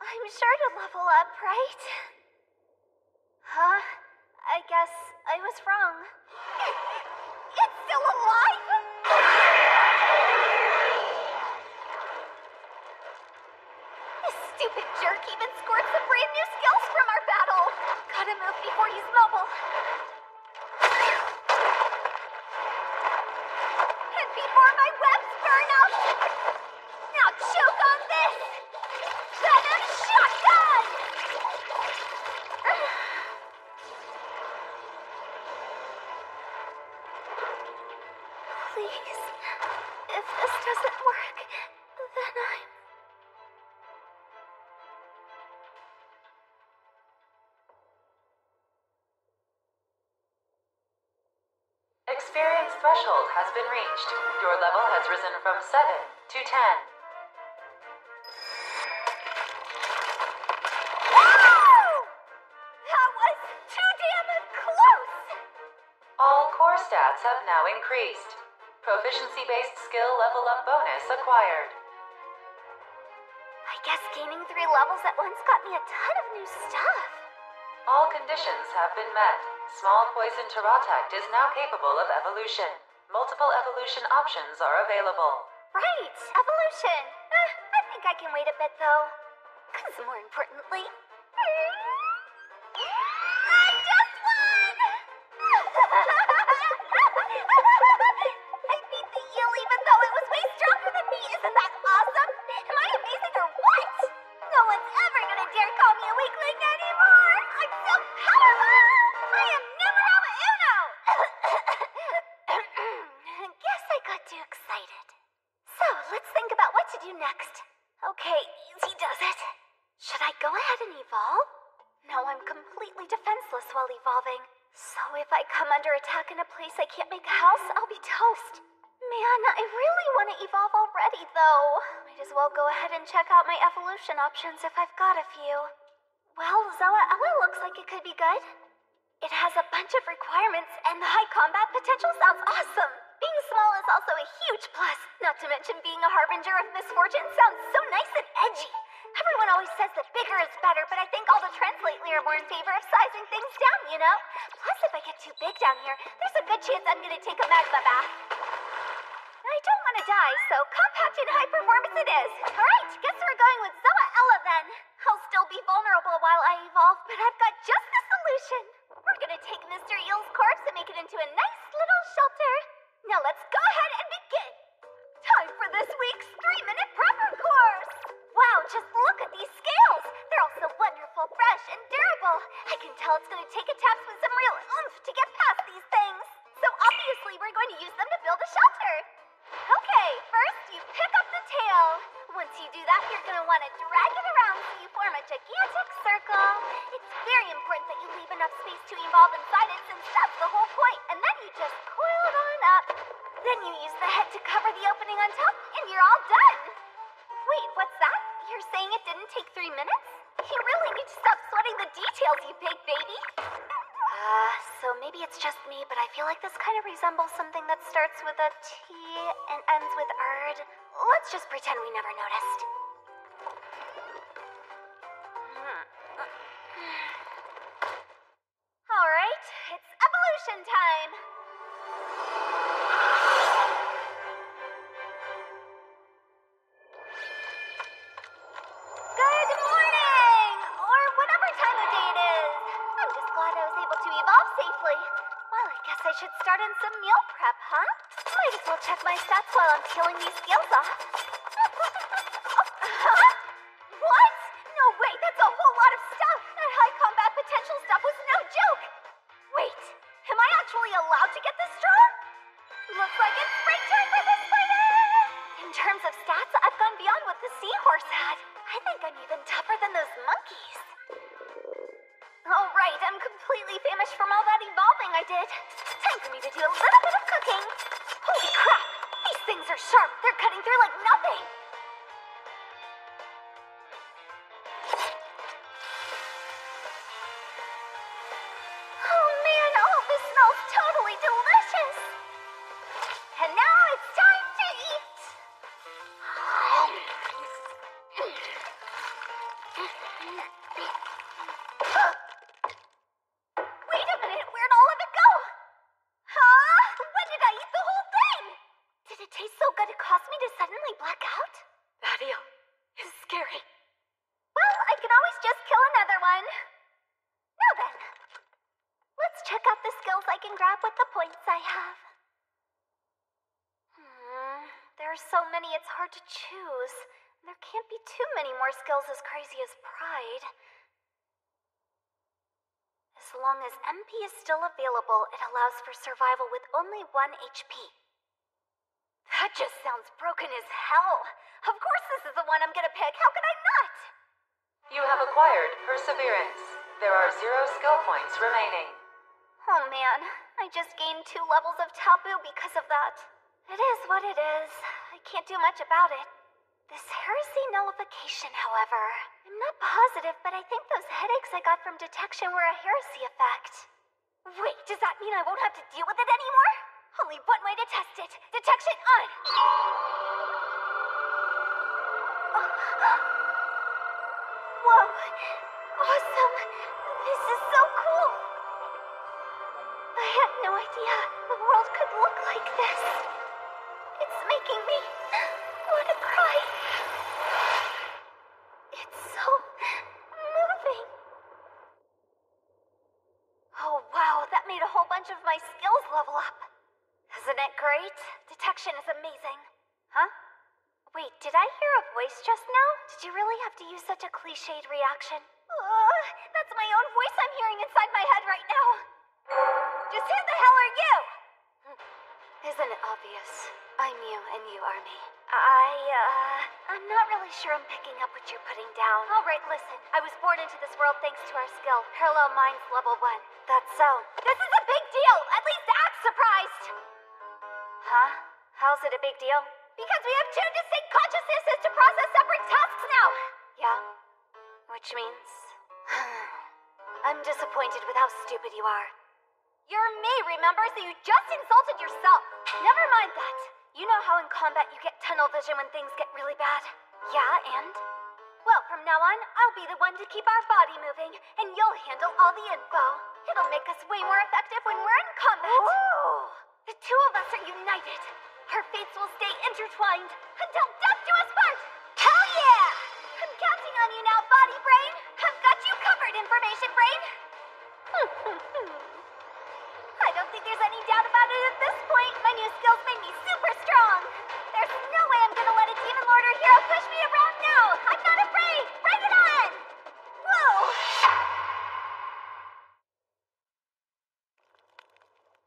I'm sure to level up, right? Huh? I guess I was wrong. It's still alive? This stupid jerk even scored some brand new skills from our battle. Gotta move before he's mobile. And before my webs burn out. Now choke on this! Venom shotgun! Please, if this doesn't work, then I'm... Experience threshold has been reached. Your level has risen from 7 to 10. That was too damn close! All core stats have now increased. Proficiency-based skill level up bonus acquired. I guess gaining 3 levels at once got me a ton of new stuff. All conditions have been met. Small poison Teratact is now capable of evolution. Multiple evolution options are available. Right, evolution. I think I can wait a bit though. 'Cause more importantly, I just won! I beat the eel even though it was way stronger than me. Isn't that awesome? Am I amazing or what? No one's ever gonna dare call me a weakling anymore. I'm so powerful! I am numero uno! Guess I got too excited. So, let's think about what to do next. Okay, easy does it. Should I go ahead and evolve? No, I'm completely defenseless while evolving. So if I come under attack in a place I can't make a house, I'll be toast. Man, I really want to evolve already, though. Might as well go ahead and check out my evolution options if I've got a few. Well, Zoella looks like it could be good. It has a bunch of requirements, and the high combat potential sounds awesome. Being small is also a huge plus, not to mention being a harbinger of misfortune sounds so nice and edgy. Everyone always says that bigger is better, but I think all the trends lately are more in favor of sizing things down, you know? Plus, if I get too big down here, there's a good chance I'm gonna take a magma bath. I don't want to die, so compact and high performance it is. Alright, guess we're going with Zoella then. I'll still be vulnerable while I evolve, but I've got just the solution. We're gonna take Mr. Eel's corpse and make it into a nice little shelter. Now let's go ahead and begin. Time for this week's 3-minute prepper course. Wow, just look at these scales. They're all so wonderful, fresh, and durable. I can tell it's gonna take a task with some real oomph to get past these things. So obviously we're going to use them to build a shelter. Okay, first you pick up the tail. Once you do that, you're gonna want to drag it around so you form a gigantic circle. It's very important that you leave enough space to evolve inside it since that's the whole point. And then you just coil it on up. Then you use the head to cover the opening on top, and you're all done. Wait, what's that? You're saying it didn't take 3 minutes? You really need to stop sweating the details, you big baby. So maybe it's just me, but I feel like this kind of resembles something that starts with a T and ends with erd. Let's just pretend we never noticed. Alright, it's evolution time. Good morning! Or whatever time of day it is. I'm just glad I was able to evolve safely. Well, I guess I should start on some meal prep, huh? Might as well check my stats while I'm peeling these scales off. Huh? What? No way, that's a whole lot of stuff. That high combat potential stuff was no joke. Wait, am I actually allowed to get this strong? Looks like it's springtime for the spider! In terms of stats, I've gone beyond what the seahorse had. I think I'm even tougher than those monkeys. Alright, I'm completely famished from all that evolving I did. Time for me to do a little bit of cooking. Holy crap! These things are sharp. They're cutting through like nothing. Oh man, all this smells totally delicious. And now it's time to eat. cause me to suddenly black out? That eel is scary. Well, I can always just kill another one. Now then, let's check out the skills I can grab with the points I have. There are so many it's hard to choose. There can't be too many more skills as crazy as pride. As long as MP is still available, it allows for survival with only 1 HP. That just sounds broken as hell. Of course this is the one I'm gonna pick. How could I not? You have acquired Perseverance. There are 0 skill points remaining. Oh man, I just gained 2 levels of taboo because of that. It is what it is. I can't do much about it. This heresy nullification, however, I'm not positive, but I think those headaches I got from detection were a heresy effect. Wait, does that mean I won't have to deal with it anymore? Only one way to test it. Detection on! Whoa! Awesome! This is so cool! I had no idea the world could look like this. It's making me want to cry. It's so moving. Oh wow, that made a whole bunch of my skills level up. Isn't it great? Detection is amazing. Huh? Wait, did I hear a voice just now? Did you really have to use such a cliched reaction? That's my own voice I'm hearing inside my head right now. Just who the hell are you? Isn't it obvious? I'm you and you are me. I'm not really sure I'm picking up what you're putting down. Alright, listen. I was born into this world thanks to our skill, Parallel Minds Level 1. That's so. This is a big deal! At least act surprised! Huh? How's it a big deal? Because we have 2 distinct consciousnesses to process separate tasks now! Yeah? Which means... I'm disappointed with how stupid you are. You're me, remember? So you just insulted yourself. Never mind that. You know how in combat you get tunnel vision when things get really bad? Yeah, and? Well, from now on, I'll be the one to keep our body moving, and you'll handle all the info. It'll make us way more effective when we're in combat. Ooh. The 2 of us are united. Our fates will stay intertwined until death do us part. Hell yeah! I'm counting on you now, body brain. I've got you covered, information brain. I don't think there's any doubt about it at this point. My new skills made me super strong. There's no way I'm gonna let a Demon Lord or hero push me around now. I'm not afraid. Bring it on! Whoa!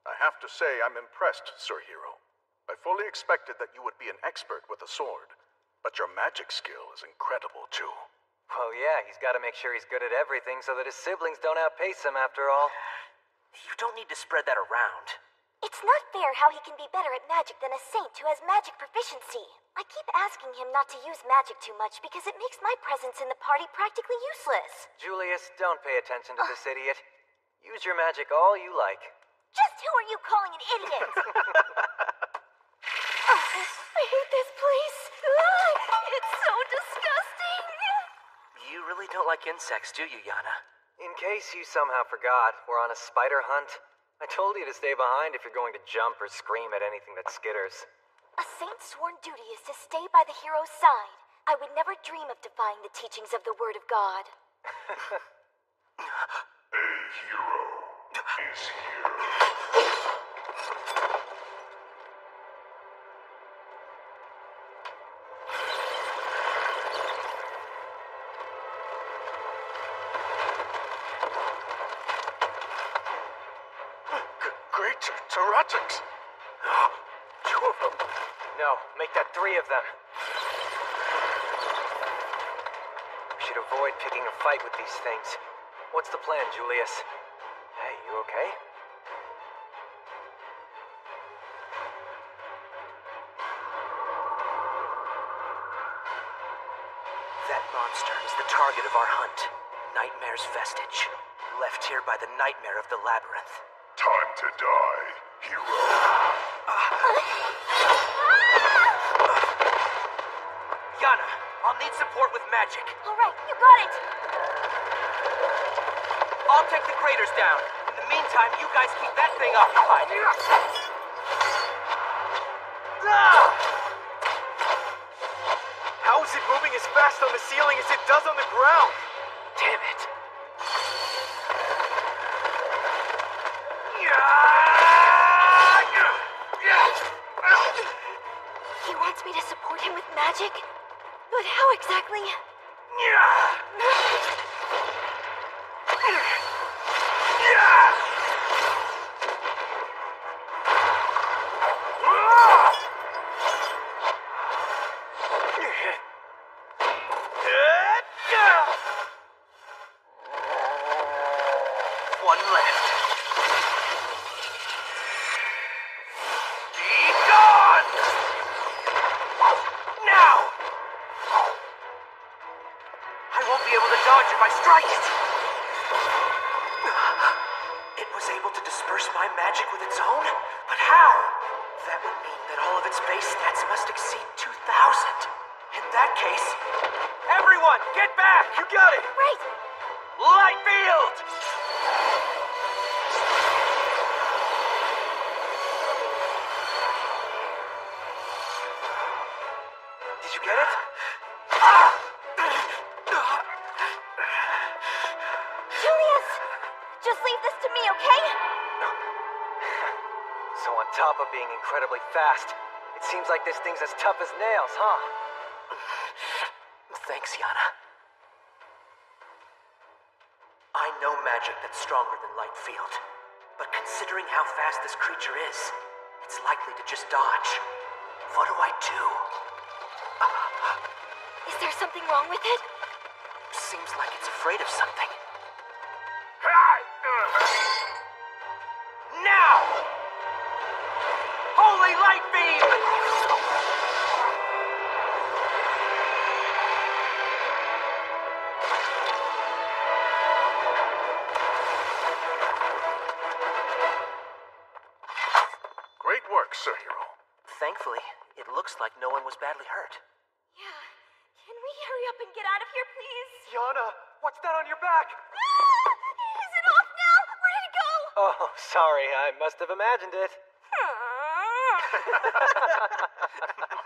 I have to say I'm impressed, Sir Hero. I fully expected that you would be an expert with a sword, but your magic skill is incredible too. Well, yeah, he's got to make sure he's good at everything so that his siblings don't outpace him after all. You don't need to spread that around. It's not fair how he can be better at magic than a saint who has magic proficiency. I keep asking him not to use magic too much because it makes my presence in the party practically useless. Julius, don't pay attention to this idiot. Use your magic all you like. Just who are you calling an idiot? I hate this place. It's so disgusting. You really don't like insects, do you, Yana? In case you somehow forgot, we're on a spider hunt. I told you to stay behind if you're going to jump or scream at anything that skitters. A saint's sworn duty is to stay by the hero's side. I would never dream of defying the teachings of the Word of God. A hero is here. Great Tyrantix! 2 of them. No, make that 3 of them. We should avoid picking a fight with these things. What's the plan, Julius? Hey, you okay? That monster is the target of our hunt. Nightmare's vestige. Left here by the nightmare of the labyrinth. Time to die, hero. Yana, I'll need support with magic. All right, you got it. I'll take the craters down. In the meantime, you guys keep that thing occupied. Is it moving as fast on the ceiling as it does on the ground? Damn it. He wants me to support him with magic? But how exactly? One left. Be gone! Now! I won't be able to dodge if I strike it. It was able to disperse my magic with its own? But how? That would mean that all of its base stats must exceed 2,000. In that case, everyone, get back! You got it! Right! Light field! Did you get it? Julius! Just leave this to me, okay? So on top of being incredibly fast, it seems like this thing's as tough as nails, huh? Thanks, Yana. I know magic that's stronger than light field, but considering how fast this creature is, it's likely to just dodge. What do I do? Is there something wrong with it? Seems like it's afraid of something. Now! Holy light beam! Great work, Sir Hero. Thankfully, it looks like no one was badly hurt. Yeah. Can we hurry up and get out of here, please? Yana, what's that on your back? Is it off now? Where did it go? Oh, sorry, I must have imagined it.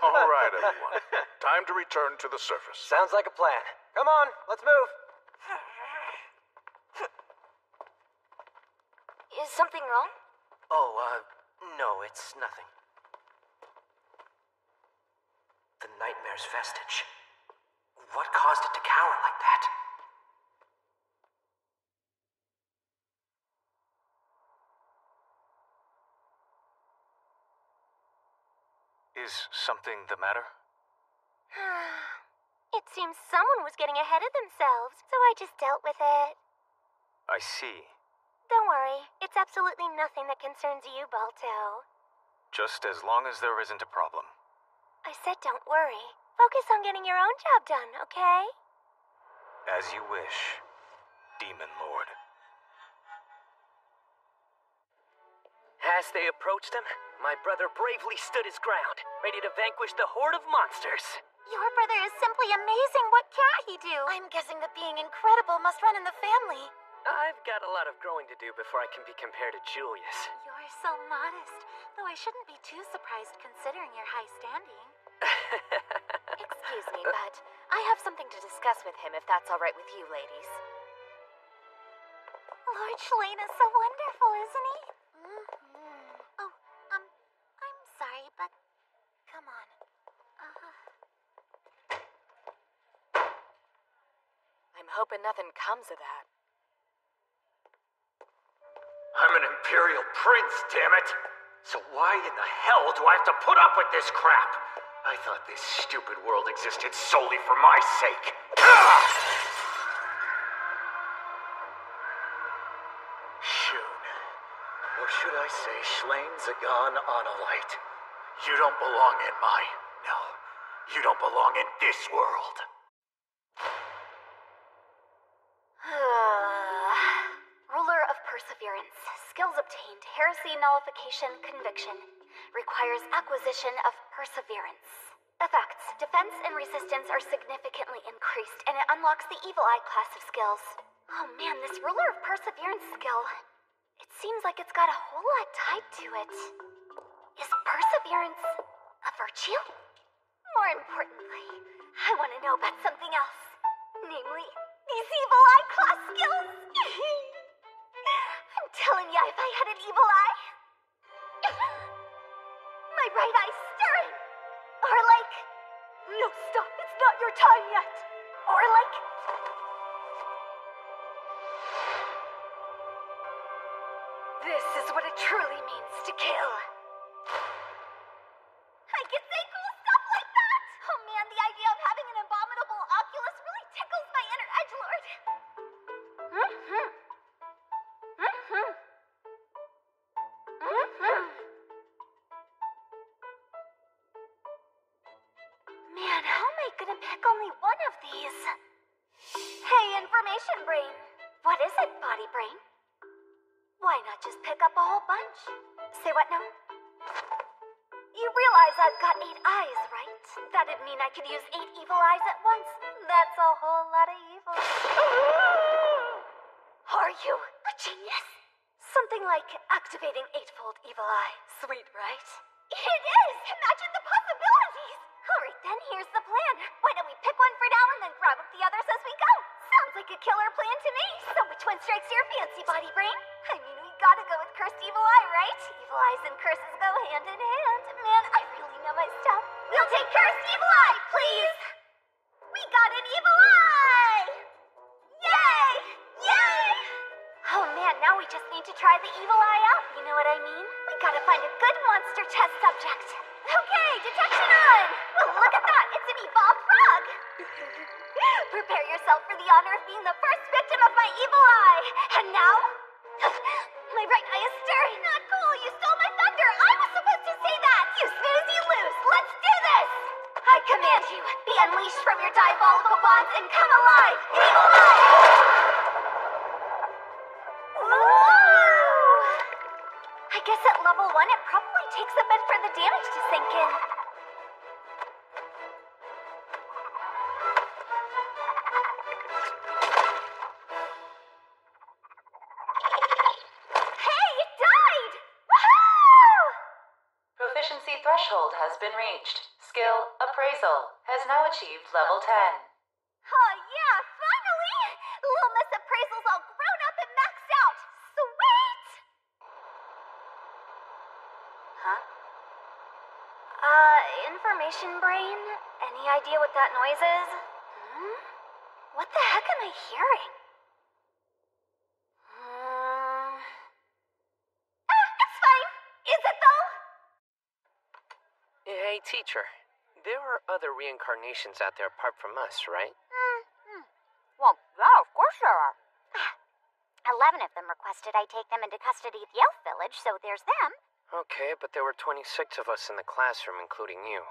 All right, everyone. Time to return to the surface. Sounds like a plan. Come on, let's move. Is something wrong? Oh, no, it's nothing. The nightmare's vestige. What caused it to cower like that? Is something the matter? It seems someone was getting ahead of themselves, so I just dealt with it. I see. Don't worry, it's absolutely nothing that concerns you, Balto. Just as long as there isn't a problem. I said don't worry. Focus on getting your own job done, okay? As you wish, Demon Lord. As they approached him, my brother bravely stood his ground, ready to vanquish the horde of monsters. Your brother is simply amazing. What can't he do? I'm guessing that being incredible must run in the family. I've got a lot of growing to do before I can be compared to Julius. You're so modest, though I shouldn't be too surprised considering your high standing. Excuse me, but I have something to discuss with him if that's all right with you, ladies. Lord Shlain is so wonderful, isn't he? Oh, I'm sorry, but come on. I'm hoping nothing comes of that. I'm an Imperial Prince, damn it! So why in the hell do I have to put up with this crap? I thought this stupid world existed solely for my sake. Shun. Or should I say Shlain Zagan Onalite. You don't belong in my... No, you don't belong in this world. Ruler of Perseverance. Skills obtained. Heresy nullification conviction. Requires acquisition of Perseverance. Effects. Defense and resistance are significantly increased, and it unlocks the Evil Eye class of skills. Oh man, this Ruler of Perseverance skill. It seems like it's got a whole lot tied to it. Is perseverance a virtue? More importantly, I want to to know about something else. Namely, these evil eye class skills. I'm telling ya, if I had an evil eye, my right eye's stirring. Or like, no, stop, it's not your time yet. Or like, this is what it truly means to kill. I can say cool stuff like that! Oh man, the idea of having an abominable Oculus really tickles my inner edgelord. Man, how am I gonna pick only one of these? Hey, information brain. What is it, body brain? Why not just pick up a whole bunch? Say what now? You realize I've got 8 eyes, right? That'd mean I could use 8 evil eyes at once. That's a whole lot of evil. Are you a genius? Something like activating 8-fold evil eye. Sweet, right? It is! Imagine the possibilities! Alright then, here's the plan. Why don't we pick one for now and then grab up the others as we go? Sounds like a killer plan to me. So which one strikes your fancy, body brain? I mean, we gotta go with cursed evil eye, right? Evil eyes and curses go hand in hand. Man, I really know my stuff. We'll take cursed evil eye, please! We got an evil eye! Yay! Yay! Oh man, now we just need to try the evil eye out, you know what I mean? We gotta find a good monster test subject. Okay, detection on! Well, look at that, it's an evolved frog! Prepare yourself for the honor of being the first victim of my evil eye! And now? My right eye is stirring! Not cool, you stole my thunder! I was supposed to say that! You snooze, you lose! Let's do this! I command you, be unleashed from your diabolical bonds and come alive! Evil eye! I guess at level 1 it probably takes a bit for the damage to sink in. Hey, it died! Woohoo! Proficiency threshold has been reached. Skill Appraisal has now achieved level 10. Oh yeah, finally! Little Miss Appraisal's all grown up and maxed out. Sweet! Huh? Information brain? Any idea what that noise is? What the heck am I hearing? It's fine. Is it though? Hey, teacher. There are other reincarnations out there apart from us, right? Well, yeah, of course there are. 11 of them requested I take them into custody at the Elf Village, so there's them. Okay, but there were 26 of us in the classroom, including you.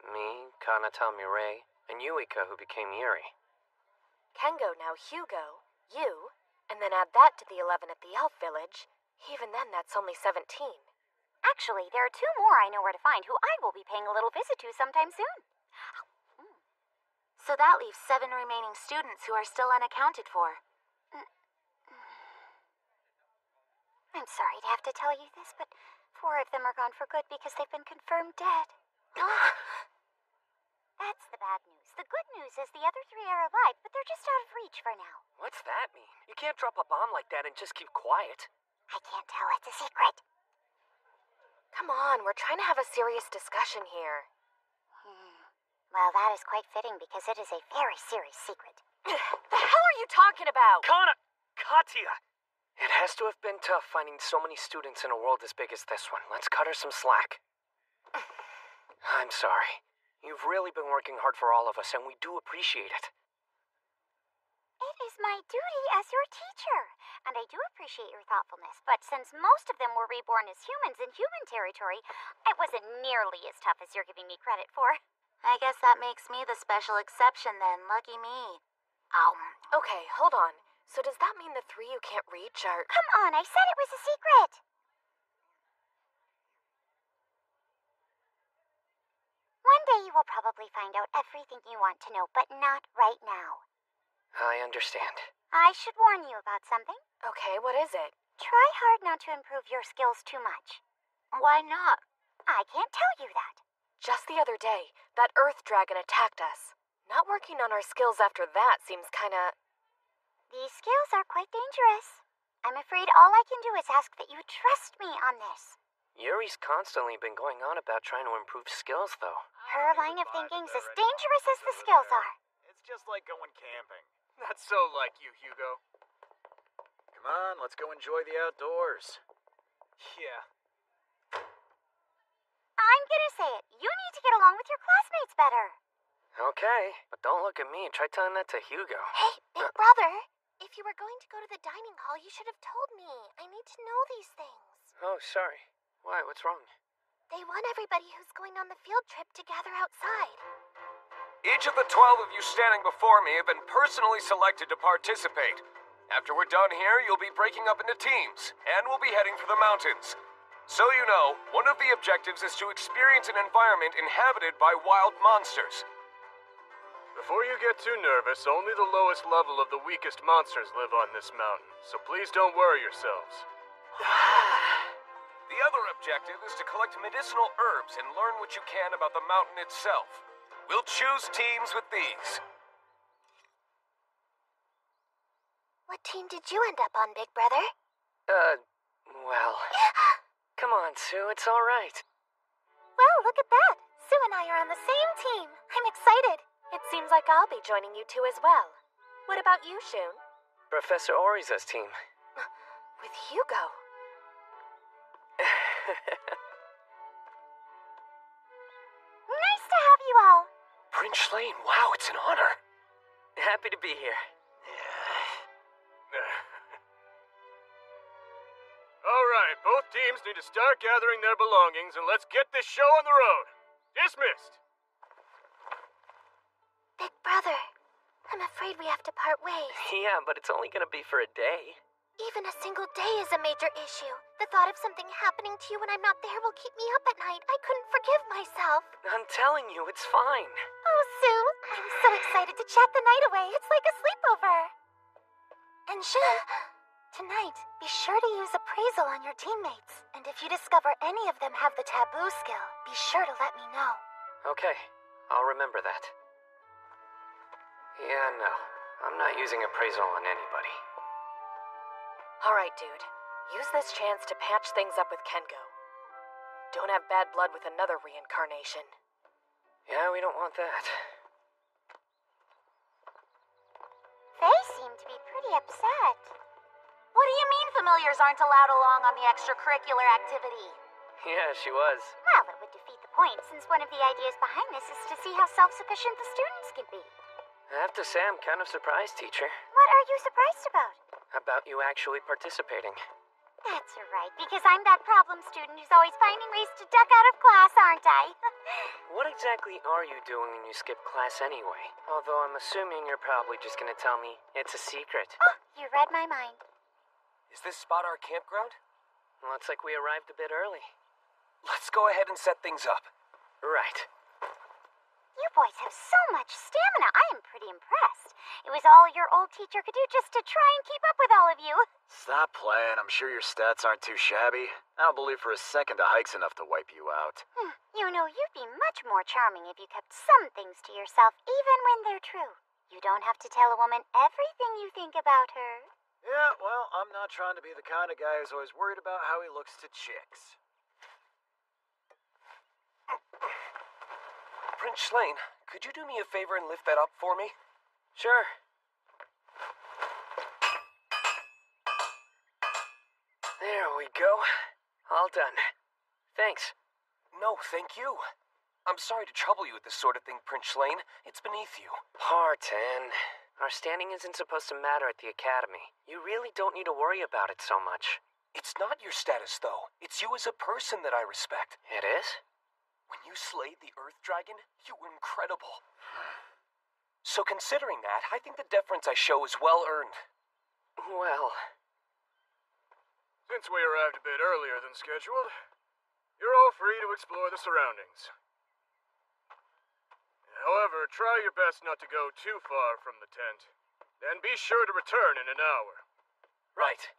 Me, Kanata Mirai, and Yuika, who became Yuri. Kengo, now Hugo, you, and then add that to the 11 at the Elf Village. Even then, that's only 17. Actually, there are 2 more I know where to find who I will be paying a little visit to sometime soon. So that leaves 7 remaining students who are still unaccounted for. I'm sorry to have to tell you this, but 4 of them are gone for good because they've been confirmed dead. That's the bad news. The good news is the other 3 are alive, but they're just out of reach for now. What's that mean? You can't drop a bomb like that and just keep quiet. I can't tell. It's a secret. Come on, we're trying to have a serious discussion here. Well, that is quite fitting because it is a very serious secret. The hell are you talking about? Katya! It has to have been tough finding so many students in a world as big as this one. Let's cut her some slack. I'm sorry. You've really been working hard for all of us, and we do appreciate it. It is my duty as your teacher, and I do appreciate your thoughtfulness, but since most of them were reborn as humans in human territory, it wasn't nearly as tough as you're giving me credit for. I guess that makes me the special exception then. Lucky me. Okay, hold on. So does that mean the 3 you can't reach are... Come on, I said it was a secret! One day you will probably find out everything you want to know, but not right now. I understand. I should warn you about something. Okay, what is it? Try hard not to improve your skills too much. Why not? I can't tell you that. Just the other day, that Earth Dragon attacked us. Not working on our skills after that seems kinda... These skills are quite dangerous. I'm afraid all I can do is ask that you trust me on this. Yuri's constantly been going on about trying to improve skills, though. Her line of thinking's as dangerous as the skills are. It's just like going camping. That's so like you, Hugo. Come on, let's go enjoy the outdoors. Yeah. I'm gonna say it. You need to get along with your classmates better. Okay, but don't look at me. Try telling that to Hugo. Hey, big brother! If you were going to go to the dining hall, you should have told me. I need to know these things. Oh, sorry. Why? What's wrong? They want everybody who's going on the field trip to gather outside. Each of the 12 of you standing before me have been personally selected to participate. After we're done here, you'll be breaking up into teams, and we'll be heading for the mountains. So you know, one of the objectives is to experience an environment inhabited by wild monsters. Before you get too nervous, only the lowest level of the weakest monsters live on this mountain, so please don't worry yourselves. The other objective is to collect medicinal herbs and learn what you can about the mountain itself. We'll choose teams with these. What team did you end up on, big brother? Well... Come on, Sue, it's all right. Well, look at that. Sue and I are on the same team. I'm excited. It seems like I'll be joining you two as well. What about you, Shun? Professor Oriza's team. With Hugo. Nice to have you all. Prince Lane, wow, it's an honor. Happy to be here. Alright, both teams need to start gathering their belongings and let's get this show on the road. Dismissed. Big brother, I'm afraid we have to part ways. Yeah, but it's only gonna be for a day. Even a single day is a major issue. The thought of something happening to you when I'm not there will keep me up at night. I couldn't forgive myself. I'm telling you, it's fine. Oh, Sue, I'm so excited to chat the night away. It's like a sleepover. And Shun, tonight, be sure to use appraisal on your teammates. And if you discover any of them have the taboo skill, be sure to let me know. Okay, I'll remember that. Yeah, no. I'm not using appraisal on anybody. Alright, dude. Use this chance to patch things up with Kengo. Don't have bad blood with another reincarnation. Yeah, we don't want that. They seem to be pretty upset. What do you mean familiars aren't allowed along on the extracurricular activity? Yeah, she was. Well, it would defeat the point, since one of the ideas behind this is to see how self-sufficient the students can be. I have to say I'm kind of surprised, teacher. What are you surprised about? About you actually participating. That's right, because I'm that problem student who's always finding ways to duck out of class, aren't I? What exactly are you doing when you skip class anyway? Although I'm assuming you're probably just gonna tell me it's a secret. Oh, you read my mind. Is this spot our campground? Looks like we arrived a bit early. Let's go ahead and set things up. Right. You boys have so much stamina. I am pretty impressed. It was all your old teacher could do just to try and keep up with all of you. Stop playing. I'm sure your stats aren't too shabby. I don't believe for a second a hike's enough to wipe you out. You know, you'd be much more charming if you kept some things to yourself, even when they're true. You don't have to tell a woman everything you think about her. Yeah, well, I'm not trying to be the kind of guy who's always worried about how he looks to chicks. Prince Lane, could you do me a favor and lift that up for me? Sure. There we go. All done. Thanks. No, thank you. I'm sorry to trouble you with this sort of thing, Prince Lane. It's beneath you. Parton. Our standing isn't supposed to matter at the academy. You really don't need to worry about it so much. It's not your status, though. It's you as a person that I respect. It is? When you slayed the Earth Dragon, you were incredible. So considering that, I think the deference I show is well earned. Well... Since we arrived a bit earlier than scheduled, you're all free to explore the surroundings. However, try your best not to go too far from the tent. And be sure to return in an hour. Right.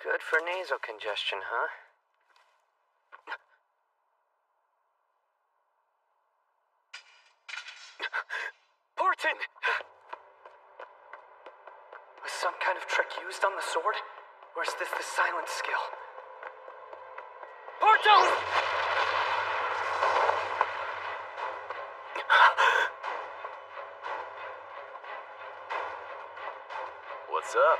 Good for nasal congestion, huh? Barton! Was some kind of trick used on the sword? Or is this the silent skill? Barton! What's up?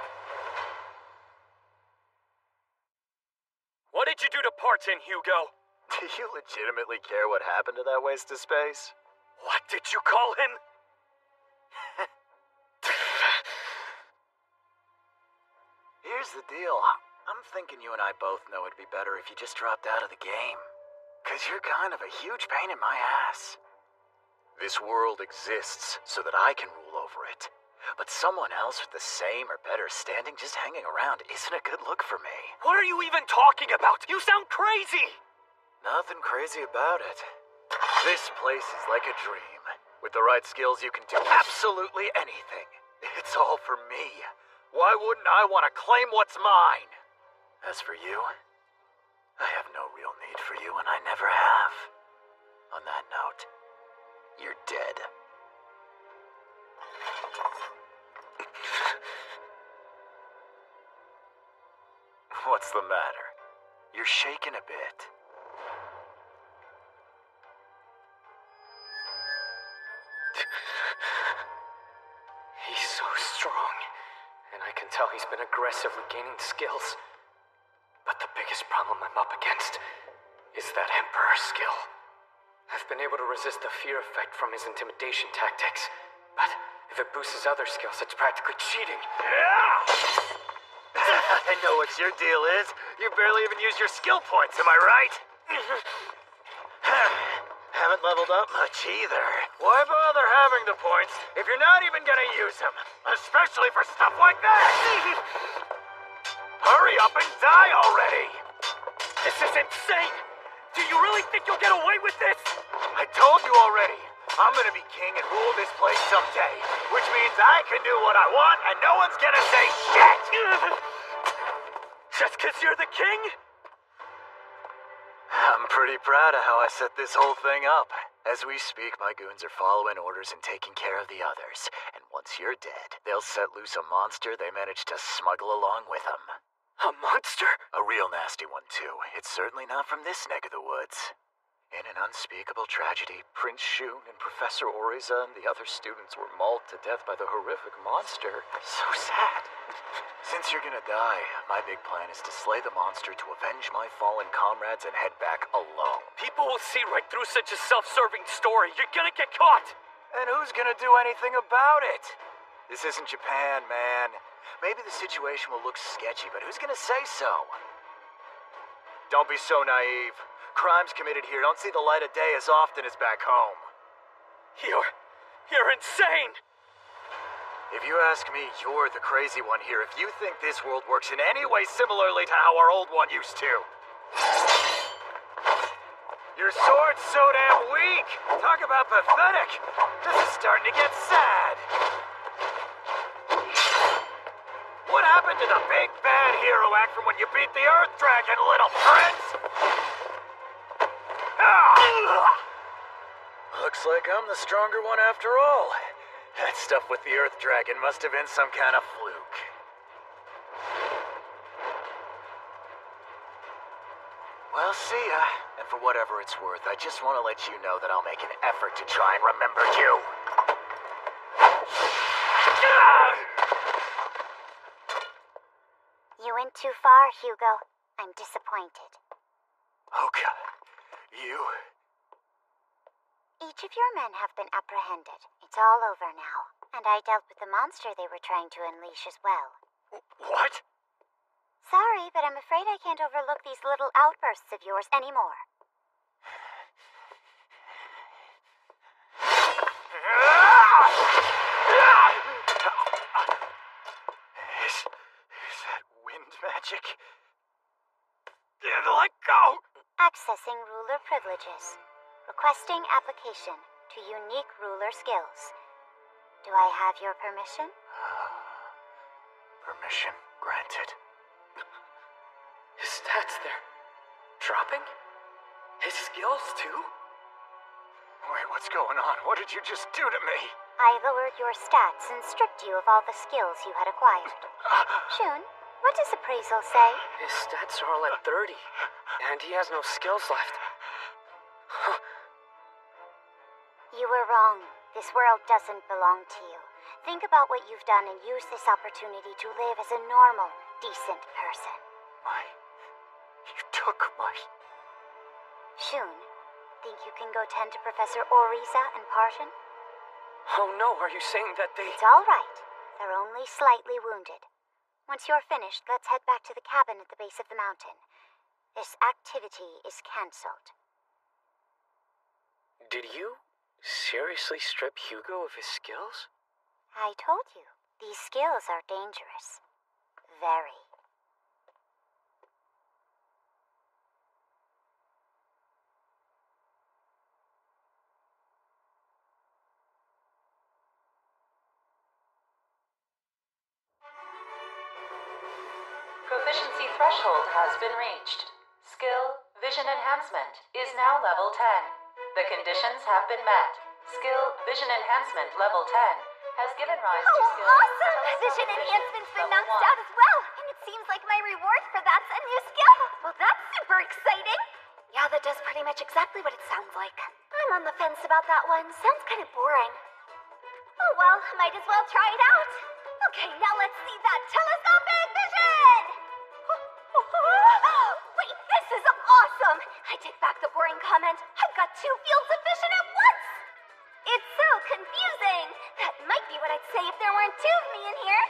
What did you do to Barton, Hugo? Do you legitimately care what happened to that waste of space? What did you call him? Here's the deal. I'm thinking you and I both know it'd be better if you just dropped out of the game. 'Cause you're kind of a huge pain in my ass. This world exists so that I can rule over it. But someone else with the same or better standing just hanging around isn't a good look for me. What are you even talking about? You sound crazy! Nothing crazy about it. This place is like a dream. With the right skills, you can do absolutely anything. It's all for me. Why wouldn't I want to claim what's mine? As for you, I have no real need for you, and I never have. On that note, you're dead. What's the matter? You're shaking a bit. He's so strong, and I can tell he's been aggressively gaining skills. But the biggest problem I'm up against is that Emperor skill. I've been able to resist the fear effect from his intimidation tactics, but if it boosts his other skills, it's practically cheating. I know what your deal is. You barely even used your skill points, am I right? Haven't leveled up much either. Why bother having the points if you're not even gonna use them? Especially for stuff like that! Hurry up and die already! This is insane! Do you really think you'll get away with this? I told you already. I'm gonna be king and rule this place someday. Which means I can do what I want and no one's gonna say shit! Just 'cause you're the king? I'm pretty proud of how I set this whole thing up. As we speak, my goons are following orders and taking care of the others. And once you're dead, they'll set loose a monster they managed to smuggle along with them. A monster? A real nasty one, too. It's certainly not from this neck of the woods. In an unspeakable tragedy, Prince Shun and Professor Oriza and the other students were mauled to death by the horrific monster. So sad. Since you're gonna die, my big plan is to slay the monster to avenge my fallen comrades and head back alone. People will see right through such a self-serving story. You're gonna get caught! And who's gonna do anything about it? This isn't Japan, man. Maybe the situation will look sketchy, but who's gonna say so? Don't be so naive. Crimes committed here don't see the light of day as often as back home. You're insane! If you ask me, you're the crazy one here if you think this world works in any way similarly to how our old one used to. Your sword's so damn weak! Talk about pathetic! This is starting to get sad! What happened to the big bad hero act from when you beat the Earth Dragon, little prince? Looks like I'm the stronger one after all. That stuff with the Earth Dragon must have been some kind of fluke. Well, see ya. And for whatever it's worth, I just want to let you know that I'll make an effort to try and remember you. You went too far, Hugo. I'm disappointed. Oh, God. You... Each of your men have been apprehended. It's all over now. And I dealt with the monster they were trying to unleash as well. What? Sorry, but I'm afraid I can't overlook these little outbursts of yours anymore. Is that wind magic? Let go! Accessing ruler privileges. Requesting application to unique ruler skills. Do I have your permission? Permission granted. stats there. Dropping? His skills, too? Wait, what's going on? What did you just do to me? I lowered your stats and stripped you of all the skills you had acquired. Shun, what does appraisal say? His stats are all at 30, and he has no skills left. Huh. You were wrong. This world doesn't belong to you. Think about what you've done and use this opportunity to live as a normal, decent person. You took my... Shun, think you can go tend to Professor Oriza and Parton? Oh no, are you saying that they... It's all right. They're only slightly wounded. Once you're finished, let's head back to the cabin at the base of the mountain. This activity is cancelled. Did you seriously strip Hugo of his skills? I told you, these skills are dangerous. Very. Proficiency threshold has been reached. Skill, Vision Enhancement, is now level 10. The conditions have been met. Skill, Vision Enhancement level 10 has given rise to skill... Awesome! Vision Enhancement's been maxed out as well, and it seems like my reward for that's a new skill. Well, that's super exciting. Yeah, that does pretty much exactly what it sounds like. I'm on the fence about that one. Sounds kind of boring. Oh well, might as well try it out. Okay, now let's see that telescopic vision! Wait, this is awesome! I take back the boring comment. I've got 2 fields of vision at once! It's so confusing! That might be what I'd say if there weren't 2 of me in here.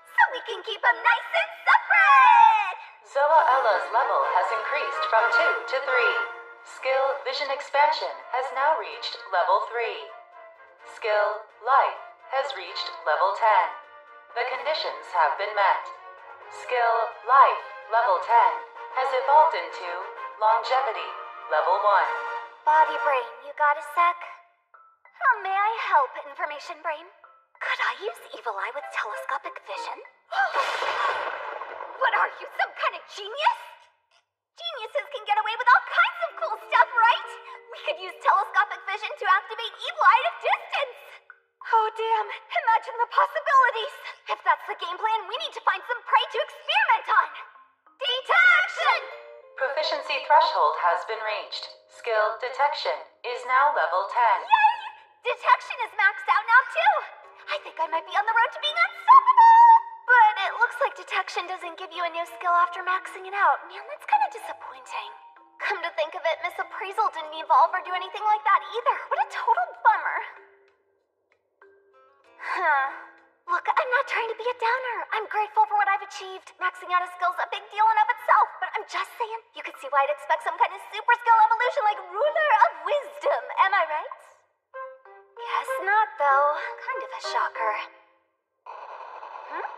So we can keep them nice and separate! Zoa Ella's level has increased from 2 to 3. Skill, Vision Expansion has now reached level 3. Skill, Life has reached level 10. The conditions have been met. Skill, Life, level 10, has evolved into Longevity, level 1. Body Brain, you got a sec? How may I help, Information Brain? Could I use Evil Eye with telescopic vision? What are you, some kind of genius? Geniuses can get away with all kinds of cool stuff, right? We could use telescopic vision to activate Evil Eye at a distance! Oh damn, imagine the possibilities! If that's the game plan, we need to find some prey to experiment on! Detection! Proficiency threshold has been reached. Skill, Detection, is now level 10. Yay! Detection is maxed out now too! I think I might be on the road to being unstoppable! But it looks like Detection doesn't give you a new skill after maxing it out. Man, that's kind of disappointing. Come to think of it, Miss Appraisal didn't evolve or do anything like that either. What a total bummer. Huh. Look, I'm not trying to be a downer. I'm grateful for what I've achieved. Maxing out a skill's a big deal in of itself, but I'm just saying, you could see why I'd expect some kind of super skill evolution like Ruler of Wisdom, am I right? Guess not, though. Kind of a shocker. Hmm?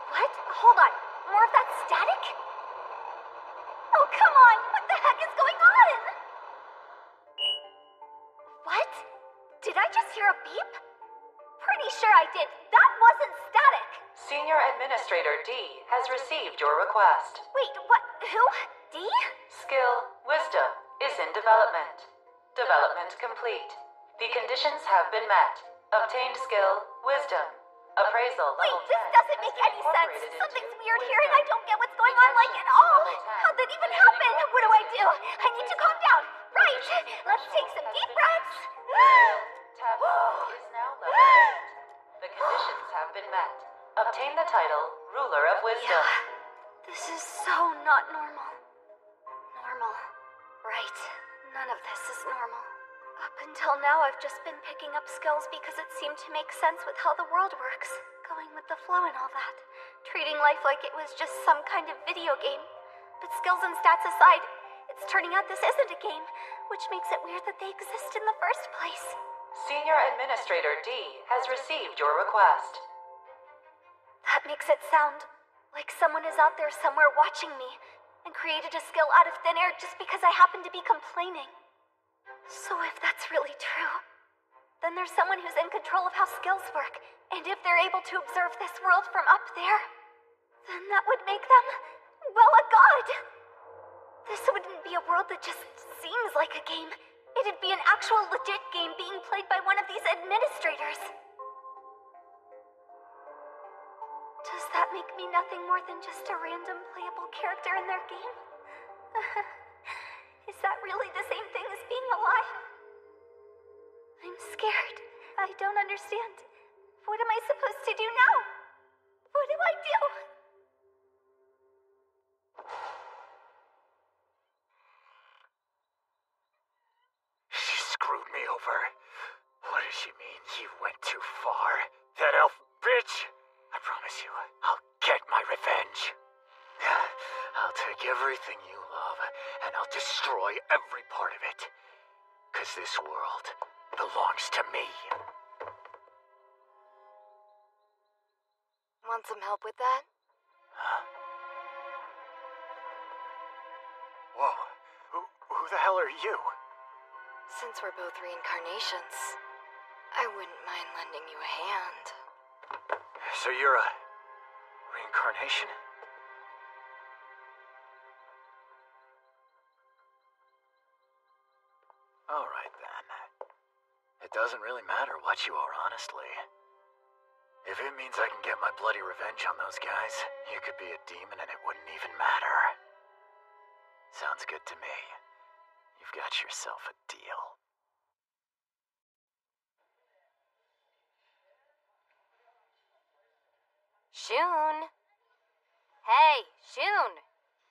What? Hold on. More of that static? Oh, come on! What the heck is going on? What? Did I just hear a beep? Pretty sure I did. That wasn't static. Senior Administrator D has received your request. Wait, what? Who? D? Skill, Wisdom, is in development. Development complete. The conditions have been met. Obtained skill, Wisdom. Appraisal Wait, level this 10 doesn't make any sense. Something's weird here and I don't get what's going on like at all. How'd that even happen? What do? I need to calm down. Right. Let's take some deep breaths. Taboo is now level 8. The conditions have been met. Obtain the title, Ruler of Wisdom. Yeah. This is so not normal. Normal. Right. None of this is normal. Up until now, I've just been picking up skills because it seemed to make sense with how the world works. Going with the flow and all that. Treating life like it was just some kind of video game. But skills and stats aside, it's turning out this isn't a game, which makes it weird that they exist in the first place. Senior Administrator D has received your request. That makes it sound like someone is out there somewhere watching me and created a skill out of thin air just because I happen to be complaining. So if that's really true, then there's someone who's in control of how skills work, and if they're able to observe this world from up there, then that would make them, well, a god. This wouldn't be a world that just seems like a game. It'd be an actual legit game being played by one of these administrators. Does that make me nothing more than just a random playable character in their game? Is that really the same thing as being alive? I'm scared. I don't understand. What am I supposed to do now? What do I do? She screwed me over. What does she mean he went too far? That elf bitch! I promise you, I'll get my revenge. I'll take everything you love, and I'll destroy every part of it. 'Cause this world belongs to me. Want some help with that? Huh? Whoa, who the hell are you? Since we're both reincarnations, I wouldn't mind lending you a hand. So you're a reincarnation? Alright then. It doesn't really matter what you are, honestly. If it means I can get my bloody revenge on those guys, you could be a demon and it wouldn't even matter. Sounds good to me. You've got yourself a deal. Shun! Hey, Shun!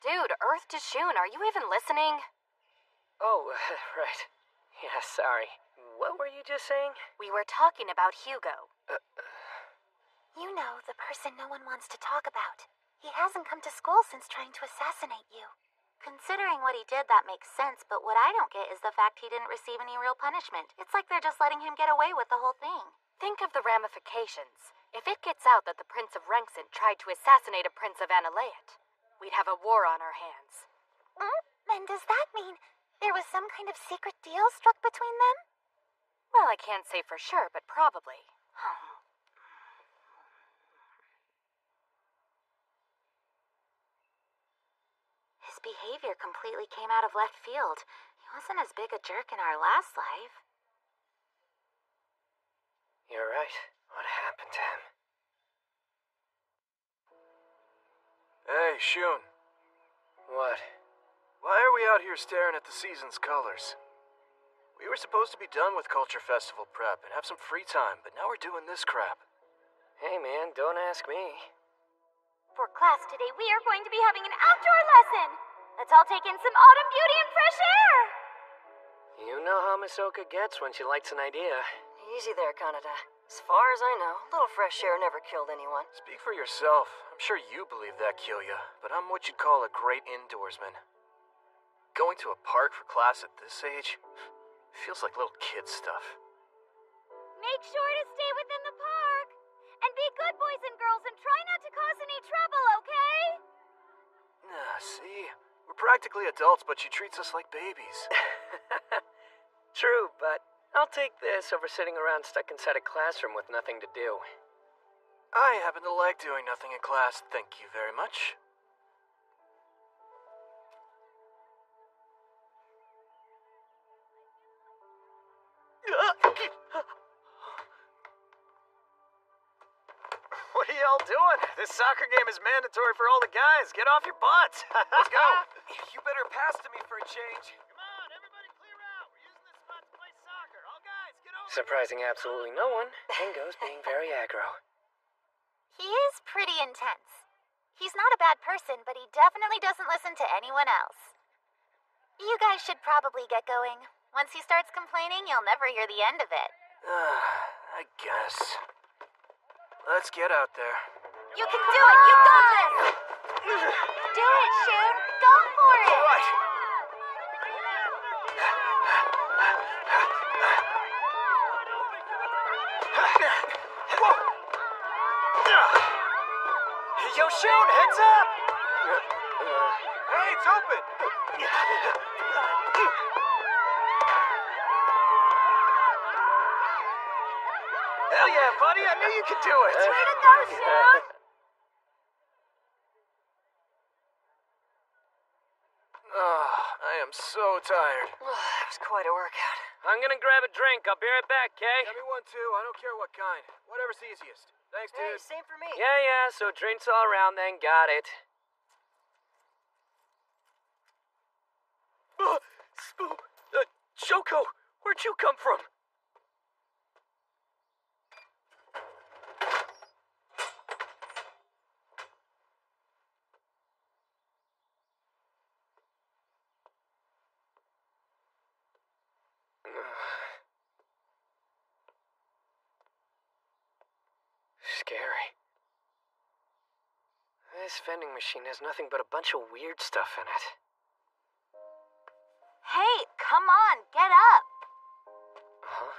Dude, Earth to Shun, are you even listening? Oh, right. Yeah, sorry. What were you just saying? We were talking about Hugo. You know, the person no one wants to talk about. He hasn't come to school since trying to assassinate you. Considering what he did, that makes sense, but what I don't get is the fact he didn't receive any real punishment. It's like they're just letting him get away with the whole thing. Think of the ramifications. If it gets out that the Prince of Renxent tried to assassinate a Prince of Analeit, we'd have a war on our hands. Then does that mean there was some kind of secret deal struck between them? Well, I can't say for sure, but probably. His behavior completely came out of left field. He wasn't as big a jerk in our last life. You're right. What happened to him? Hey, Shun. What? Why are we out here staring at the season's colors? We were supposed to be done with Culture Festival prep and have some free time, but now we're doing this crap. Hey, man, don't ask me. For class today, we are going to be having an outdoor lesson. Let's all take in some autumn beauty and fresh air. You know how Misoka gets when she likes an idea. Easy there, Kaneda. As far as I know, a little fresh air never killed anyone. Speak for yourself. I'm sure you believe that, Kyoya, but I'm what you'd call a great indoorsman. Going to a park for class at this age feels like little kid stuff. Make sure to stay within the park. And be good boys and girls and try not to cause any trouble, okay? See? We're practically adults, but she treats us like babies. True, but I'll take this over sitting around stuck inside a classroom with nothing to do. I happen to like doing nothing in class, thank you very much. What are y'all doing? This soccer game is mandatory for all the guys. Get off your butts. Let's go. You better pass to me for a change. Come on, everybody clear out. We're using this spot to play soccer. All guys, get over. Surprising absolutely no one, Dingo's being very aggro. He is pretty intense. He's not a bad person, but he definitely doesn't listen to anyone else. You guys should probably get going. Once he starts complaining, you'll never hear the end of it. I guess. Let's get out there. You can do it! You got this! Do it, Shun! Go for it! All right. Whoa! Hey, yo, Shun, heads up! Hey, it's open! Hell yeah, buddy, I knew you could do it! Way to go, Shun! I am so tired. That was quite a workout. I'm gonna grab a drink. I'll be right back, Kay? Get me one too. I don't care what kind. Whatever's easiest. Thanks, dude. Hey, same for me. Yeah, so drinks all around then. Got it. Shoko, where'd you come from? Scary. This vending machine has nothing but a bunch of weird stuff in it. Hey, come on, get up! Huh?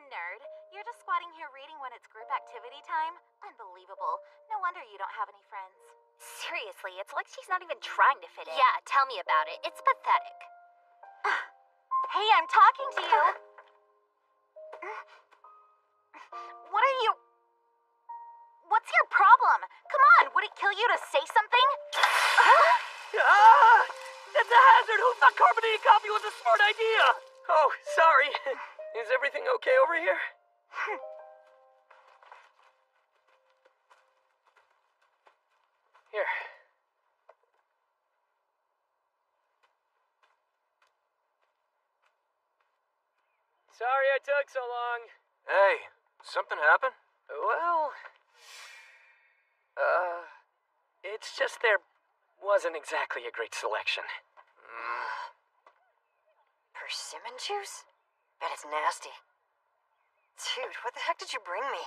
Nerd, you're just squatting here reading when it's group activity time? Unbelievable. No wonder you don't have any friends. Seriously, it's like she's not even trying to fit in. Yeah, tell me about it. It's pathetic. Hey, I'm talking to you. What are you... What's your problem? Come on, would it kill you to say something? Ah! That's a hazard! Who thought carbonated coffee was a smart idea? Oh, sorry. Is everything okay over here? Here. Sorry I took so long. Hey, something happened? Well, it's just there wasn't exactly a great selection. Persimmon juice? Bet it's nasty. Dude, what the heck did you bring me?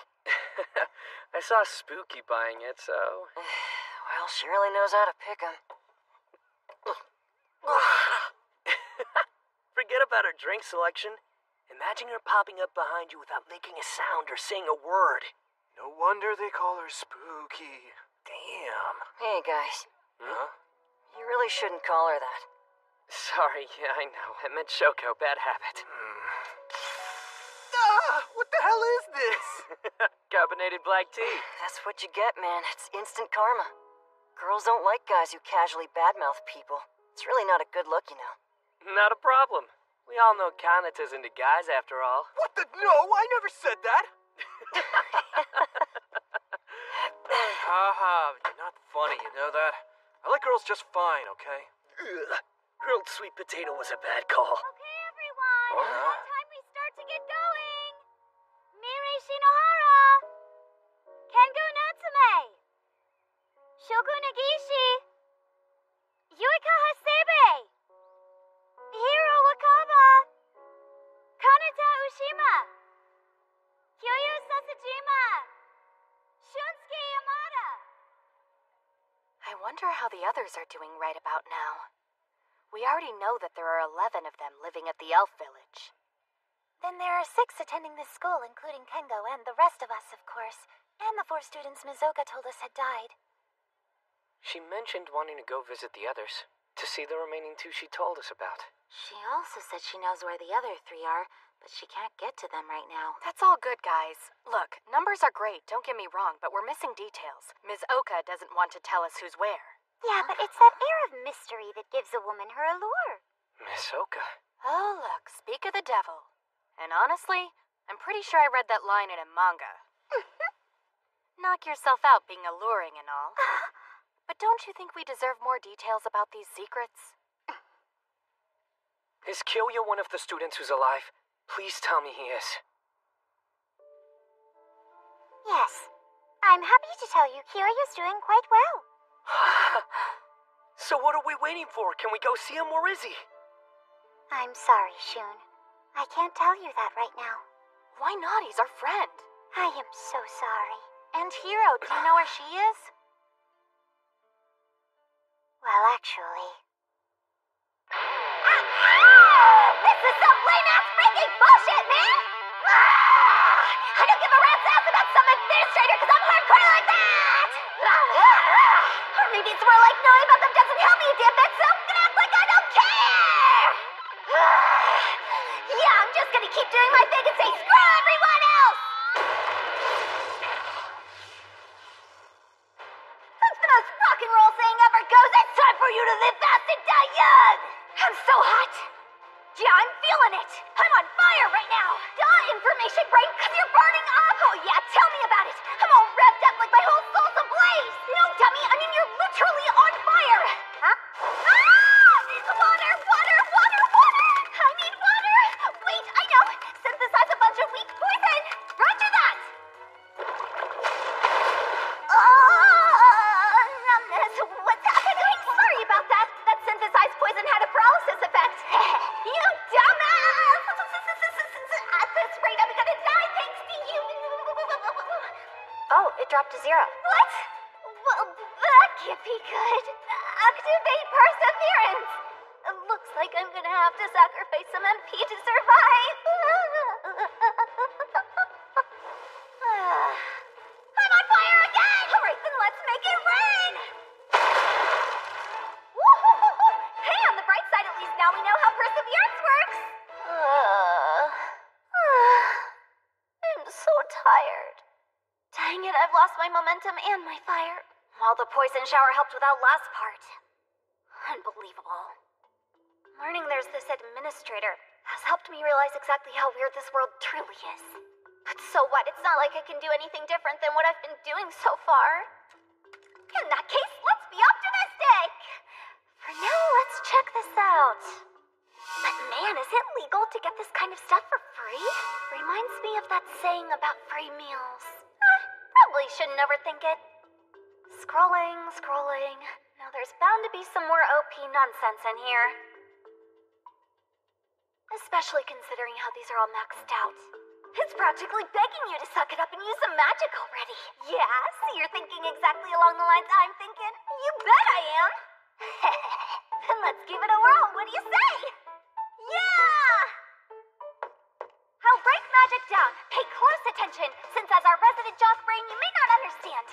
I saw Spooky buying it, so... Well, she really knows how to pick 'em. Forget about her drink selection. Imagine her popping up behind you without making a sound or saying a word. No wonder they call her Spooky. Damn. Hey, guys. Huh? You really shouldn't call her that. Sorry, yeah, I know. I meant Shoko. Bad habit. What the hell is this? Carbonated black tea. That's what you get, man. It's instant karma. Girls don't like guys who casually badmouth people. It's really not a good look, you know. Not a problem. We all know Kanata's into guys, after all. What the? No, I never said that. Haha, you're not funny, you know that? I like girls just fine, okay? Ugh. Grilled sweet potato was a bad call. Okay, everyone. Huh? It's time we start to get going. Miri Shinohara. Kengo Natsume. Shoku Nagishi. Yuika Hasebe. Hiro Wakaba. Kanata Ushima. Kyoyo Sasajima. Shunsuke Yamada. I wonder how the others are doing right about now. We already know that there are 11 of them living at the Elf Village. Then there are 6 attending this school, including Kengo and the rest of us, of course. And the 4 students Mizoka told us had died. She mentioned wanting to go visit the others, to see the remaining 2 she told us about. She also said she knows where the other 3 are, but she can't get to them right now. That's all good, guys. Look, numbers are great, don't get me wrong, but we're missing details. Ms. Oka doesn't want to tell us who's where. Yeah, but it's that air of mystery that gives a woman her allure. Miss Oka. Oh, look, speak of the devil. And honestly, I'm pretty sure I read that line in a manga. Knock yourself out being alluring and all. But don't you think we deserve more details about these secrets? Is Kyoya one of the students who's alive? Please tell me he is. Yes. I'm happy to tell you Kiryo's doing quite well. So what are we waiting for? Can we go see him, or is he? I'm sorry, Shun. I can't tell you that right now. Why not? He's our friend. I am so sorry. And Hiro, do you know where she is? Well, actually... This is some lame-ass freaking bullshit, man! I don't give a rat's ass about some administrator because I'm hardcore like that! Or maybe it's more like knowing about them doesn't help me a damn bit, so I'm gonna act like I don't care! Yeah, I'm just gonna keep doing my thing and say screw everyone else! That's the most rock and roll saying ever goes, it's time for you to live fast and die young! I'm so hot! Yeah, I'm feeling it! I'm on fire right now! Duh, information brain, cause you're burning up! Oh yeah, tell me about it! I'm all revved up like my whole soul's ablaze! No, dummy, I mean you're literally on fire! Huh? Ah! Water, water, water, water! I need water! Wait, I know! Synthesize a bunch of weak poison! Roger that! Numbness, what's happening? Sorry about that. That synthesized poison had a paralysis effect. You dumbass! At this rate, I'm gonna die thanks to you. Oh, it dropped to 0. What? Well, that can't be good. Activate perseverance. It looks like I'm gonna have to sacrifice some MP to survive. I'm on fire again! Alright, then let's make it rain! Woo-hoo-hoo-hoo! Hey, on the bright side, at least now we know how perseverance works! I'm so tired. Dang it, I've lost my momentum and my fire. Well, the poison shower helped with that last part. Unbelievable. Learning there's this administrator has helped me realize exactly how weird this world truly is. But so what? It's not like I can do anything different than what I've been doing so far. In that case, let's be optimistic! For now, let's check this out. But man, is it legal to get this kind of stuff for free? Reminds me of that saying about free meals. Probably shouldn't overthink it. Scrolling, scrolling. Now there's bound to be some more OP nonsense in here. Especially considering how these are all maxed out. It's practically begging you to suck it up and use some magic already. Yeah, so you're thinking exactly along the lines I'm thinking? You bet I am! Then let's give it a whirl, what do you say? Yeah! I'll break magic down. Pay close attention, since as our resident jock brain, you may not understand.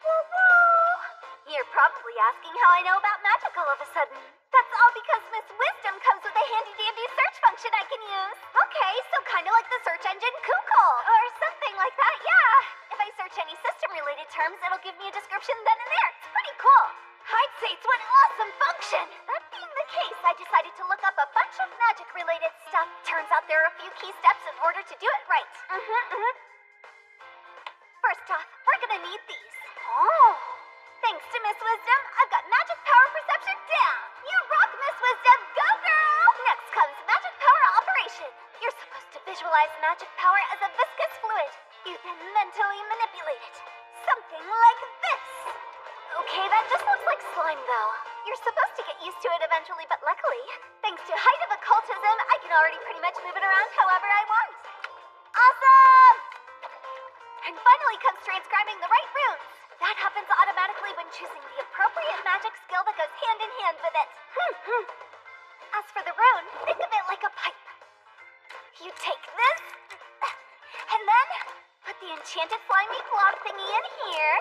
Woo-woo! You're probably asking how I know about magic all of a sudden. That's all because Miss Wisdom comes with a handy-dandy search function I can use. Okay, so kind of like the search engine Google, or something like that, yeah. If I search any system-related terms, it'll give me a description then and there. It's pretty cool. I'd say it's one awesome function. That being the case, I decided to look up a bunch of magic-related stuff. Turns out there are a few key steps in order to do it right. First off, we're gonna need these. Oh. Thanks to Miss Wisdom, I've got magic power perception down. You rock, Miss Wisdom. Go, girl! Next comes magic power operation. You're supposed to visualize magic power as a viscous fluid. You then mentally manipulate it. Something like this. Okay, that just looks like slime, though. You're supposed to get used to it eventually, but luckily, thanks to Height of Occultism, I can already pretty much move it around however I want. Awesome! And finally comes transcribing the right runes. That happens automatically when choosing the appropriate magic skill that goes hand in hand with it. As for the rune, think of it like a pipe. You take this, and then put the enchanted slimy blob thingy in here.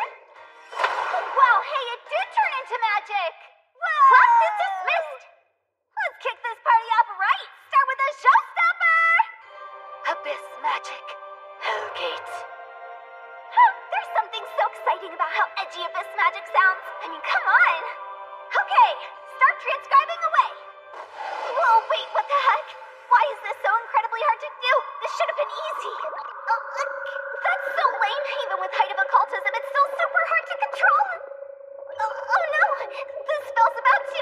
Wow, hey, it did turn into magic! Whoa! Class is dismissed! Let's kick this party off right! Start with a showstopper! Abyss magic. Hellgate. There's something so exciting about how edgy Abyss magic sounds. I mean, come on! Okay, start transcribing away! Whoa, wait, what the heck? Why is this so incredibly hard to do? This should have been easy. That's so lame. Even with Height of Occultism, it's still super hard to control. Oh no, the spell's about to...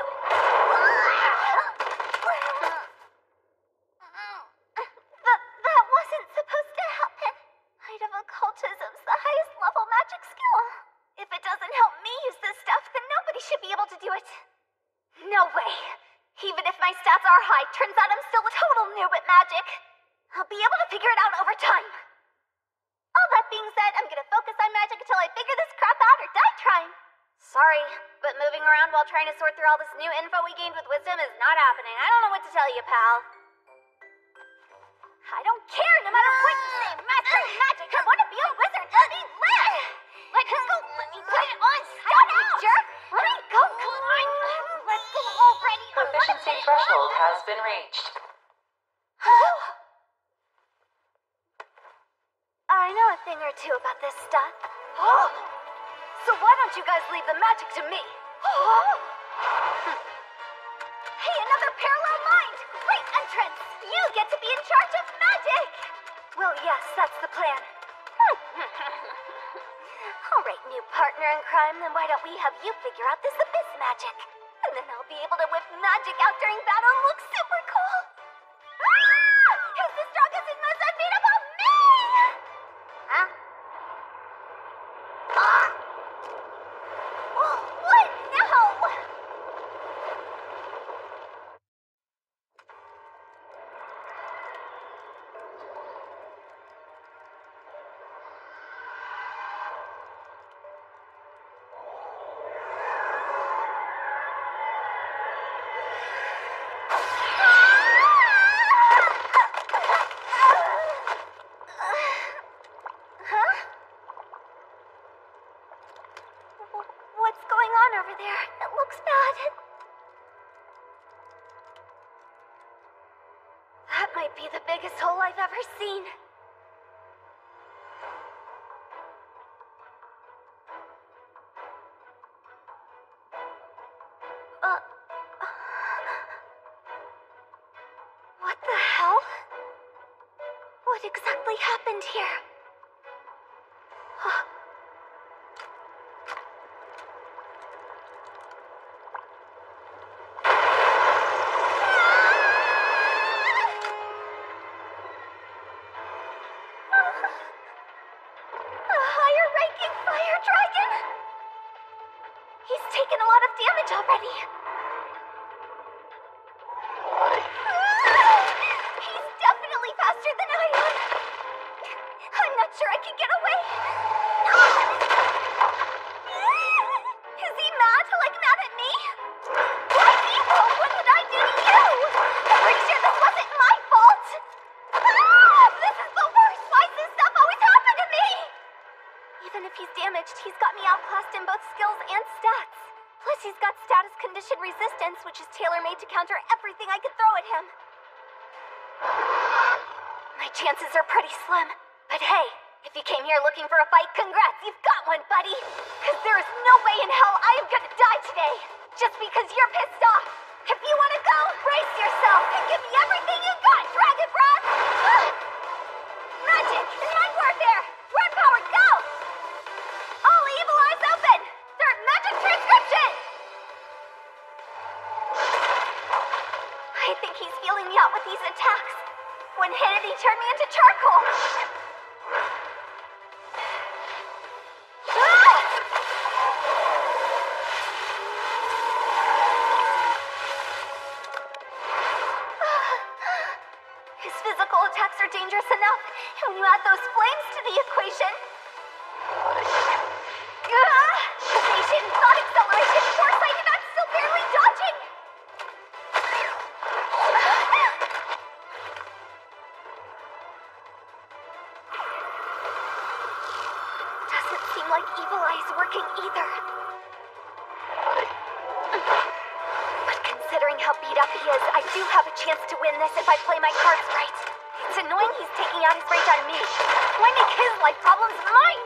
That wasn't supposed to happen. Height of Occultism's the highest level magic skill. If it doesn't help me use this stuff, then nobody should be able to do it. No way. Even if my stats are high, turns out I'm still a total noob at magic. I'll be able to figure it out over time. All that being said, I'm gonna focus on magic until I figure this crap out or die trying. Sorry, but moving around while trying to sort through all this new info we gained with Wisdom is not happening. I don't know what to tell you, pal. I don't care, no matter what you say. Master magic, I want to be a wizard. Let me live. Let go. Let me put it on. Stop it, jerk. Let me go. Come on. Let's go already. Proficiency threshold has been reached. I know a thing or two about this stuff. So why don't you guys leave the magic to me? Hey, another parallel mind! Great entrance! You get to be in charge of magic! Well, yes, that's the plan. All right, new partner in crime, then why don't we have you figure out this abyss magic? And then I'll be able to whip magic out during battle and look super cool! Ah! Who's the strongest and most unbeatable? Me! Huh? Ah! Oh, what? No! What's going on over there? It looks bad. That might be the biggest hole I've ever seen. What the hell? What exactly happened here? A higher ranking fire dragon? He's taken a lot of damage already. He's definitely faster than I am. I'm not sure I can get away. Is he mad? Like mad at me? Why people? What did I do to you? I'm pretty sure this wasn't my fault. This is the worst. Why does this stuff always happen to me? Even if he's damaged, he's got me outclassed in both skills and stats. Plus, he's got status condition resistance, which is tailor-made to counter everything I could throw at him. My chances are pretty slim. But hey, if you came here looking for a fight, congrats, you've got one, buddy. Because there is no way in hell I am gonna die today. Just because you're pissed off. If you want to go, brace yourself and give me everything you got, Dragon Breath! Magic and mind warfare! Word power, go! All evil eyes open! Start magic transcription! I think he's feeling me out with these attacks. One hit and he turned me into charcoal. His physical attacks are dangerous enough, and when you add those flames to the equation... Evasion, thought acceleration, foresight, and I'm still barely dodging! Doesn't seem like Evil Eye is working either. But considering how beat up he is, I do have a chance to win this if I play my cards right. It's annoying he's taking out his rage on me. Why make his life problems mine?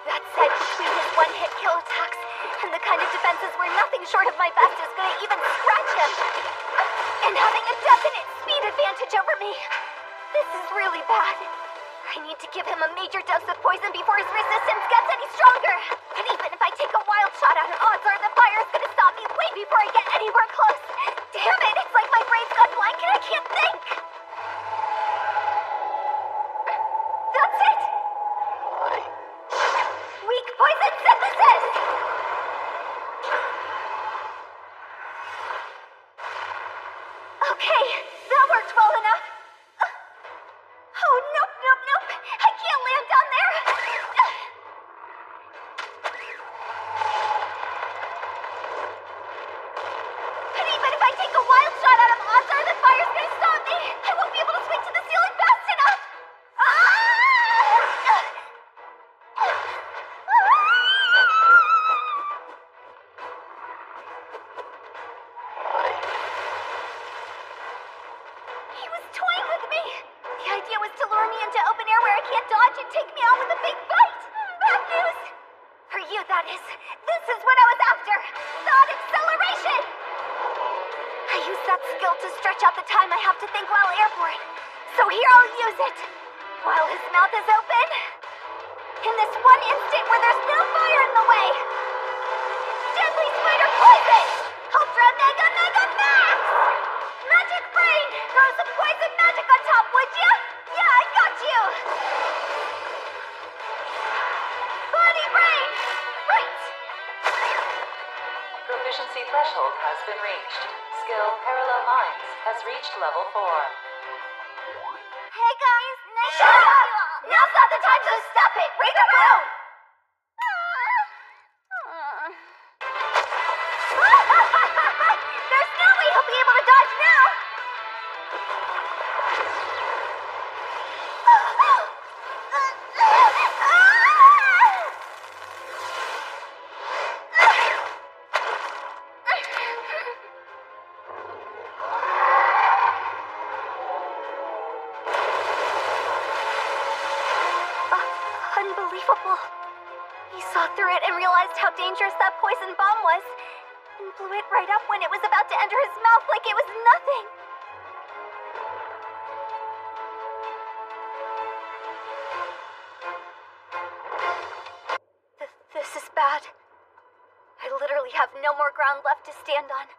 That said, between his one-hit kill attacks and the kind of defenses where nothing short of my best is gonna even scratch him, and having a definite speed advantage over me, this is really bad. I need to give him a major dose of poison before his resistance gets any stronger. But even if I take a wild shot at it, odds are the fire's gonna stop me way before I get anywhere close. Damn it, it's like my brain's gone blank and I can't think. That's it! Weak poison synthesis! Okay, that worked well enough. Oh, nope, nope, nope. I can't land down there. But even if I take a wild shot at him, odds are the fire's gonna stop me. I won't be able to swing to the ceiling fast enough. He was toying with me. The idea was to lure me into open air where I can't dodge and take me out with a big fight. Bad news. For you, that is. This is what I was after. Thought acceleration. that skill to stretch out the time I have to think while airborne. So here I'll use it. While his mouth is open. In this one instant where there's no fire in the way. Deadly Spider Poison! Ultra Mega Mega Max! Magic Brain! Throw some poison magic on top, would ya? Yeah, I got you! Body Brain! Right! Proficiency threshold has been reached. Skill Parallel Minds has reached level 4. Hey guys, nice to meet you! Now's not the time to stop it! Read the room! There's no way he'll be able to dodge now! Unbelievable. He saw through it and realized how dangerous that poison bomb was, and blew it right up when it was about to enter his mouth like it was nothing. This is bad. I literally have no more ground left to stand on,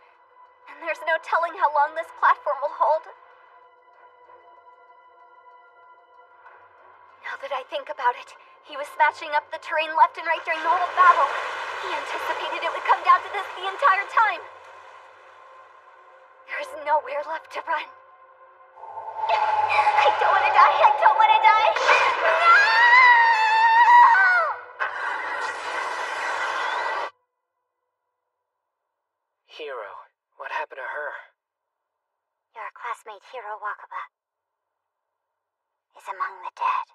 and there's no telling how long this platform will hold. Now that I think about it, he was smashing up the terrain left and right during the whole battle. He anticipated it would come down to this the entire time. There is nowhere left to run. I don't want to die. I don't want to die. No! Hiro, what happened to her? Your classmate Hiro Wakaba is among the dead.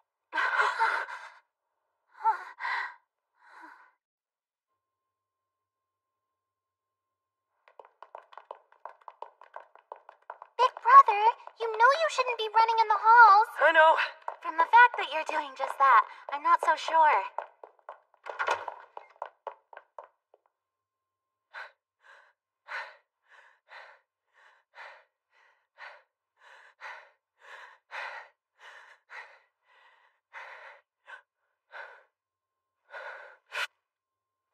Big brother, you know you shouldn't be running in the halls. I know. From the fact that you're doing just that, I'm not so sure.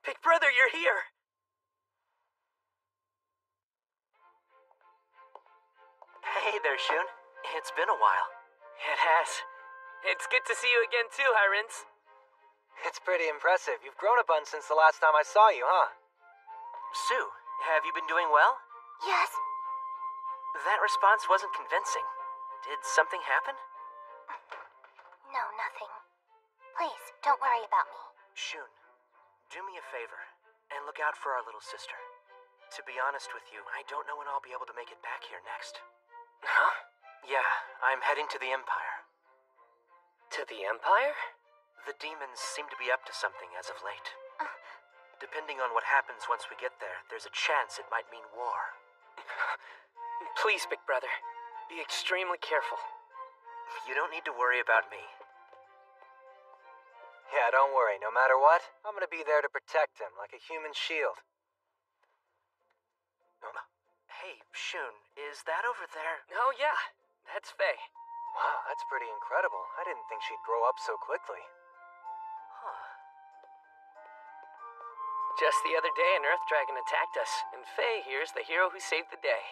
Big brother, you're here. Hey there, Shun. It's been a while. It has. It's good to see you again too, Hirons. It's pretty impressive. You've grown a bunch since the last time I saw you, huh? Sue, have you been doing well? Yes? That response wasn't convincing. Did something happen? No, nothing. Please, don't worry about me. Shun, do me a favor and look out for our little sister. To be honest with you, I don't know when I'll be able to make it back here next. Huh? Yeah, I'm heading to the Empire. To the Empire? The demons seem to be up to something as of late. Depending on what happens once we get there, there's a chance it might mean war. Please, big brother, be extremely careful. You don't need to worry about me. Yeah, don't worry. No matter what, I'm gonna be there to protect him like a human shield. Hey, Shun, is that over there? Oh yeah, that's Faye. Wow, that's pretty incredible. I didn't think she'd grow up so quickly. Just the other day, an Earth Dragon attacked us, and Faye here's the hero who saved the day.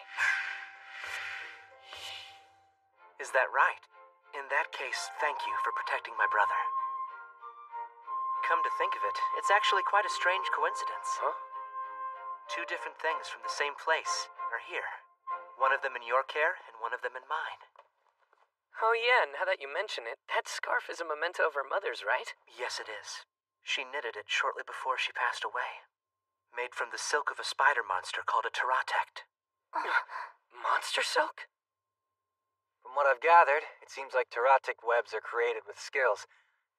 Is that right? In that case, thank you for protecting my brother. Come to think of it, it's actually quite a strange coincidence. Huh? Two different things from the same place are here. One of them in your care, and one of them in mine. Oh yeah, now that you mention it, that scarf is a memento of her mother's, right? Yes, it is. She knitted it shortly before she passed away. Made from the silk of a spider monster called a Teratect. Monster silk? From what I've gathered, it seems like Teratect webs are created with skills,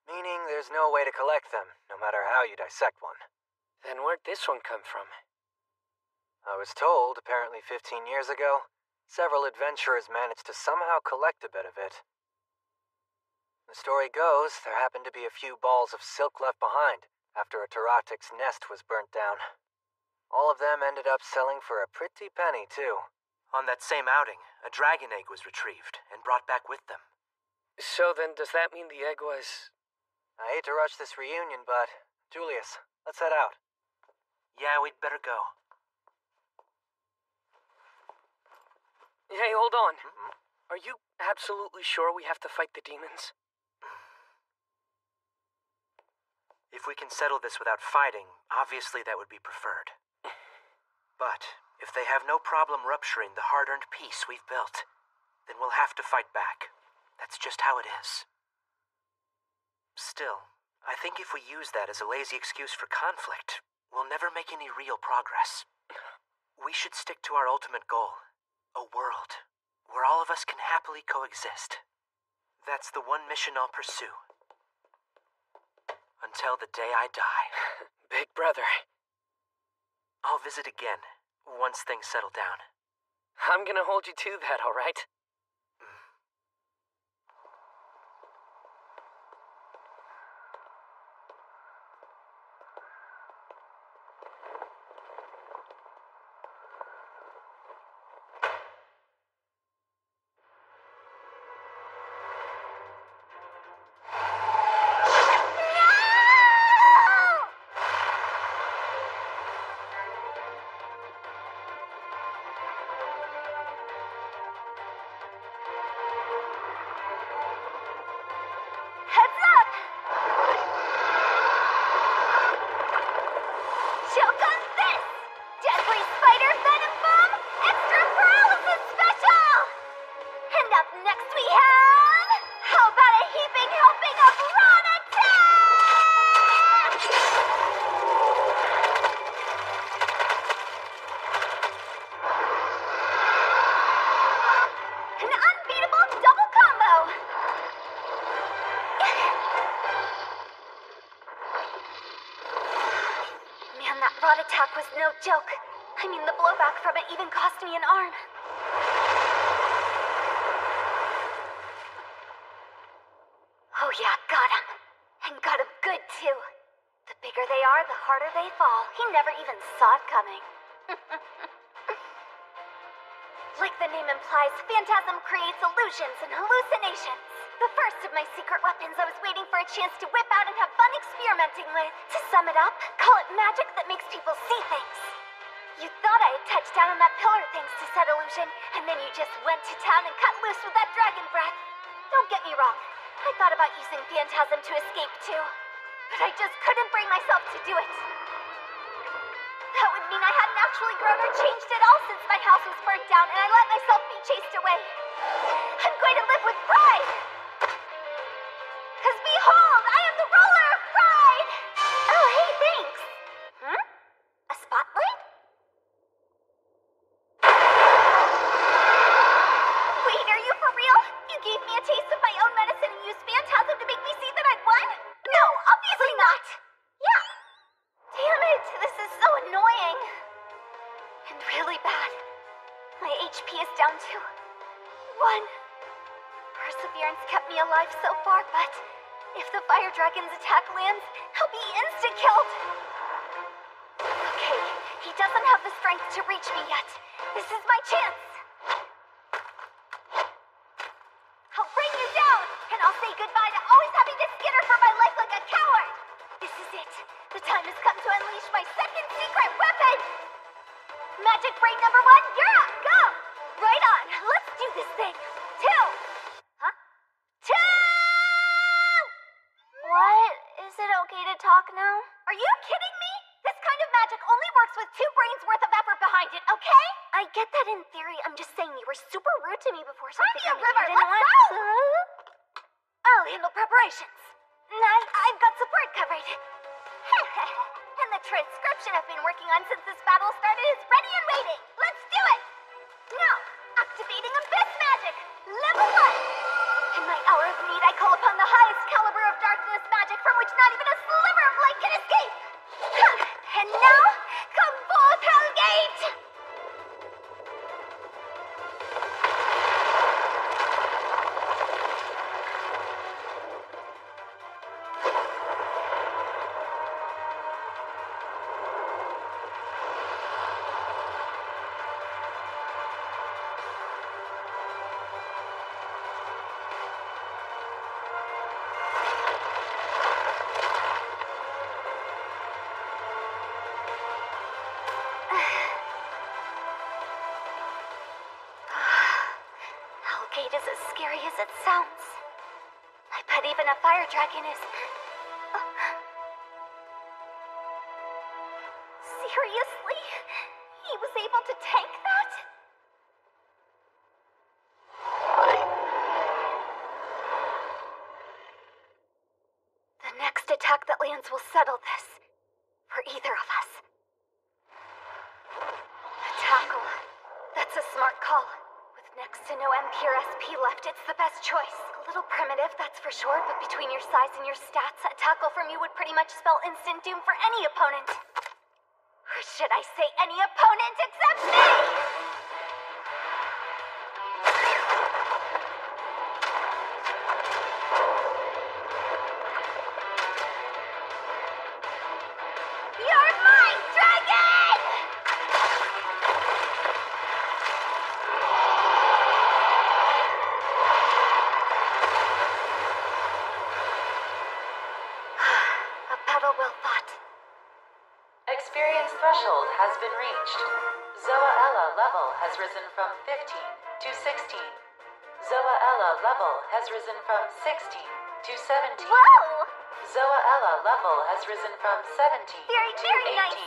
meaning there's no way to collect them, no matter how you dissect one. Then where'd this one come from? I was told, apparently 15 years ago, several adventurers managed to somehow collect a bit of it. The story goes, there happened to be a few balls of silk left behind after a Teratect's nest was burnt down. All of them ended up selling for a pretty penny, too. On that same outing, a dragon egg was retrieved and brought back with them. So then, does that mean the egg was... I hate to rush this reunion, but... Julius, let's head out. Yeah, we'd better go. Hey, hold on. Are you absolutely sure we have to fight the demons? If we can settle this without fighting, obviously that would be preferred. But if they have no problem rupturing the hard-earned peace we've built, then we'll have to fight back. That's just how it is. Still, I think if we use that as a lazy excuse for conflict, we'll never make any real progress. We should stick to our ultimate goal. A world where all of us can happily coexist. That's the one mission I'll pursue. Until the day I die. Big brother. I'll visit again once things settle down. I'm gonna hold you to that, alright? Attack was no joke. I mean, the blowback from it even cost me an arm. Oh yeah, got him. And got him good too. The bigger they are, the harder they fall. He never even saw it coming. Like the name implies, Phantasm creates illusions and hallucinations. The first of my secret weapons I was waiting for a chance to whip out and have fun experimenting with. To sum it up, call it magic that makes people see things. You thought I had touched down on that pillar thanks to said illusion, and then you just went to town and cut loose with that dragon breath. Don't get me wrong, I thought about using Phantasm to escape too, but I just couldn't bring myself to do it. That would mean I hadn't actually grown or changed at all since my house was burnt down and I let myself be chased away. I'm going to live with pride! Because behold, I am the ruler of pride! Oh, hey, thanks. A spotlight? Wait, are you for real? You gave me a taste of my own medicine and used Phantasm to make me see that I'd won? No, obviously not! Yeah. Damn it, this is so annoying. And really bad. My HP is down to 1. Perseverance kept me alive so far, but if the fire dragon's attack lands, I'll be insta-killed. Okay, he doesn't have the strength to reach me yet. This is my chance. I'll bring you down, and I'll say goodbye to always having to skitter for my life like a coward. This is it. The time has come to unleash my second secret weapon. Magic brain number 1, you're up. Go. Right on. Let's do this thing. 2. Huh? 2! What? Is it okay to talk now? Are you kidding me? This kind of magic only works with 2 brains worth of effort behind it, okay? I get that in theory. I'm just saying you were super rude to me before something. Honey, River, let's go! I'll handle preparations. I've got support covered. And the transcription I've been working on since this battle started is ready and waiting. Let's do it! Now, activating Abyss Magic, level 1. In my hour of need, I call upon the highest caliber of darkness magic from which not even a sliver of light can escape. And now, Cabal Gate! It's as scary as it sounds. I bet even a fire dragon is... Seriously? He was able to tank that? The next attack that lands will settle this. For either of us. A tackle. That's a smart call. With next to no MP or SP left, it's the best choice. A little primitive, that's for sure, but between your size and your stats, a tackle from you would pretty much spell instant doom for any opponent. Or should I say any opponent except me? You're mine, dragon! A battle well fought. Experience threshold has been reached. Zoaella level has risen from 15 to 16. Zoaella level has risen from 16 to 17. Whoa! Zoaella level has risen from 17 Very, to very 18. nice.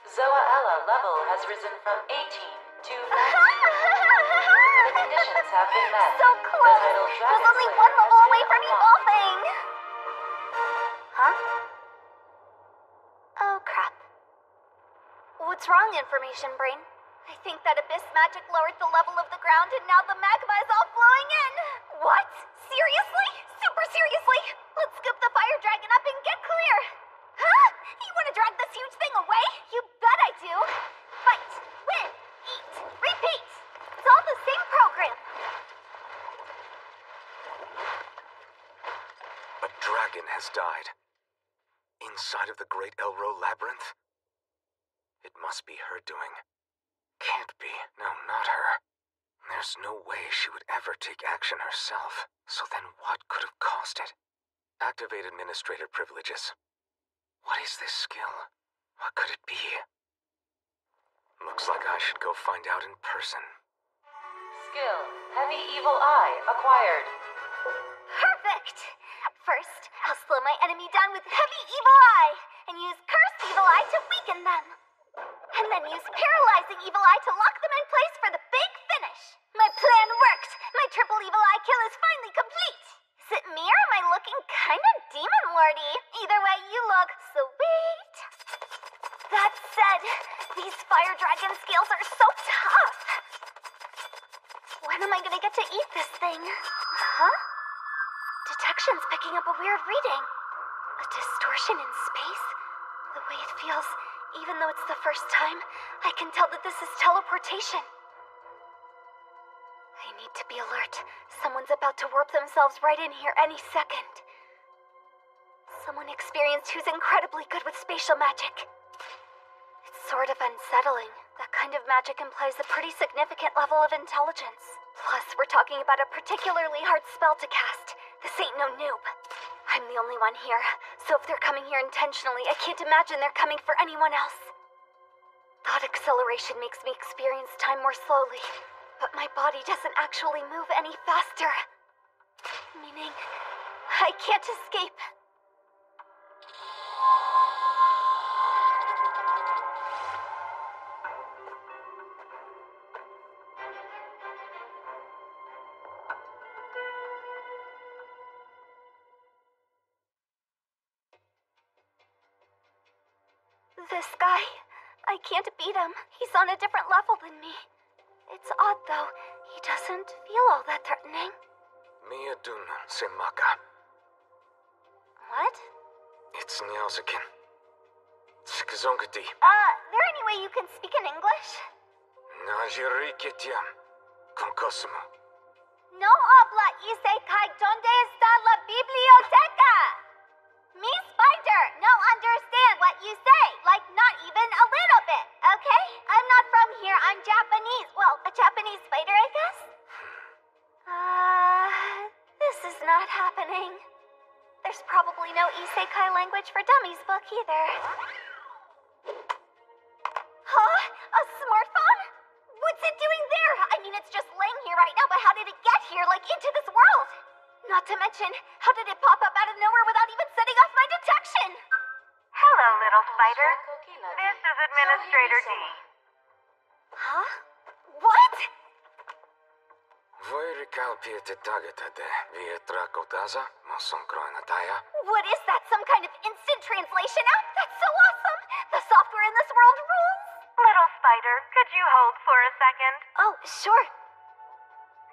Zoaella level has risen from 18 to 19. The conditions have been met. So close! The title It was Dragon only Slayer one level has away been from unlocked. evolving! Huh? Oh, crap. What's wrong, Information Brain? I think that Abyss Magic lowered the level of the ground and now the magma is all flowing in! What? Seriously? Super seriously? Let's scoop the fire dragon up and get clear! Huh? You want to drag this huge thing away? You bet I do! Fight, win, eat, repeat! It's all the same program! A dragon has died. Inside of the Great Elro Labyrinth? It must be her doing. Can't be. No, not her. There's no way she would ever take action herself. So then what could have caused it? Activate administrator privileges. What is this skill? What could it be? Looks like I should go find out in person. Skill Heavy Evil Eye acquired. Perfect! First, I'll slow my enemy down with Heavy Evil Eye, and use Cursed Evil Eye to weaken them. And then use Paralyzing Evil Eye to lock them in place for the big finish. My plan worked! My triple Evil Eye kill is finally complete! Is it me or am I looking kinda demon lordy? Either way, you look sweet! That said, these fire dragon scales are so tough! When am I gonna get to eat this thing? Huh? Detection's picking up a weird reading. A distortion in space? The way it feels, even though it's the first time, I can tell that this is teleportation. I need to be alert. Someone's about to warp themselves right in here any second. Someone experienced who's incredibly good with spatial magic. It's sort of unsettling. That kind of magic implies a pretty significant level of intelligence. Plus, we're talking about a particularly hard spell to cast. This ain't no noob. I'm the only one here, so if they're coming here intentionally, I can't imagine they're coming for anyone else. Thought acceleration makes me experience time more slowly, but my body doesn't actually move any faster. Meaning, I can't escape. This guy, I can't beat him. He's on a different level than me. It's odd, though. He doesn't feel all that threatening. Mia Dun Semaka. What? It's Nyaozakin. Sikazongati. There any way you can speak in English? Najiri Kitiam. Konkosumu. No habla isekai. ¿Dónde está la biblioteca? Me, Spider, no understand what you say. Like, not even a little bit, okay? I'm not from here. I'm Japanese. Well, a Japanese spider, I guess? This is not happening. There's probably no isekai language for dummies book either. Huh? A smartphone? What's it doing there? I mean, it's just laying here right now, but how did it get here, like, into this world? Not to mention, how did it pop up out of nowhere without even setting off my detection? Hello, little spider. This is Administrator D. Huh? What? Voi rikalpiete tagetade vietra kotaza, mosonkroinataja. What is that, some kind of instant translation app? That's so awesome! The software in this world rules! Little spider, could you hold for a second? Oh, sure.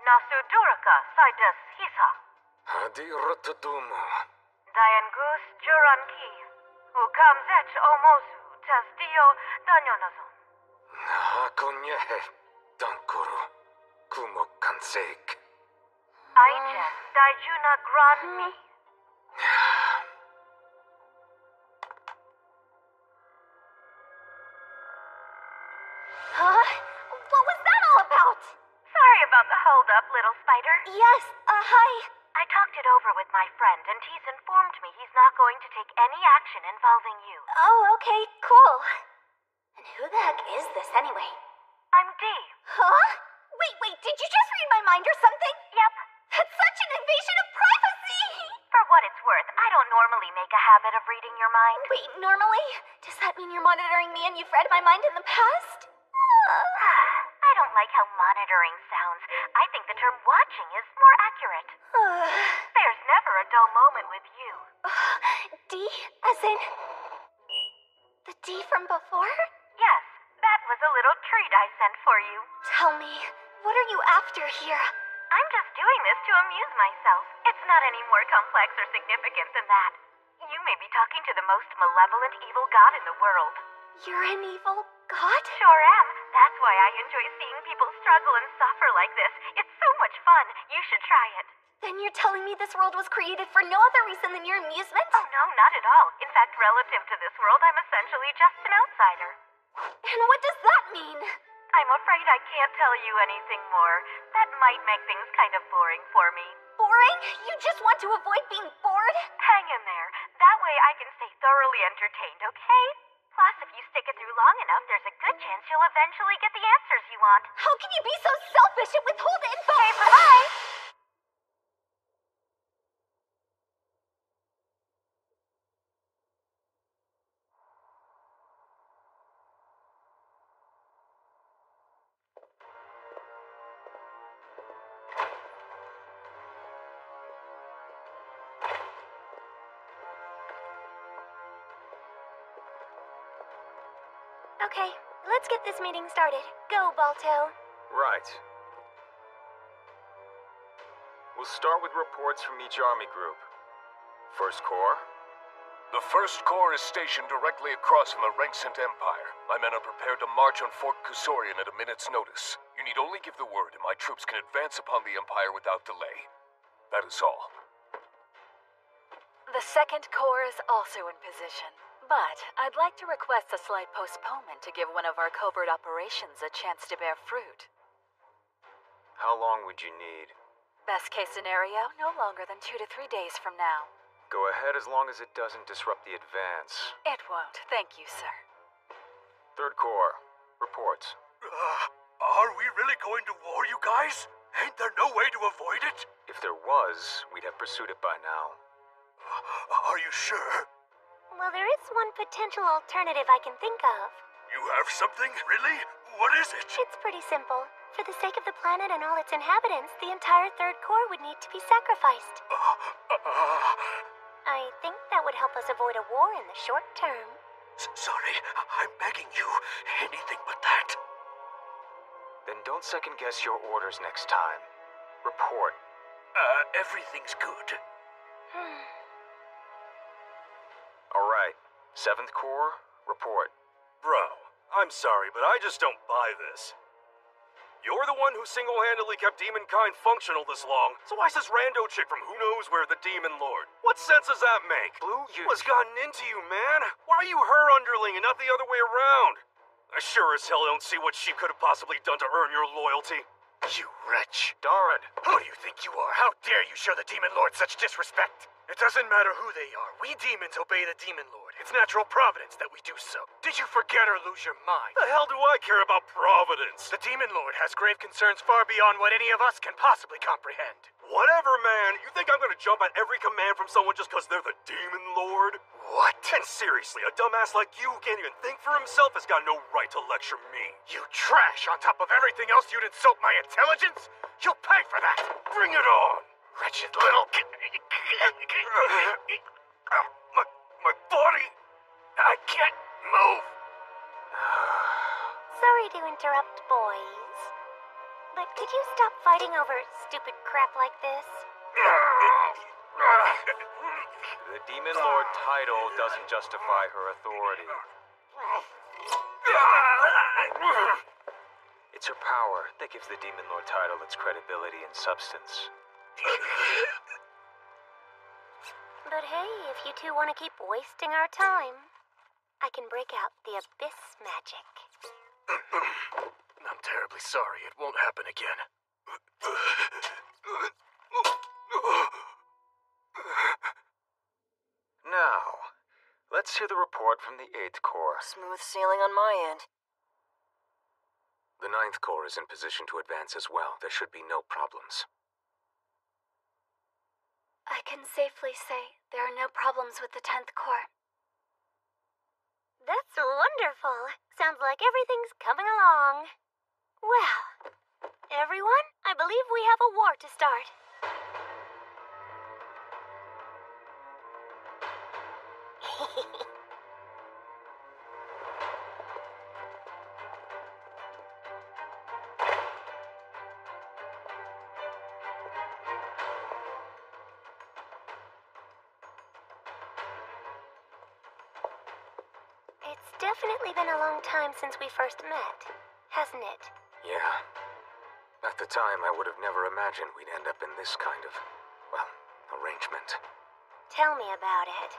Nasu Duraka Sidus Hisa. Hadi rotutumo. Diangus Juranki. Ukamzech Omozu Tasdio Danyonazon. Nahakonyehe Dankuru. Kumo Kansek. Aijen Daijuna Gran Mi. Huh? What was that all about? Sorry about the hold-up, little spider. Yes, hi. I talked it over with my friend, and he's informed me he's not going to take any action involving you. Oh, okay, cool. And who the heck is this anyway? I'm D. Huh? Wait, did you just read my mind or something? Yep. That's such an invasion of privacy! For what it's worth, I don't normally make a habit of reading your mind. Wait, normally? Does that mean you're monitoring me and you've read my mind in the past? I don't like how monitoring sounds. I think the term watching is more accurate. There's never a dull moment with you. D? As in... the D from before? Yes, that was a little treat I sent for you. Tell me, what are you after here? I'm just doing this to amuse myself. It's not any more complex or significant than that. You may be talking to the most malevolent evil god in the world. You're an evil god? Sure am. That's why I enjoy seeing people struggle and suffer like this. It's so much fun. You should try it. Then you're telling me this world was created for no other reason than your amusement? Oh no, not at all. In fact, relative to this world, I'm essentially just an outsider. And what does that mean? I'm afraid I can't tell you anything more. That might make things kind of boring for me. Boring? You just want to avoid being bored? Hang in there. That way I can stay thoroughly entertained, okay? Plus, if you stick it through long enough, there's a good chance you'll eventually get the answers you want. How can you be so selfish and withhold info? Okay, bye-bye! Okay, let's get this meeting started. Go, Balto. Right. We'll start with reports from each army group. First Corps? The First Corps is stationed directly across from the Renxent Empire. My men are prepared to march on Fort Kusorian at a minute's notice. You need only give the word and my troops can advance upon the Empire without delay. That is all. The Second Corps is also in position. But I'd like to request a slight postponement to give one of our covert operations a chance to bear fruit. How long would you need? Best case scenario, no longer than 2 to 3 days from now. Go ahead as long as it doesn't disrupt the advance. It won't, thank you, sir. Third Corps, reports. Are we really going to war, you guys? Ain't there no way to avoid it? If there was, we'd have pursued it by now. Are you sure? Well, there is one potential alternative I can think of. You have something? Really? What is it? It's pretty simple. For the sake of the planet and all its inhabitants, the entire Third Corps would need to be sacrificed. I think that would help us avoid a war in the short term. Sorry, I'm begging you. Anything but that. Then don't second guess your orders next time. Report. Everything's good. All right. 7th Corps, report. Bro, I'm sorry, but I just don't buy this. You're the one who single-handedly kept Demonkind functional this long, so why's this rando chick from who knows where the Demon Lord? What sense does that make? Blue, What's gotten into you, man? Why are you her underling and not the other way around? I sure as hell don't see what she could have possibly done to earn your loyalty. You wretch. Darn. Who do you think you are? How dare you show the Demon Lord such disrespect? It doesn't matter who they are. We demons obey the Demon Lord. Lord. It's natural providence that we do so. Did you forget or lose your mind? The hell do I care about Providence? The Demon Lord has grave concerns far beyond what any of us can possibly comprehend. Whatever, man. You think I'm gonna jump at every command from someone just because they're the Demon Lord? What? And seriously, a dumbass like you who can't even think for himself has got no right to lecture me. You trash! On top of everything else, you'd insult my intelligence? You'll pay for that! Bring it on! Wretched little... My body... I can't move. Sorry to interrupt, boys. But could you stop fighting over stupid crap like this? The Demon Lord title doesn't justify her authority. It's her power that gives the Demon Lord title its credibility and substance. But hey, if you two want to keep wasting our time, I can break out the Abyss magic. I'm terribly sorry. It won't happen again. Now, let's hear the report from the 8th Corps. Smooth sailing on my end. The 9th Corps is in position to advance as well. There should be no problems. I can safely say there are no problems with the 10th Corps. That's wonderful. Sounds like everything's coming along. Well, everyone, I believe we have a war to start. It's definitely been a long time since we first met, hasn't it? Yeah. At the time, I would have never imagined we'd end up in this kind of, well, arrangement. Tell me about it.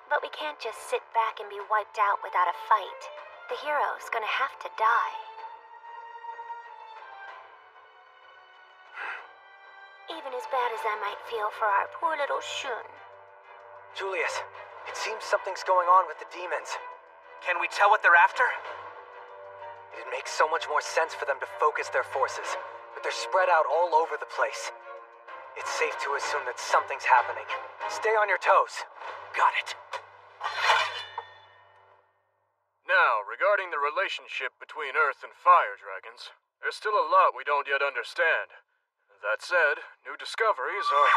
But we can't just sit back and be wiped out without a fight. The hero's gonna have to die. Even as bad as I might feel for our poor little Shun. Julius, it seems something's going on with the demons. Can we tell what they're after? It makes so much more sense for them to focus their forces, but they're spread out all over the place. It's safe to assume that something's happening. Stay on your toes. Got it. Now, regarding the relationship between Earth and Fire Dragons, there's still a lot we don't yet understand. That said, new discoveries are...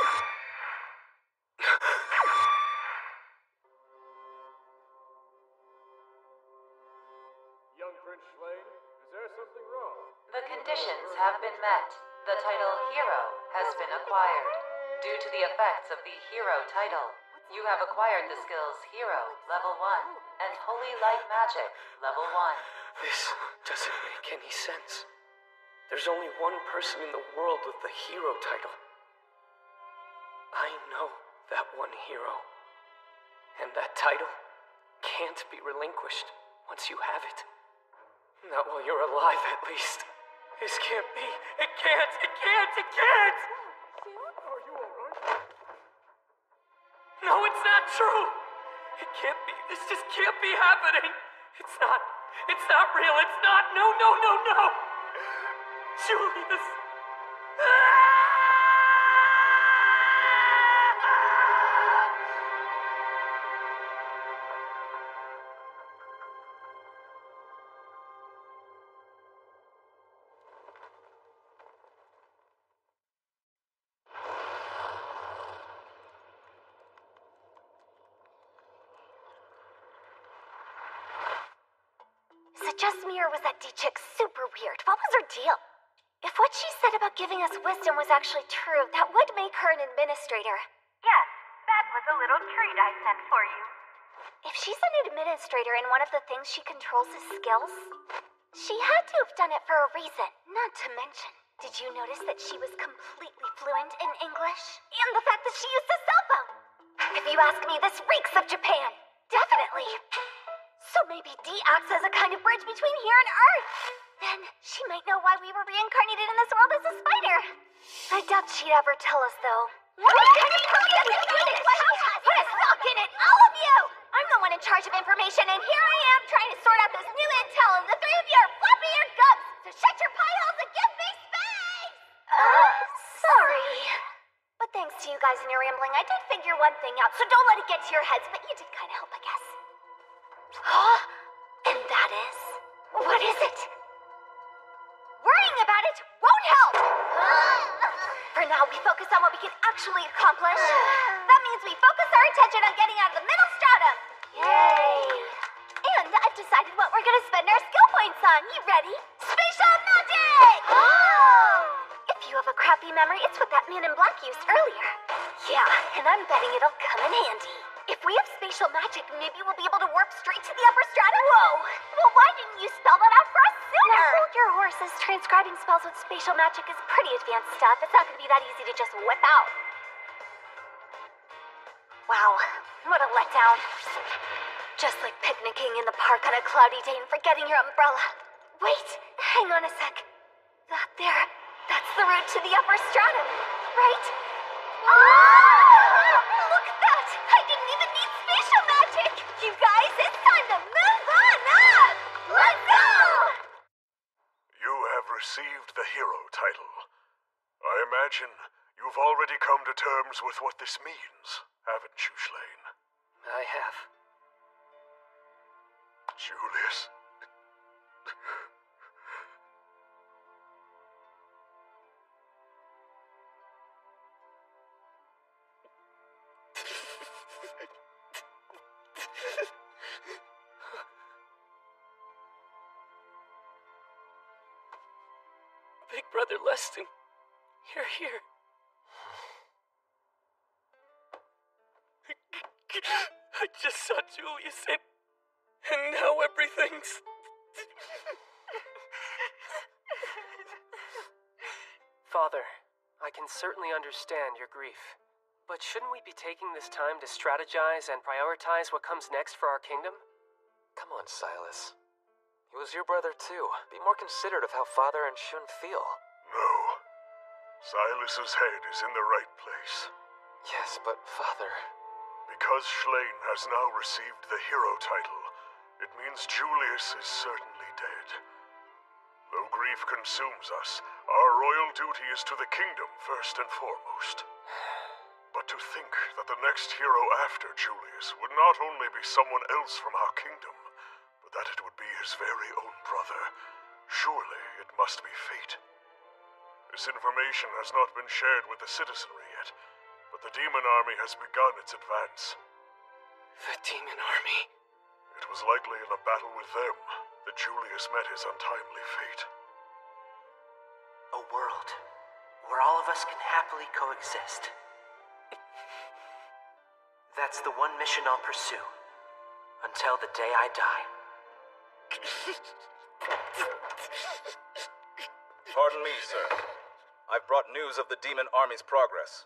Young Prince Schlain, is there something wrong? The conditions have been met. The title Hero has been acquired. Due to the effects of the Hero title, you have acquired the skills Hero, Level 1, and Holy Light Magic, Level 1. This doesn't make any sense. There's only one person in the world with the hero title. I know that one hero. And that title can't be relinquished once you have it. Not while you're alive, at least. This can't be. It can't! It can't! It can't! Are you alright? No, it's not true! It can't be. This just can't be happening! It's not. It's not real. It's not. No, no, no, no! Julius! So Justmere was that D-chick super weird. What was her deal? If what she said about giving us wisdom was actually true, that would make her an administrator. Yes, that was a little treat I sent for you. If she's an administrator and one of the things she controls is skills, she had to have done it for a reason. Not to mention, did you notice that she was completely fluent in English? And the fact that she used a cell phone? If you ask me, this reeks of Japan. Definitely. So maybe D acts as a kind of bridge between here and Earth. Then she might know why we were reincarnated in this world as a spider. I doubt she'd ever tell us, though. What kind of purpose is this? Put a sock in it, all of you! I'm the one in charge of information, and here I am trying to sort out this new intel, and the three of you are flopping your gums! So shut your pie holes and give me space! Sorry. But thanks to you guys and your rambling, I did figure one thing out, so don't let it get to your heads, but you did kind of help, I guess. And that is... What is it? Worrying about it won't help! For now, we focus on what we can actually accomplish. That means we focus our attention on getting out of the middle stratum. Yay! And I've decided what we're gonna spend our skill points on. You ready? Spatial magic! If you have a crappy memory, it's what that man in black used earlier. Yeah, and I'm betting it'll come in handy. If we have spatial magic, maybe we'll be able to warp straight to the upper stratum. Whoa! Well, why didn't you spell that out for us sooner? Now hold your horses. Transcribing spells with spatial magic is pretty advanced stuff. It's not gonna be that easy to just whip out. Wow, what a letdown. Just like picnicking in the park on a cloudy day and forgetting your umbrella. Wait, hang on a sec. That there, that's the route to the upper stratum, right? Look at that! I didn't even need spatial magic! You guys, it's time to move on up! Let's go! You have received the hero title. I imagine you've already come to terms with what this means, haven't you, Shlaine? I have. Julius. Big Brother Leston, you're here. I just saw Julius and now everything's... Father, I can certainly understand your grief. But shouldn't we be taking this time to strategize and prioritize what comes next for our kingdom? Come on, Silas. He was your brother too. Be more considerate of how Father and Shun feel. No. Silas's head is in the right place. Yes, but Father... Because Shlaine has now received the hero title, it means Julius is certainly dead. Though grief consumes us, our royal duty is to the kingdom first and foremost. But to think that the next hero after Julius would not only be someone else from our kingdom, but that it would be his very own brother, surely it must be fate. This information has not been shared with the citizenry yet, but the demon army has begun its advance. The demon army? It was likely in a battle with them that Julius met his untimely fate. A world where all of us can happily coexist. That's the one mission I'll pursue until the day I die. Pardon me, sir. I've brought news of the demon army's progress.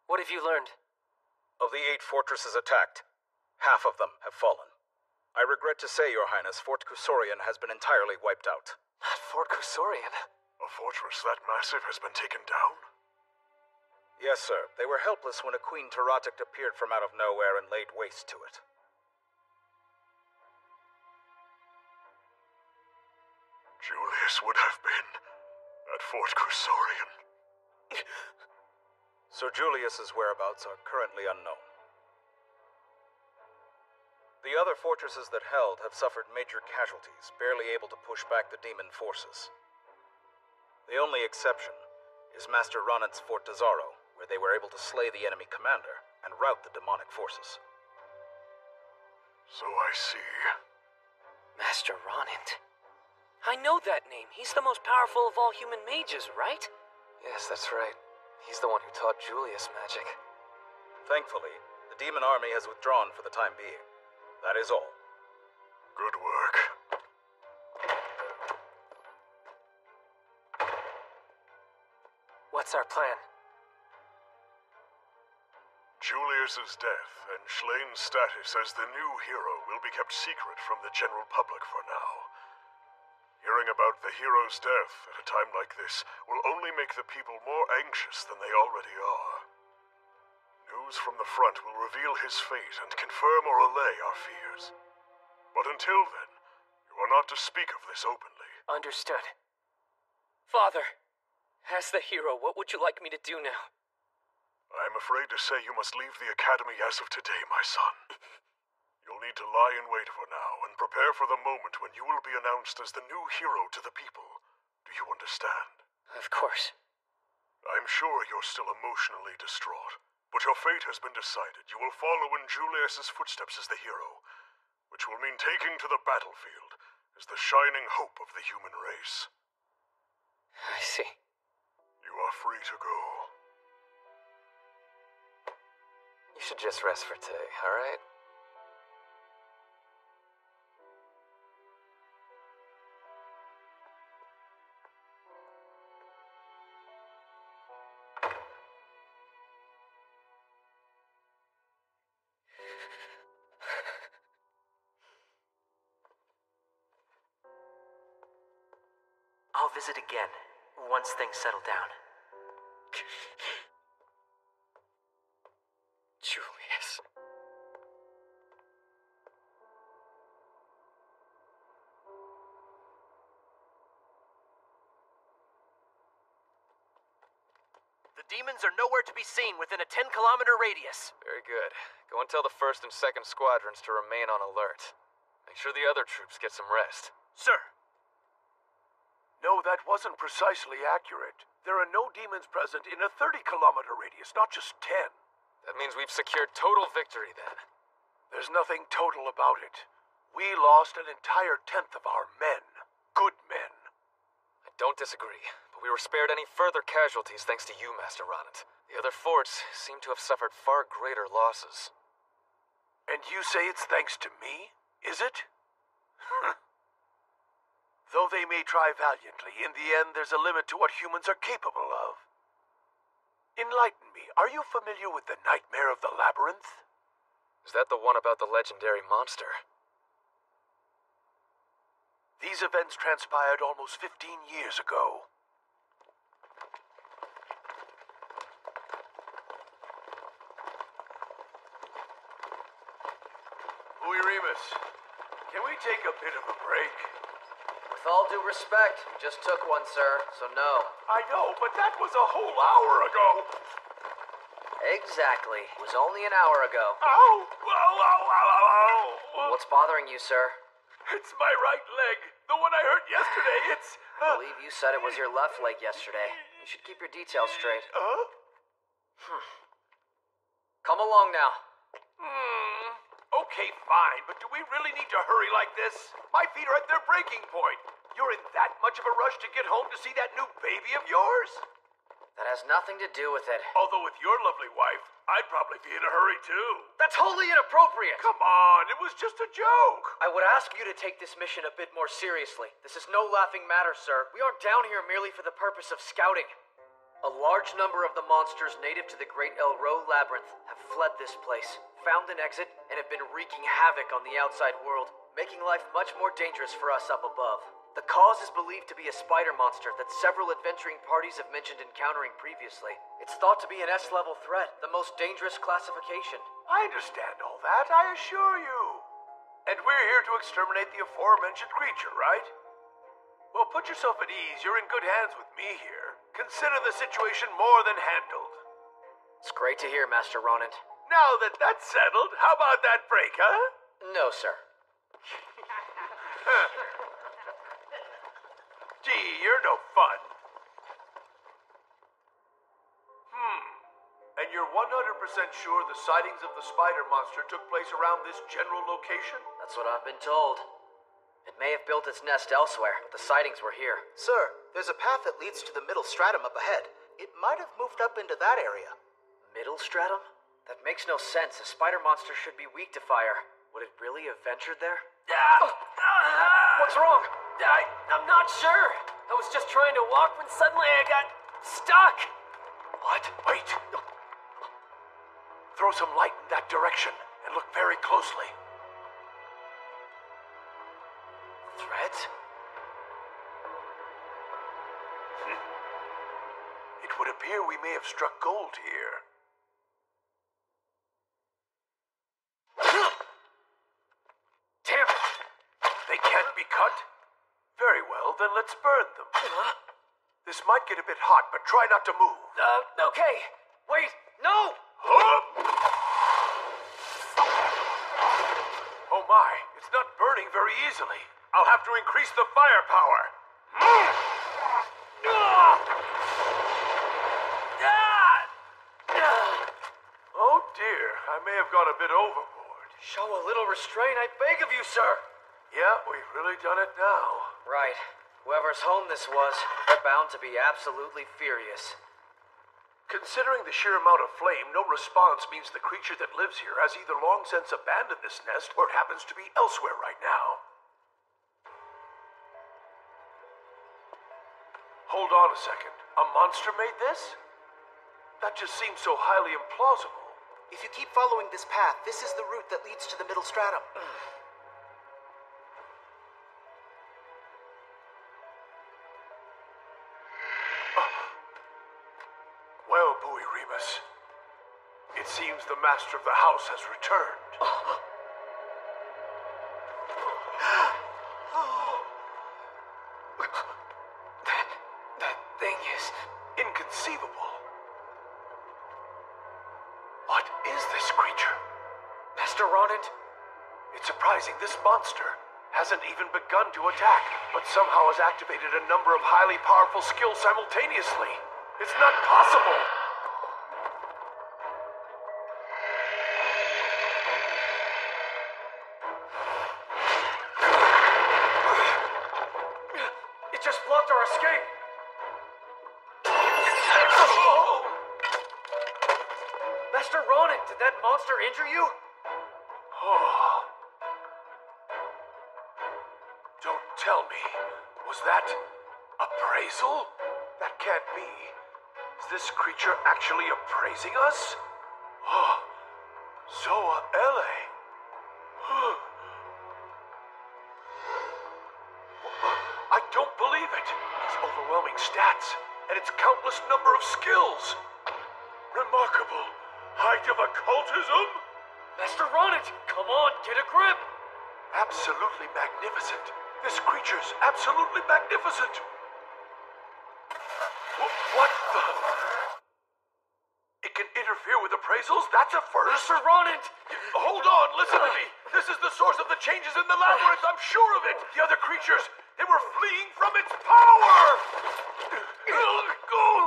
What have you learned? Of the 8 fortresses attacked, half of them have fallen. I regret to say, Your Highness, Fort Kusorian has been entirely wiped out. Not Fort Kusorian? A fortress that massive has been taken down? Yes, sir. They were helpless when a Queen Taratic appeared from out of nowhere and laid waste to it. Julius would have been at Fort Kusorian. Sir Julius's whereabouts are currently unknown. The other fortresses that held have suffered major casualties, barely able to push back the demon forces. The only exception is Master Ronant's Fort Dazaro, where they were able to slay the enemy commander and rout the demonic forces. So I see. Master Ronant? I know that name. He's the most powerful of all human mages, right? Yes, that's right. He's the one who taught Julius magic. Thankfully, the demon army has withdrawn for the time being. That is all. Good work. What's our plan? Julius's death and Shlaine's status as the new hero will be kept secret from the general public for now. Hearing about the hero's death at a time like this will only make the people more anxious than they already are. News from the front will reveal his fate and confirm or allay our fears. But until then, you are not to speak of this openly. Understood. Father, as the hero, what would you like me to do now? I am afraid to say you must leave the Academy as of today, my son. You'll need to lie in wait for now and prepare for the moment when you will be announced as the new hero to the people. Do you understand? Of course. I'm sure you're still emotionally distraught, but your fate has been decided. You will follow in Julius's footsteps as the hero, which will mean taking to the battlefield as the shining hope of the human race. I see. You are free to go. You should just rest for today, alright? I'll visit again, once things settle down. Julius. The demons are nowhere to be seen within a 10-kilometer radius. Very good. Go and tell the 1st and 2nd squadrons to remain on alert. Make sure the other troops get some rest. Sir. No, that wasn't precisely accurate. There are no demons present in a 30-kilometer radius, not just 10. That means we've secured total victory then. There's nothing total about it. We lost an entire 10th of our men. Good men. I don't disagree, but we were spared any further casualties thanks to you, Master Ronant. The other forts seem to have suffered far greater losses. And you say it's thanks to me, is it? Though they may try valiantly, in the end there's a limit to what humans are capable of. Enlighten me, are you familiar with the Nightmare of the Labyrinth? Is that the one about the legendary monster? These events transpired almost 15 years ago. Louis Remus, can we take a bit of a break? With all due respect, you just took one, sir, so no. I know, but that was a whole hour ago. Exactly. It was only an hour ago. Ow! Ow, ow, ow, ow, ow! What's bothering you, sir? It's my right leg. The one I hurt yesterday. It's... I believe you said it was your left leg yesterday. You should keep your details straight. Come along now. Okay, fine, but do we really need to hurry like this? My feet are at their breaking point. You're in that much of a rush to get home to see that new baby of yours? That has nothing to do with it. Although with your lovely wife, I'd probably be in a hurry too. That's wholly inappropriate! Come on, it was just a joke. I would ask you to take this mission a bit more seriously. This is no laughing matter, sir. We aren't down here merely for the purpose of scouting. A large number of the monsters native to the Great Elro Labyrinth have fled this place, found an exit, and have been wreaking havoc on the outside world, making life much more dangerous for us up above. The cause is believed to be a spider monster that several adventuring parties have mentioned encountering previously. It's thought to be an S-level threat, the most dangerous classification. I understand all that, I assure you. And we're here to exterminate the aforementioned creature, right? Well, put yourself at ease. You're in good hands with me here. Consider the situation more than handled. It's great to hear, Master Ronant. Now that that's settled, how about that break, huh? No, sir. Gee, you're no fun. And you're 100% sure the sightings of the spider monster took place around this general location? That's what I've been told. It may have built its nest elsewhere, but the sightings were here. Sir, there's a path that leads to the middle stratum up ahead. It might have moved up into that area. Middle stratum? That makes no sense. A spider monster should be weak to fire. Would it really have ventured there? What's wrong? I'm not sure. I was just trying to walk when suddenly I got stuck. What? Wait. Throw some light in that direction and look very closely. Threads? It would appear we may have struck gold here. cut? Very well, then let's burn them. This might get a bit hot, but try not to move. Okay. Wait, no! Oh my, it's not burning very easily. I'll have to increase the firepower. Oh dear, I may have gone a bit overboard. Show a little restraint, I beg of you, sir. Yeah, we've really done it now. Right. Whoever's home this was, they're bound to be absolutely furious. Considering the sheer amount of flame, no response means the creature that lives here has either long since abandoned this nest or happens to be elsewhere right now. Hold on a second. A monster made this? That just seems so highly implausible. If you keep following this path, this is the route that leads to the middle stratum. Well, Bowie Remus, it seems the master of the house has returned. That thing is inconceivable. What is this creature? Master Ronan? It's surprising this monster hasn't even begun to attack, but somehow has activated a number of highly powerful skills simultaneously. It's not possible! It just blocked our escape! Master Ronan, did that monster injure you? Oh. Don't tell me. Was that appraisal? That can't be. Is this creature actually appraising us? Oh, Zoa Ele. I don't believe it. Its overwhelming stats and its countless number of skills. Remarkable. Height of occultism? Master Ronan, come on, get a grip! Absolutely magnificent. This creature's absolutely magnificent. What the? It can interfere with appraisals? That's a first. Master Ronan! Hold on, listen to me. This is the source of the changes in the labyrinth, I'm sure of it. The other creatures, they were fleeing from its power.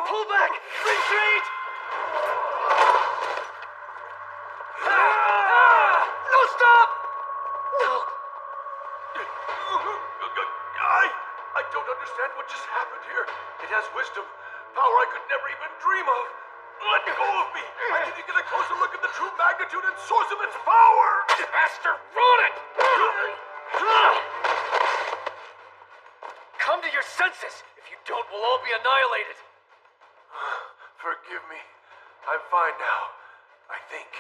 Pull back! Retreat! No, stop! No. I don't understand what just happened here. It has wisdom, power I could never even dream of. Let go of me! I need to get a closer look at the true magnitude and source of its power! Master Ronan! Come to your senses! If you don't, we'll all be annihilated. Forgive me. I'm fine now. I think.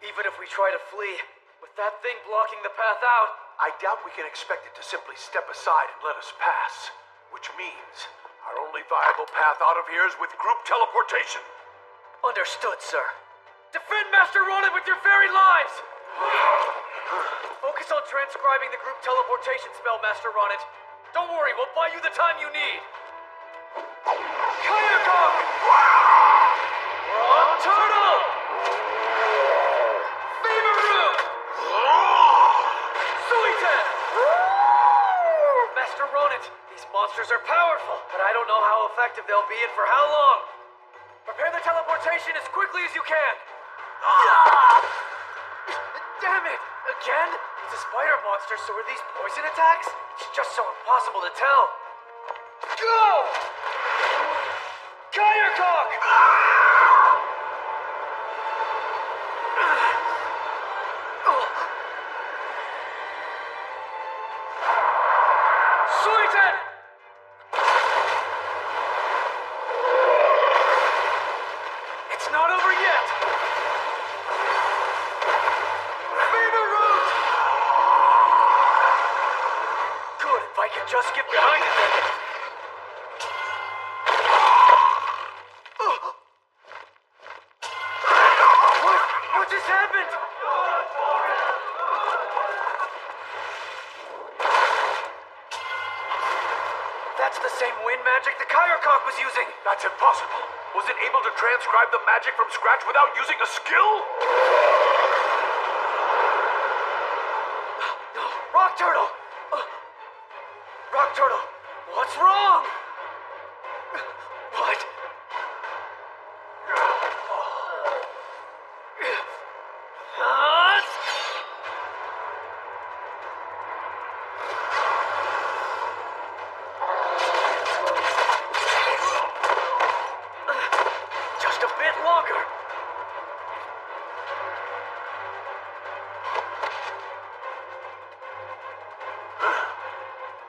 Even if we try to flee, with that thing blocking the path out, I doubt we can expect it to simply step aside and let us pass. Which means our only viable path out of here is with group teleportation. Understood, sir. Defend Master Ronan with your very lives! Focus on transcribing the group teleportation spell, Master Ronan. Don't worry, we'll buy you the time you need. Kayakok! Rock Turtle! Fever Root! Suiten! Master Ronan, these monsters are powerful, but I don't know how effective they'll be and for how long. Prepare the teleportation as quickly as you can. Damn it! Again? It's a spider monster, so are these poison attacks? It's just so impossible to tell. Go! Kayakok! Suiten! It's not over yet! Fever Root! Good, if I could just get behind it then. What just happened? That's the same wind magic the Kyrecock was using! That's impossible! Was it able to transcribe the magic from scratch without using a skill? No, Rock Turtle! Rock Turtle, what's wrong? What? Just a bit longer.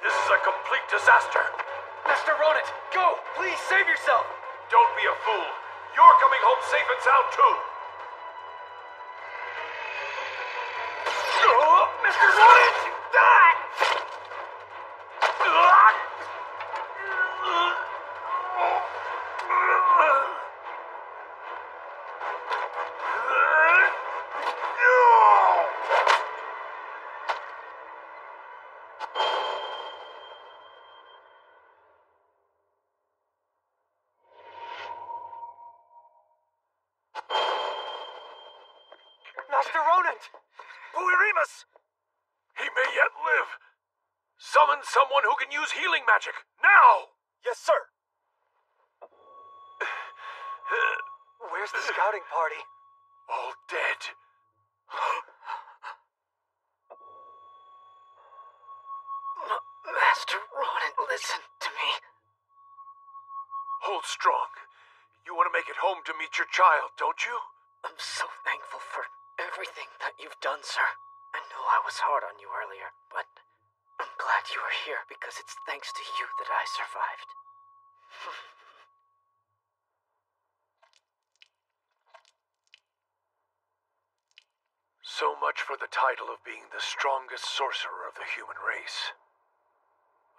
This is a complete disaster. Master Ronit, go! Please save yourself! Don't be a fool. You're coming home safe and sound too. Mr. Ronit! Master Ronan! Buirimus! He may yet live. Summon someone who can use healing magic, now! Yes, sir. Where's the scouting party? All dead. Master Ronan, listen to me. Hold strong. You want to make it home to meet your child, don't you? I'm so thankful for everything that you've done, sir. I know I was hard on you earlier, but I'm glad you are here because it's thanks to you that I survived. So much for the title of being the strongest sorcerer of the human race.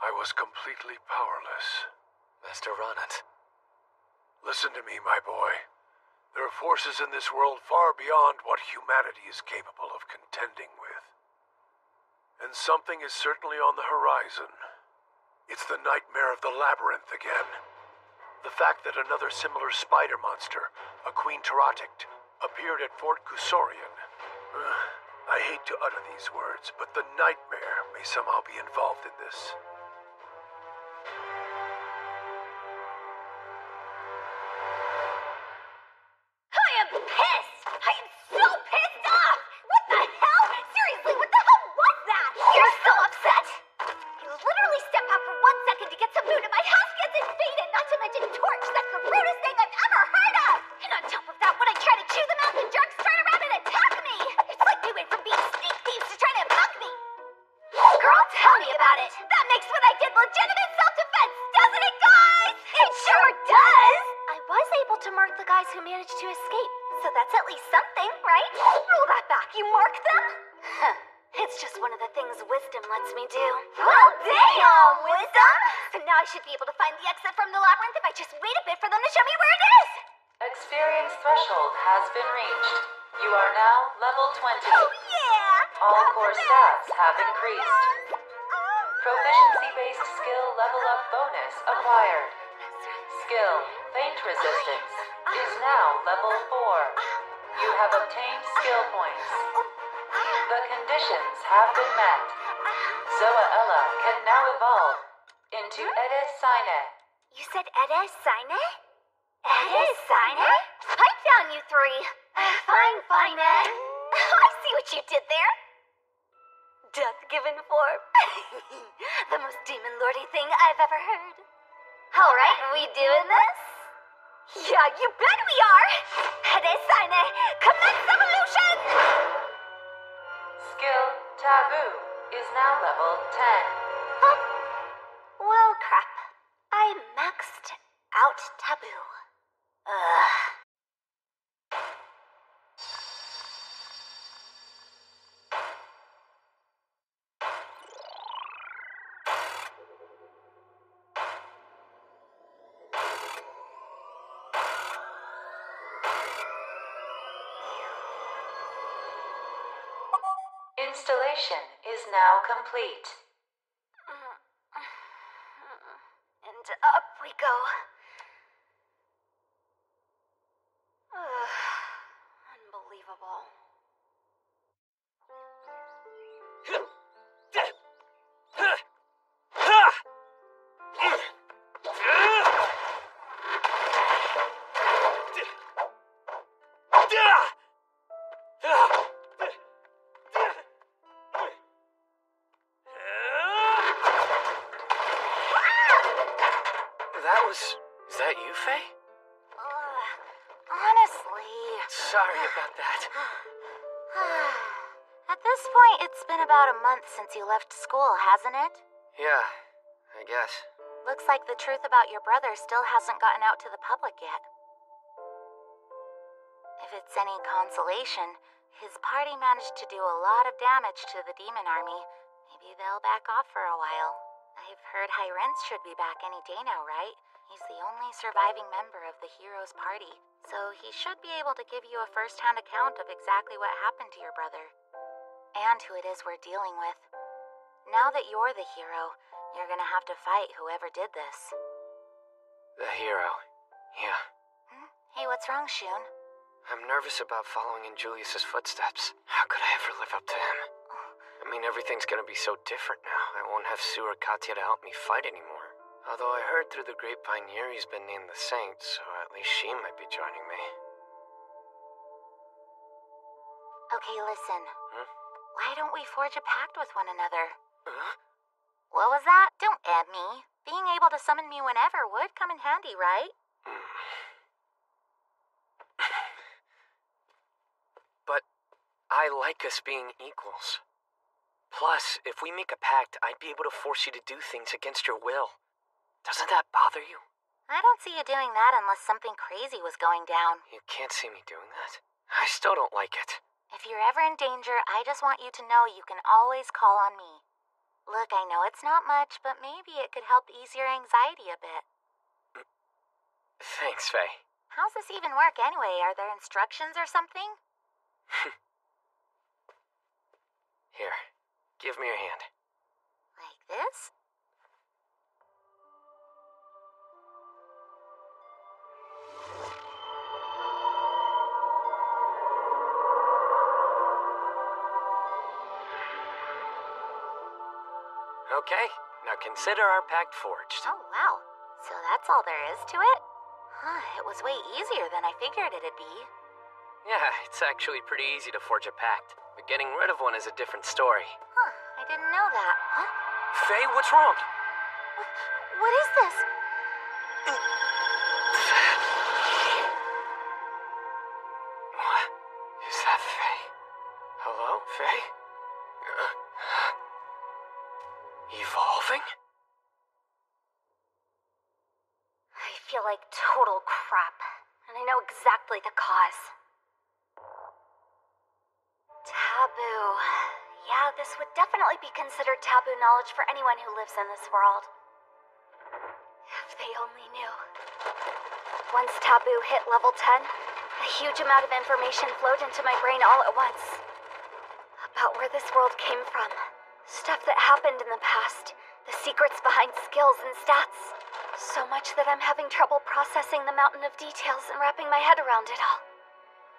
I was completely powerless. Master Ronit. Listen to me, my boy. There are forces in this world far beyond what humanity is capable of contending with. And something is certainly on the horizon. It's the nightmare of the labyrinth again. The fact that another similar spider monster, a Queen Teratic, appeared at Fort Kusorian. I hate to utter these words, but the nightmare may somehow be involved in this. I am pissed! I am so pissed off! What the hell? Seriously, what the hell was that? You're so upset! You literally step out for 1 second to get some food and my house gets invaded, not to mention torched. That's the rudest thing I've ever heard of! And on top of that, when I try to chew them out, the jerks turn around and attack me! It's like they went from being snake thieves to trying to mug me! Girl, tell me about it! That makes what I did legitimate self-defense, doesn't it, guys? It sure does! I was able to mark the guys who managed to escape, so that's at least something, right? Roll that back, you marked them? Huh. It's just one of the things wisdom lets me do. Well, damn, wisdom! So now I should be able to find the exit from the labyrinth if I just wait a bit for them to show me where it is! Experience threshold has been reached. You are now level 20. Oh, yeah! All core stats have increased. Proficiency-based skill level up bonus acquired. Skill, feint resistance, is now level 4. You have obtained skill points. The conditions have been met. Zoaella can now evolve into Edes Sine. You said Edes Sine? Edes Sine? I found you three. Fine, fine, Ed. I see what you did there. Death given form. The most demon lordy thing I've ever heard. Alright, we doing this? Yeah, you bet we are! Edes Sine, commence evolution! Skill Taboo is now level 10. Huh? Well, crap. I maxed out Taboo. Installation is now complete. up we go. Unbelievable. Is that you, Faye? Honestly... Sorry about that. At this point, it's been about a month since you left school, hasn't it? Yeah, I guess. Looks like the truth about your brother still hasn't gotten out to the public yet. If it's any consolation, his party managed to do a lot of damage to the demon army. Maybe they'll back off for a while. I've heard Hyrens should be back any day now, right? He's the only surviving member of the hero's party, so he should be able to give you a first-hand account of exactly what happened to your brother. And who it is we're dealing with. Now that you're the hero, you're gonna have to fight whoever did this. The hero. Yeah. Hey, what's wrong, Shun? I'm nervous about following in Julius's footsteps. How could I ever live up to him? I mean, everything's gonna be so different now. I won't have Sue or Katya to help me fight anymore. Although I heard through the grapevine Yuri's been named the Saint, so at least she might be joining me. Okay, listen. Why don't we forge a pact with one another? Huh? What was that? Don't at me. Being able to summon me whenever would come in handy, right? But I like us being equals. Plus, if we make a pact, I'd be able to force you to do things against your will. Doesn't that bother you? I don't see you doing that unless something crazy was going down. You can't see me doing that. I still don't like it. If you're ever in danger, I just want you to know you can always call on me. Look, I know it's not much, but maybe it could help ease your anxiety a bit. Thanks, Faye. How's this even work anyway? Are there instructions or something? Here, give me your hand. Like this? Okay, now consider our pact forged. Oh, wow. So that's all there is to it? Huh, it was way easier than I figured it'd be. Yeah, it's actually pretty easy to forge a pact, but getting rid of one is a different story. Huh, I didn't know that. Huh? Faye, what's wrong? What is this? What? Is that Faye? Hello, Faye? Evolving? I feel like total crap, and I know exactly the cause. Taboo. Yeah, this would definitely be considered taboo knowledge for anyone who lives in this world. If they only knew. Once taboo hit level 10, a huge amount of information flowed into my brain all at once. About where this world came from. Stuff that happened in the past. The secrets behind skills and stats. So much that I'm having trouble processing the mountain of details and wrapping my head around it all.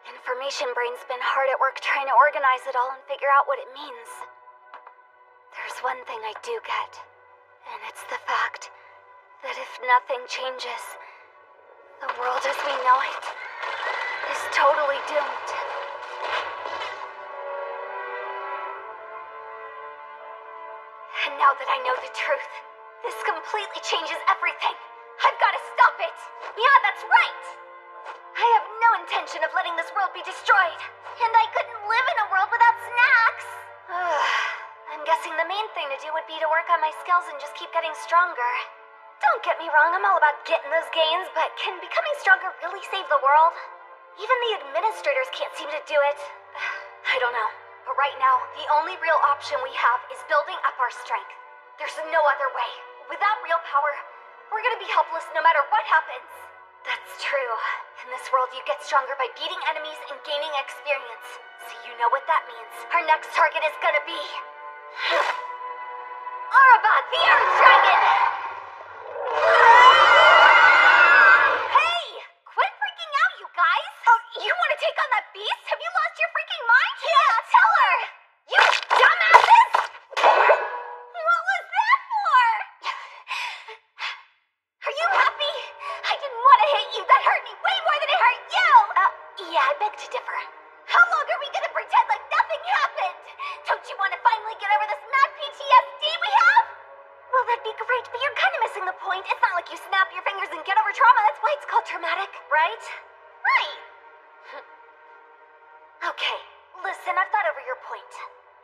Information brain's been hard at work trying to organize it all and figure out what it means. There's one thing I do get, and it's the fact that if nothing changes, the world as we know it is totally doomed. And now that I know the truth, this completely changes everything. I've got to stop it! Yeah, that's right! I have no intention of letting this world be destroyed. And I couldn't live in a world without snacks! I'm guessing the main thing to do would be to work on my skills and just keep getting stronger. Don't get me wrong, I'm all about getting those gains, but can becoming stronger really save the world? Even the administrators can't seem to do it. I don't know. But right now, the only real option we have is building up our strength. There's no other way. Without real power, we're gonna be helpless no matter what happens. That's true. In this world, you get stronger by beating enemies and gaining experience. So you know what that means. Our next target is gonna be... Arabot, the Earth Dragon! would be great, but you're kind of missing the point. It's not like you snap your fingers and get over trauma. That's why it's called traumatic, right? Right. Okay, listen, I've thought over your point.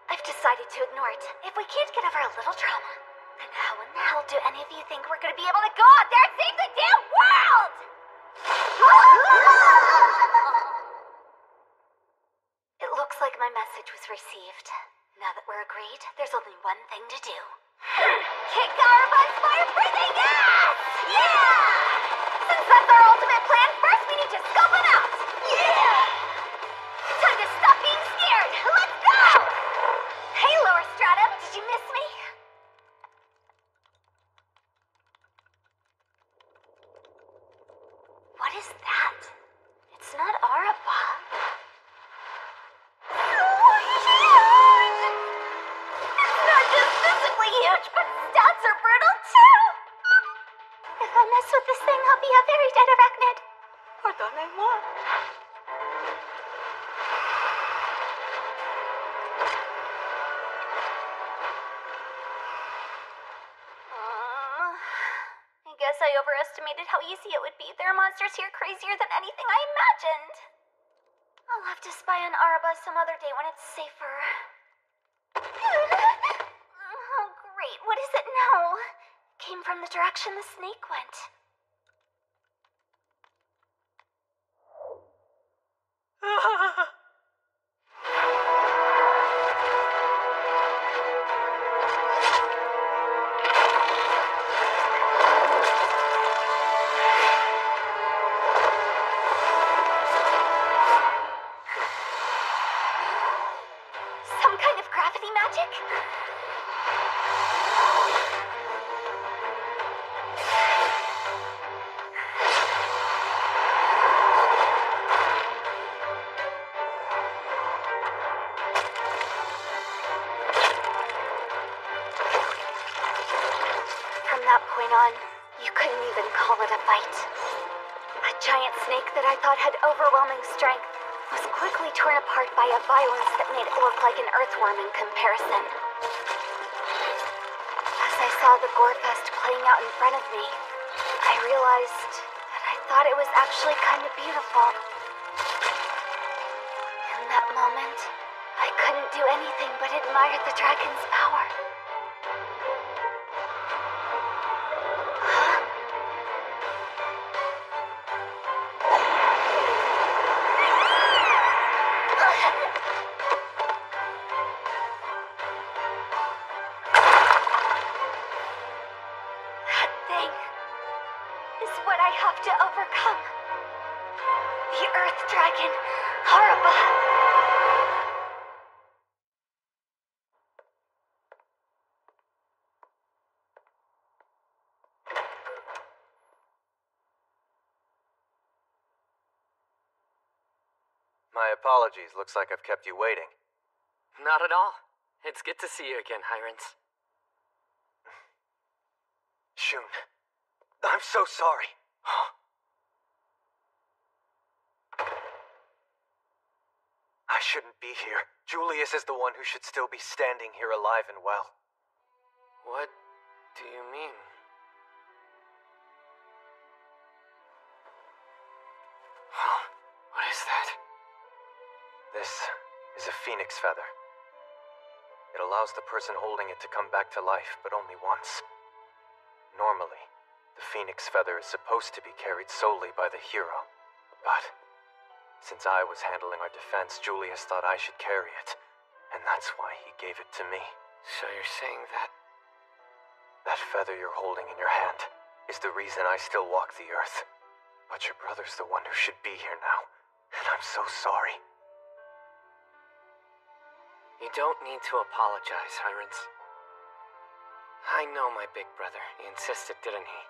I've decided to ignore it. If we can't get over a little trauma, then how in the hell do any of you think we're gonna be able to go out there and save the damn world? It looks like my message was received. Now that we're agreed, there's only one thing to do. Kick Araba's fire-breathing ass! Yeah! Since that's our ultimate plan, first we need to scope him out! Yeah! Time to stop being scared! Let's go! Hey, Lower Stratum, did you miss me? What is that? It's not Araba. It's not just physically huge, but stats are brutal too! If I mess with this thing, I'll be a very dead arachnid. Pardonnez-moi. I guess I overestimated how easy it would be. There are monsters here crazier than anything I imagined. I'll have to spy on Araba some other day when it's safer. Oh, great. What is it now? Came from the direction the snake went. Some kind of gravity magic? From that point on, you couldn't even call it a fight. A giant snake that I thought had overwhelming strength was quickly torn apart by a violence that made it look like an earthworm in comparison. As I saw the Gorefest playing out in front of me, I realized that I thought it was actually kind of beautiful. In that moment, I couldn't do anything but admire the dragon's power. That thing is what I have to overcome. The Earth Dragon, Araba. My apologies. Looks like I've kept you waiting. Not at all. It's good to see you again, Hirons. Shun, I'm so sorry. Huh? I shouldn't be here. Julius is the one who should still be standing here alive and well. What do you mean? Huh? What is that? This is a phoenix feather. It allows the person holding it to come back to life, but only once. Normally, the phoenix feather is supposed to be carried solely by the hero. But since I was handling our defense, Julius thought I should carry it, and that's why he gave it to me. So you're saying that... That feather you're holding in your hand is the reason I still walk the earth. But your brother's the one who should be here now, and I'm so sorry. You don't need to apologize, Hirons. I know my big brother. He insisted, didn't he?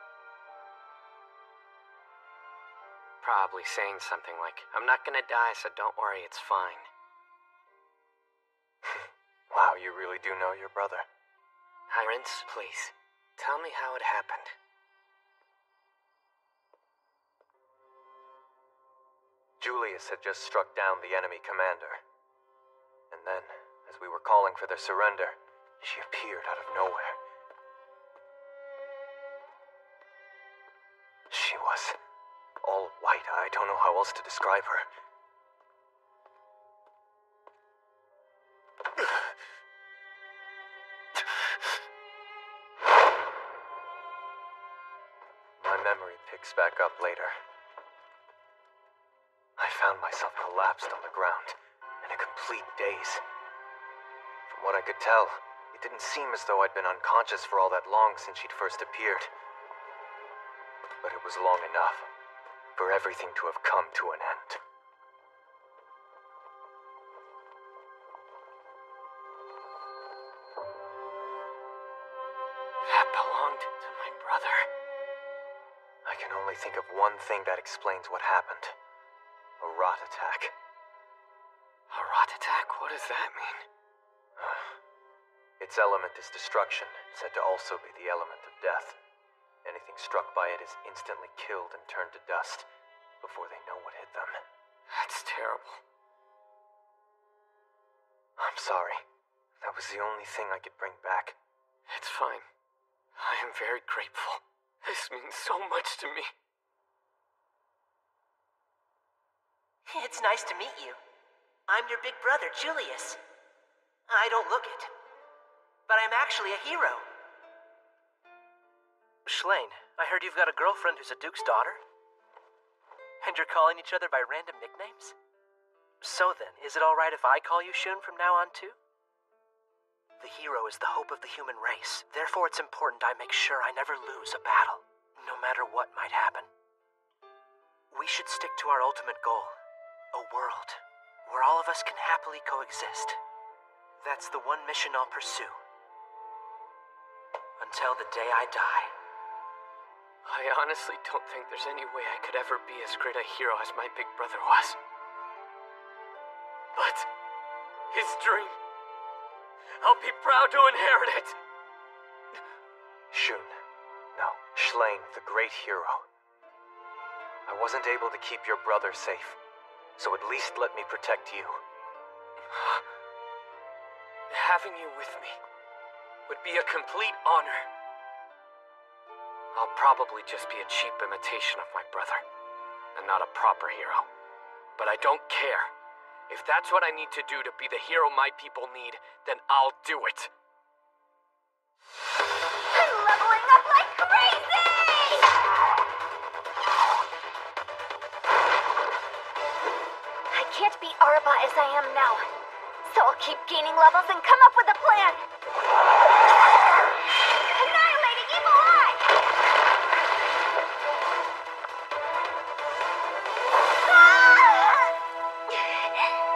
Probably saying something like, I'm not gonna die, so don't worry, it's fine. Wow, you really do know your brother. Hirons, please, tell me how it happened. Julius had just struck down the enemy commander. And then, as we were calling for their surrender, she appeared out of nowhere. was. All white, I don't know how else to describe her. My memory picks back up later. I found myself collapsed on the ground, in a complete daze. From what I could tell, it didn't seem as though I'd been unconscious for all that long since she'd first appeared. But it was long enough for everything to have come to an end. That belonged to my brother. I can only think of one thing that explains what happened. A rot attack. A rot attack? What does that mean? Its element is destruction, said to also be the element of death. Anything struck by it is instantly killed and turned to dust before they know what hit them. That's terrible. I'm sorry. That was the only thing I could bring back. It's fine. I am very grateful. This means so much to me. It's nice to meet you. I'm your big brother, Julius. I don't look it, but I'm actually a hero. Schlaine, I heard you've got a girlfriend who's a Duke's daughter? And you're calling each other by random nicknames? So then, is it alright if I call you Shun from now on too? The hero is the hope of the human race. Therefore, it's important I make sure I never lose a battle, no matter what might happen. We should stick to our ultimate goal, a world where all of us can happily coexist. That's the one mission I'll pursue. Until the day I die. I honestly don't think there's any way I could ever be as great a hero as my big brother was. But his dream, I'll be proud to inherit it. Shun. No, Schlaine, the great hero. I wasn't able to keep your brother safe, so at least let me protect you. Having you with me would be a complete honor. I'll probably just be a cheap imitation of my brother, and not a proper hero. But I don't care. If that's what I need to do to be the hero my people need, then I'll do it. I'm leveling up like crazy! I can't be Arba as I am now, so I'll keep gaining levels and come up with a plan. Annihilating Evil Eye!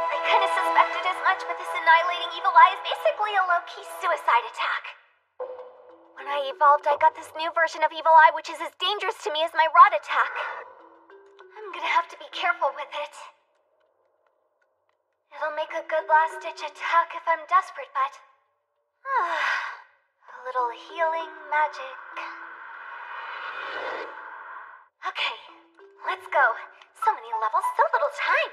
I kind of suspected as much, but this annihilating Evil Eye is basically a low-key suicide attack. When I evolved, I got this new version of Evil Eye, which is as dangerous to me as my rod attack. I'm gonna have to be careful with it. It'll make a good last-ditch attack if I'm desperate, but... a little healing magic. Okay, let's go. So many levels, so little time.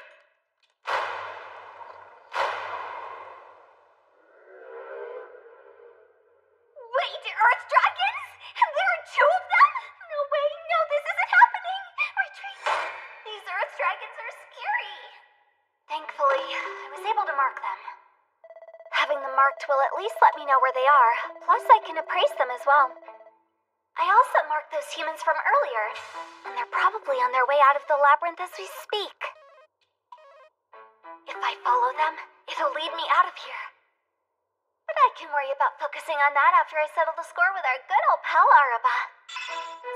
Wait, Earth Dragons? And there are two of them? No way, no, this isn't happening. Retreat. These Earth Dragons are scary. Thankfully, I was able to mark them. Having them marked will at least let me know where they are. Plus, I can appraise them as well. I also marked those humans from earlier, and they're probably on their way out of the labyrinth as we speak. If I follow them, it'll lead me out of here. But I can worry about focusing on that after I settle the score with our good old pal Araba.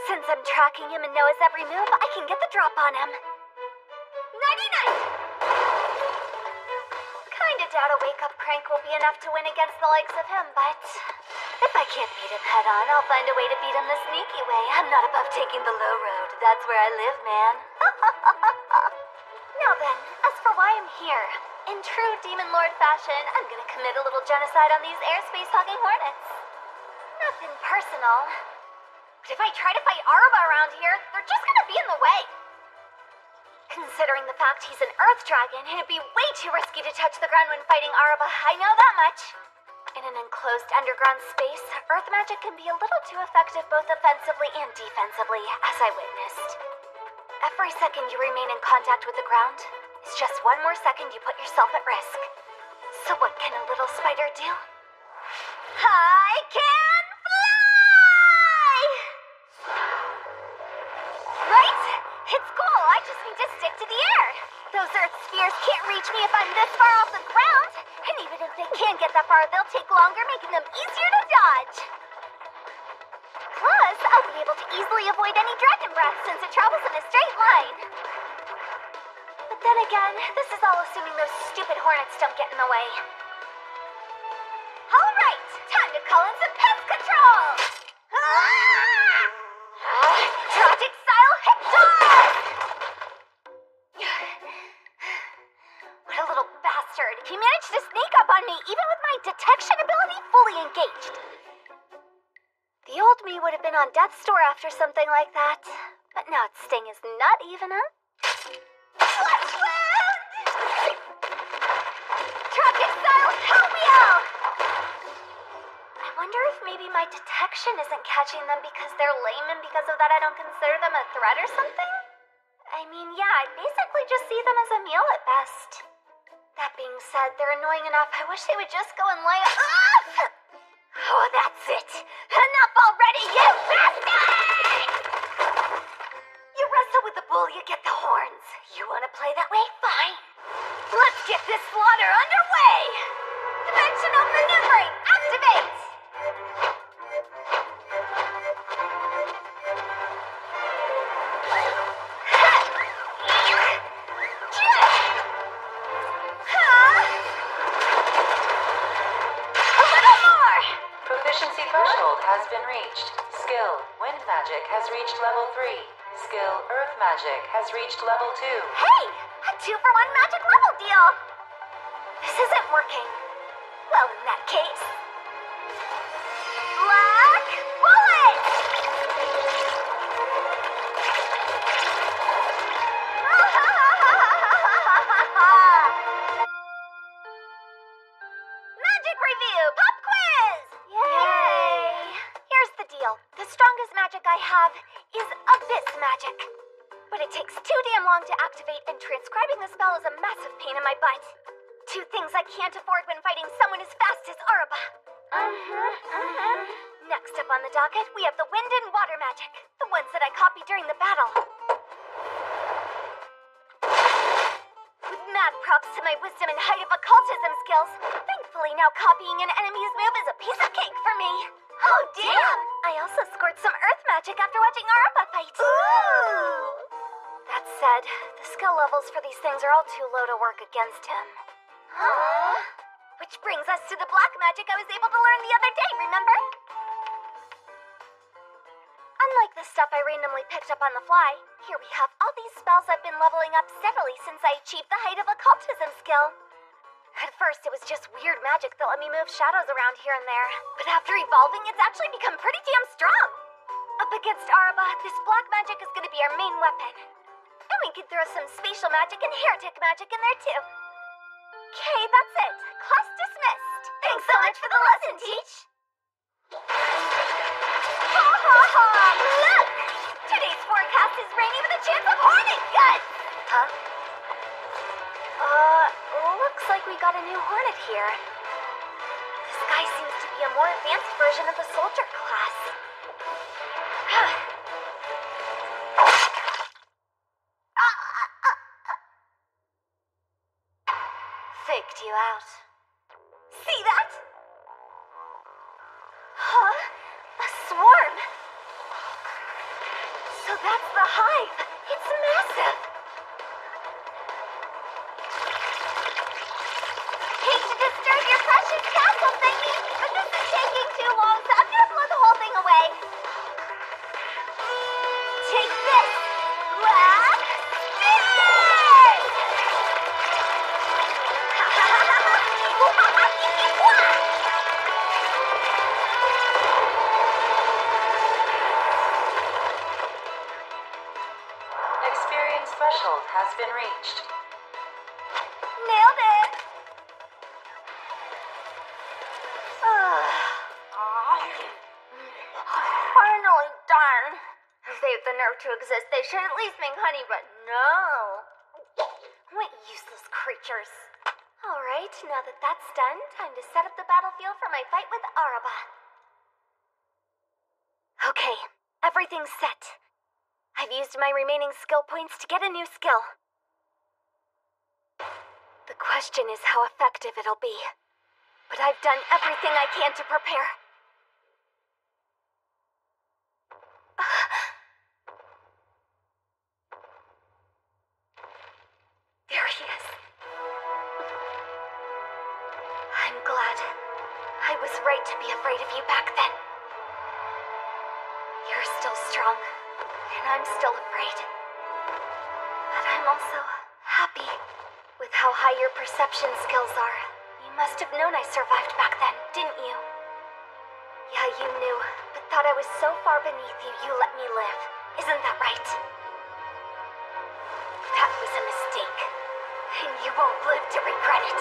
Since I'm tracking him and know his every move, I can get the drop on him. 99! Kinda doubt a wake-up prank will be enough to win against the likes of him, but... if I can't beat him head-on, I'll find a way to beat him the sneaky way. I'm not above taking the low road. That's where I live, man. Now then, as for why I'm here, in true Demon Lord fashion, I'm gonna commit a little genocide on these airspace-hogging hornets. Nothing personal. But if I try to fight Araba around here, they're just gonna be in the way. Considering the fact he's an Earth Dragon, it'd be way too risky to touch the ground when fighting Araba, I know that much. In an enclosed underground space, Earth magic can be a little too effective both offensively and defensively, as I witnessed. Every second you remain in contact with the ground is just one more second you put yourself at risk. So what can a little spider do? I can fly! Right? It's cool, I just need to stick to the air. Those Earth spheres can't reach me if I'm this far off the ground. And even if they can get that far, they'll take longer, making them easier to dodge. Plus, I'll be able to easily avoid any dragon breath since it travels in a straight line. But then again, this is all assuming those stupid hornets don't get in the way. Alright, time to call in some pest control! Tropic style hip toss! What a little bastard. He managed to sneak up on me even with my detection ability fully engaged. The old me would have been on death's door after something like that. But now its sting is not even up. Flash wound! Tropic style Hellwheel! I wonder if maybe my detection isn't catching them because they're lame and because of that I don't consider them a threat or something? I mean, yeah, I basically just see them as a meal at best. That being said, they're annoying enough. I wish they would just go and lay off! Oh, that's it! Enough already, you bastard! You wrestle with the bull, you get the horns. You want to play that way? Fine. Let's get this slaughter underway! Dimensional maneuvering, activate! Proficiency threshold has been reached. Skill, Wind Magic has reached level 3. Skill, Earth Magic has reached level 2. Hey! A 2-for-1 magic level deal! This isn't working. Well, in that case... Black Bullet! Magic review! Pop quiz! Yay! Here's the deal. The strongest magic I have is Abyss Magic. But it takes too damn long to activate, and transcribing the spell is a massive pain in my butt. Two things I can't afford when fighting someone as fast as Araba. Next up on the docket, we have the Wind and Water Magic. The ones that I copied during the battle. With mad props to my wisdom and height of occultism skills, thankfully now copying an enemy's move is a piece of cake for me. Oh, damn! I also scored some Earth Magic after watching Araba fight. Ooh! That said, the skill levels for these things are all too low to work against him. Huh? Which brings us to the black magic I was able to learn the other day, remember? Unlike the stuff I randomly picked up on the fly, here we have all these spells I've been leveling up steadily since I achieved the height of occultism skill. At first, it was just weird magic that let me move shadows around here and there. But after evolving, it's actually become pretty damn strong. Up against Araba, this black magic is going to be our main weapon. And we can throw some spatial magic and heretic magic in there too. Okay, that's it. Class dismissed. Thanks so much for the lesson, Teach. Ha ha ha! Look! Today's forecast is rainy with a chance of hornet guts! Huh? Looks like we got a new hornet here. This guy seems to be a more advanced version of the soldier class. Faked you out. See that? Huh? A swarm? So that's the hive. It's massive. Hate to disturb your precious castle thingy, but this is taking too long, so I'm gonna blow the whole thing away. Take this! Black Spirit! Experience threshold has been reached. Nailed it! Finally done. they have the nerve to exist, they should at least make honey, but no. What useless creatures. Alright, now that that's done, time to set up the battlefield for my fight with Araba. Okay, everything's set. I've used my remaining skill points to get a new skill. The question is how effective it'll be. But I've done everything I can to prepare. There he is. I'm glad. I was right to be afraid of you back then. You're still strong, and I'm still afraid. But I'm also happy with how high your perception skills are. You must have known I survived back then, didn't you? Yeah, you knew, but thought I was so far beneath you, you let me live. Isn't that right? That was a mistake, and you won't live to regret it.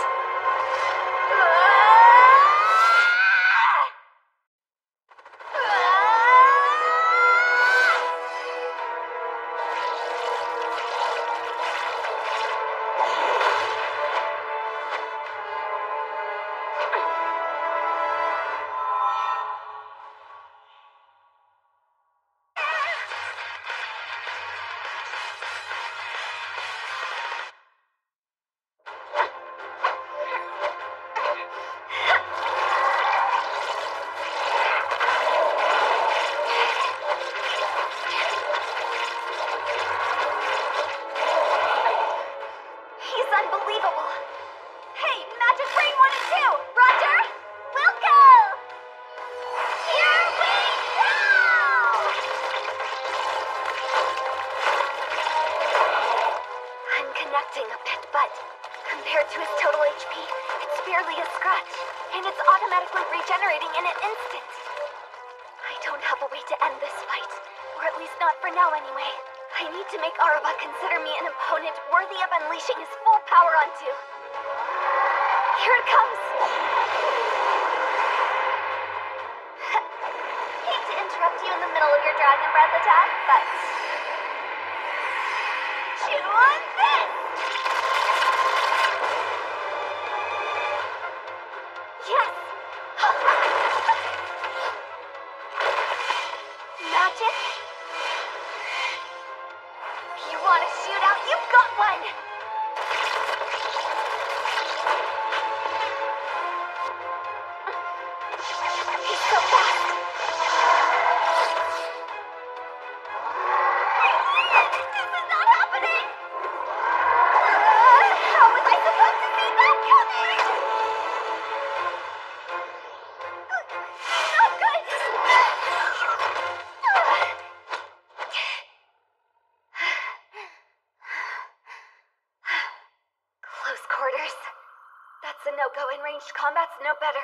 Combat's no better.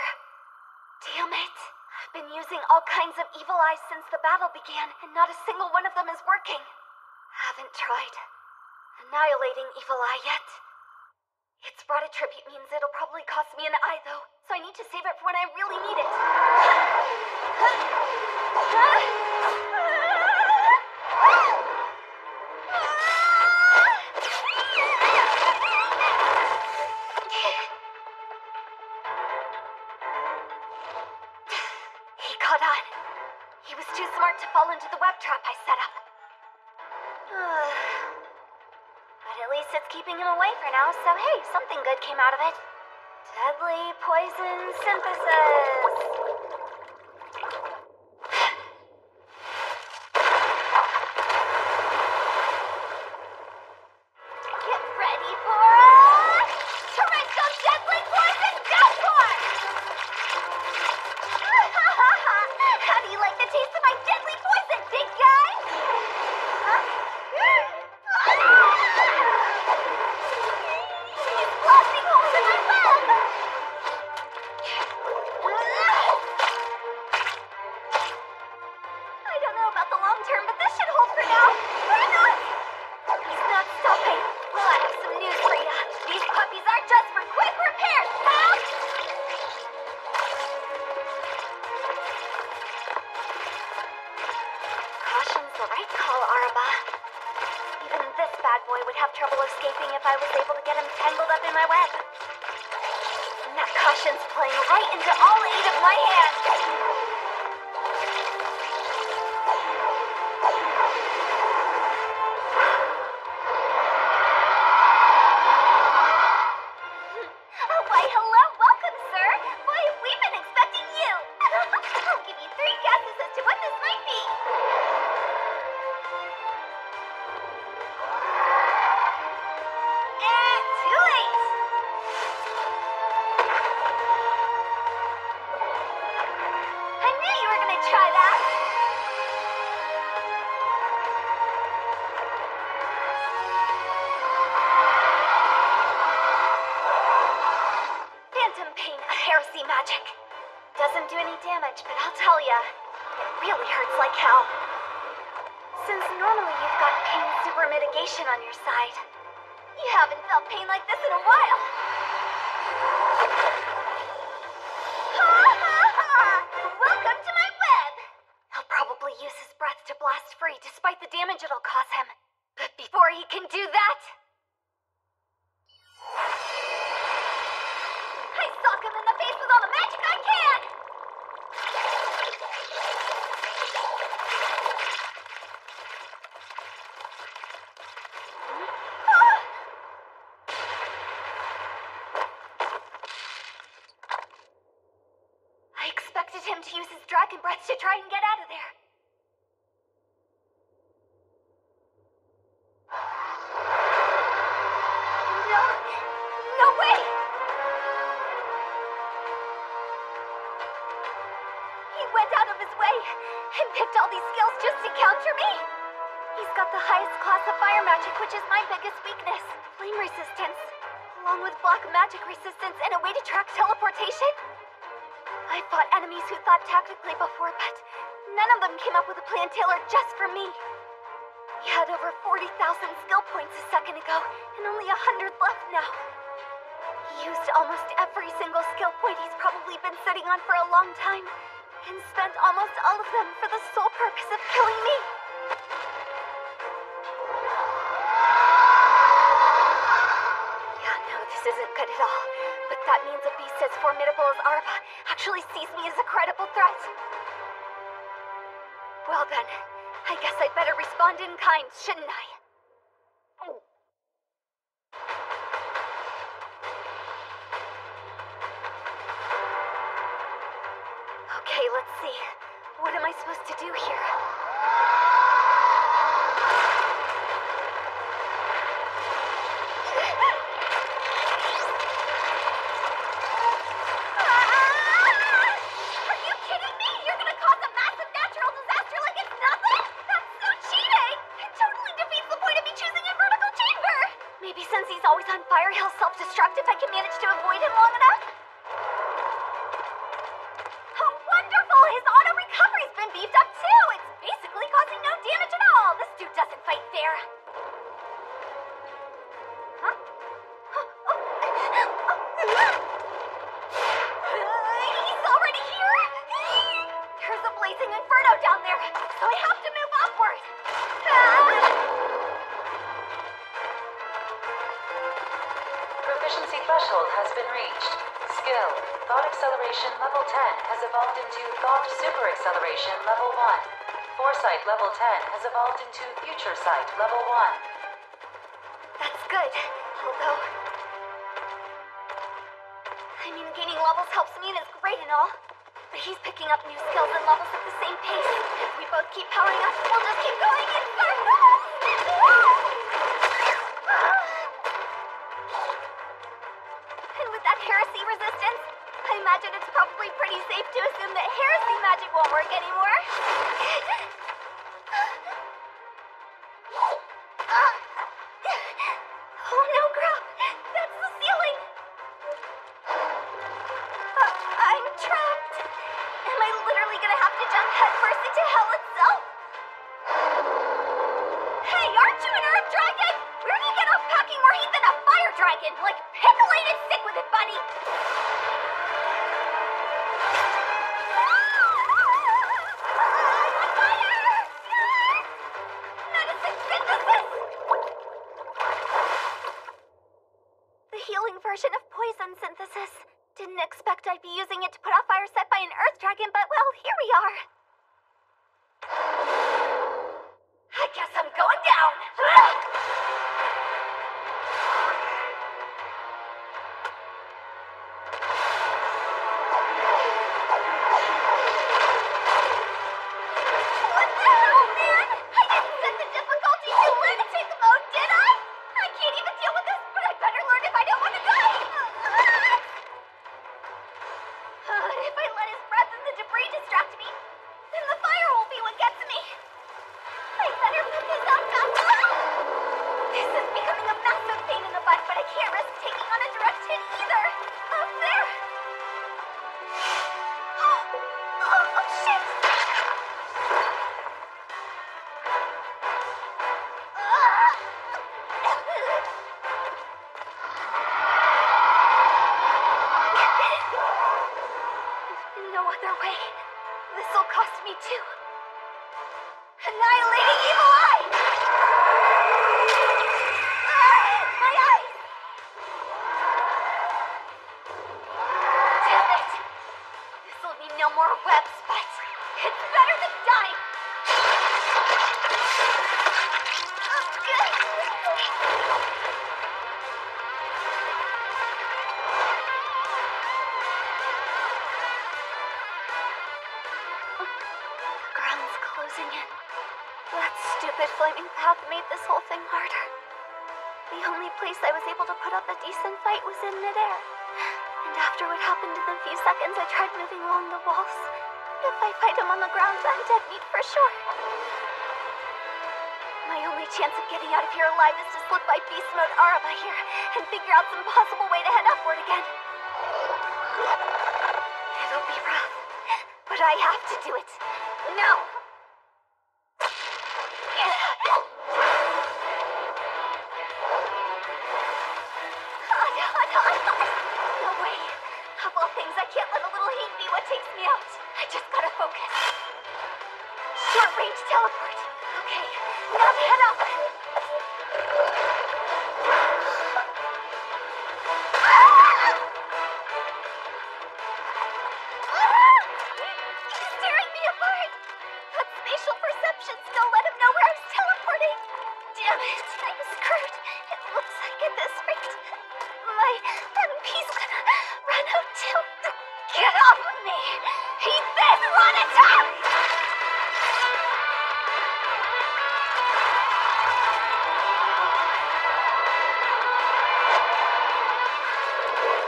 Damn it. I've been using all kinds of evil eyes since the battle began, and not a single one of them is working. Haven't tried annihilating evil eye yet. Its brought attribute means it'll probably cost me an eye, though, so I need to save it for when I really need it. Into the web trap I set up. But at least it's keeping him away for now, so hey, something good came out of it. Deadly poison synthesis. Get ready for a torrential deadly poison downpour! How do you like the taste of my deadly poison, big guy? He's blasting holes in my web! I don't know about the long term, but this should hold for now. He's not stopping. Well, I have some news for ya. These puppies aren't just for quick repairs, pal! Caution's the right call, Araba. Even this bad boy would have trouble escaping if I was able to get him tangled up in my web. And that caution's playing right into all 8 of my hands. Why, hello, welcome, sir. Why, we've been expecting you. I'll give you 3 guesses as to what this might be. Too late. I knew you were gonna try that. Phantom Pain, a heresy magic. Doesn't do any damage, but I'll tell ya, it really hurts like hell. Since normally you've got pain super mitigation on your side, you haven't felt pain like this in a while. Ha ha ha! Welcome to my web! He'll probably use his breath to blast free despite the damage it'll cause him. But before he can do that, I sock him in the face with all the magic I can! I expected him to use his dragon breath to try and get out of there. No way! He went out of his way and picked all these skills just to counter me. He's got the highest class of fire magic, which is my biggest weakness. Flame resistance, along with black magic resistance and a way to track teleportation. I fought enemies who thought tactically before, but none of them came up with a plan tailored just for me. He had over 40,000 skill points a second ago, and only 100 left now. He used almost every single skill point he's probably been sitting on for a long time, and spent almost all of them for the sole purpose of killing me. Yeah, no, this isn't good at all. But that means a beast as formidable as Arba actually sees me as a credible threat. Well then, I guess I'd better respond in kind, shouldn't I? Okay, let's see. What am I supposed to do here? Are you kidding me? You're gonna cause a massive natural disaster like it's nothing? That's so cheating! It totally defeats the point of me choosing a vertical chamber! Maybe since he's always on fire, he'll self-destruct if I can manage to avoid him long enough? Oh, wonderful! His auto-recovery's been beefed up too! It's basically causing no damage at all! This dude doesn't fight fair! Huh? He's already here? There's a blazing inferno down there, so I have to move upward! Proficiency threshold has been reached. Skill, Thought Acceleration level 10 has evolved into Thought Super Acceleration level 1. Foresight level 10 has evolved into Future Sight level 1. That's good, although... I mean, gaining levels helps me and is great and all. But he's picking up new skills and levels at the same pace. If we both keep powering up, we'll just keep going in circles! And with that heresy resistance, I imagine it's probably pretty safe to assume that heresy magic won't work anymore. Oh no, crap! That's the ceiling! I'm trapped. Am I literally gonna have to jump headfirst into hell itself? Hey, aren't you an earth dragon? Where do you get off packing more heat than a fire dragon? Like, pickle-ate and stick with it, buddy! expect I'd be using it to put out fires set by an Earth Dragon, but well, here we are. I guess I'm going down! What the hell, man? I didn't set the difficulty to lunatic mode, did I? I can't even deal with this, but I better learn if I don't want to die! If I let his breath and the debris distract me, then the fire will be what gets me. I better put this out fast. This is becoming a massive pain in the butt, but I can't risk taking on a direct hit either. Up there. Oh, shit. No other way. This'll cost me too. Annihilating evil eye! My eyes! Damn it! This'll mean no more webs, but it's better than dying! The ground's closing in. That stupid flaming path made this whole thing harder. The only place I was able to put up a decent fight was in midair. And after what happened in the few seconds I tried moving along the walls, if I fight him on the ground, I'm dead meat for sure. My only chance of getting out of here alive is to slip by Beast Mode Araba here and figure out some possible way to head upward again. It'll be rough, but I have to do it. Now! No way. Of all things, I can't let a little heat be what takes me out. I just gotta focus. Short range teleport. Okay, now to head up. He's tearing me apart. That spatial perception skill let him know where I was teleporting. Damn it, I'm screwed. It looks like at this rate, my MP's gonna run out too. Get off of me! He says run attack!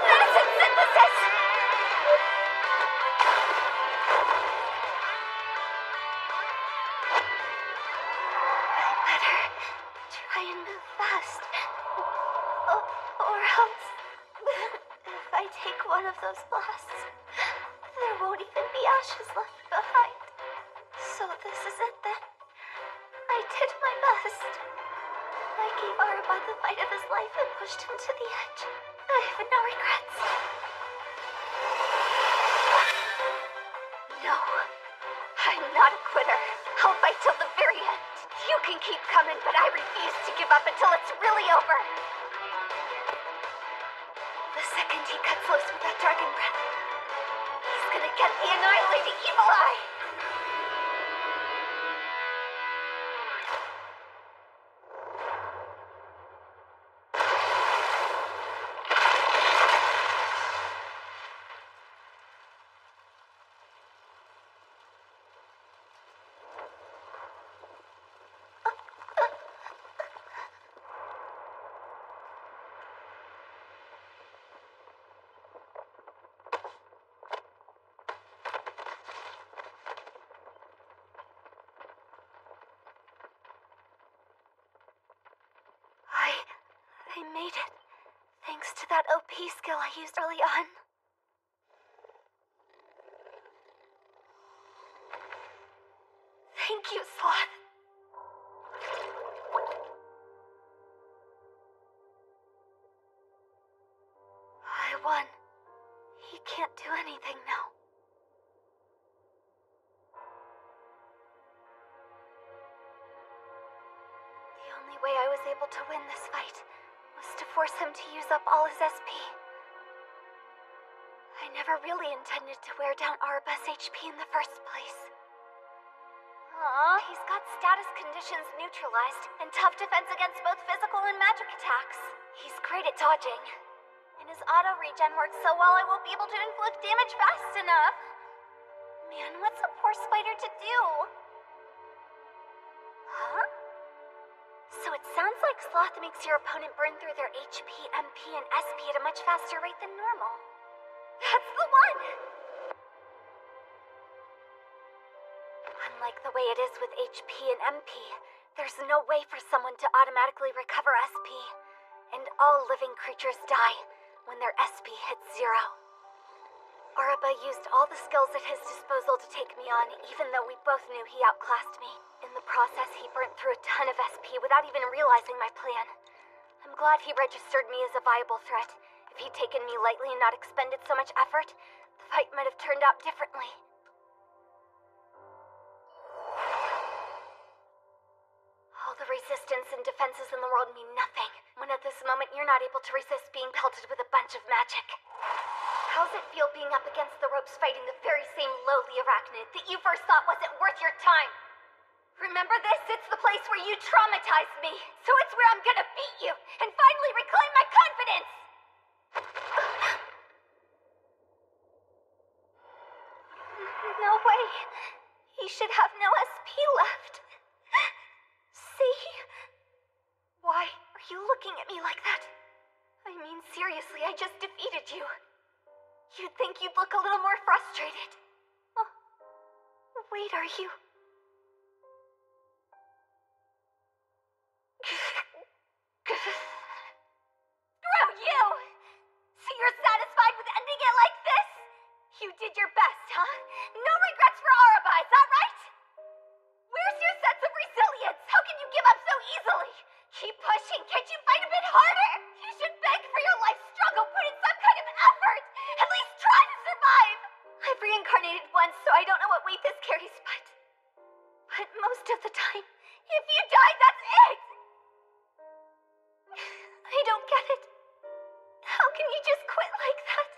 Medicine synthesis! I better try and move fast. Or else, if I take one of those blasts, there won't even be ashes left behind. So this is it then. I did my best. I gave Araba the fight of his life and pushed him to the edge. I have no regrets. No, I'm not a quitter. I'll fight till the very end. You can keep coming, but I refuse to give up until it's really over. The second he cuts loose with that dragon breath, he's gonna get the annihilating evil eye! I made it, thanks to that OP skill I used early on. Thank you, Sloth. I won. He can't do anything now. The only way I was able to win this fight was to force him to use up all his SP. I I never really intended to wear down Araba's HP in the first place. Aww, he's got status conditions neutralized and tough defense against both physical and magic attacks. He's great at dodging. And his auto regen works so well I won't be able to inflict damage fast enough. Man, what's a poor spider to do? Huh? So it sounds like Sloth makes your opponent burn through their HP, MP, and SP at a much faster rate than normal. That's the one! Unlike the way it is with HP and MP, there's no way for someone to automatically recover SP. And all living creatures die when their SP hits 0. Araba used all the skills at his disposal to take me on, even though we both knew he outclassed me. In the process, he burnt through a ton of SP without even realizing my plan. I'm glad he registered me as a viable threat. If he'd taken me lightly and not expended so much effort, the fight might have turned out differently. All the resistance and defenses in the world mean nothing, when at this moment you're not able to resist being pelted with a bunch of magic. How's it feel being up against the ropes fighting the very same lowly arachnid that you first thought wasn't worth your time? Remember this? It's the place where you traumatized me, so it's where I'm gonna beat you and finally reclaim my confidence! No way. He should have no SP left. See? Why are you looking at me like that? I mean, seriously, I just defeated you. You'd think you'd look a little more frustrated. Oh, wait, are you? Screw you! So you're satisfied with ending it like this? You did your best, huh? No regrets for Araba, is that right? Where's your sense of resilience? How can you give up so easily? Keep pushing. Can't you fight a bit harder? You should beg for your life struggle. Put in some kind of effort. At least try to survive. I've reincarnated once, so I don't know what weight this carries, but most of the time, if you die, that's it. I don't get it. How can you just quit like that?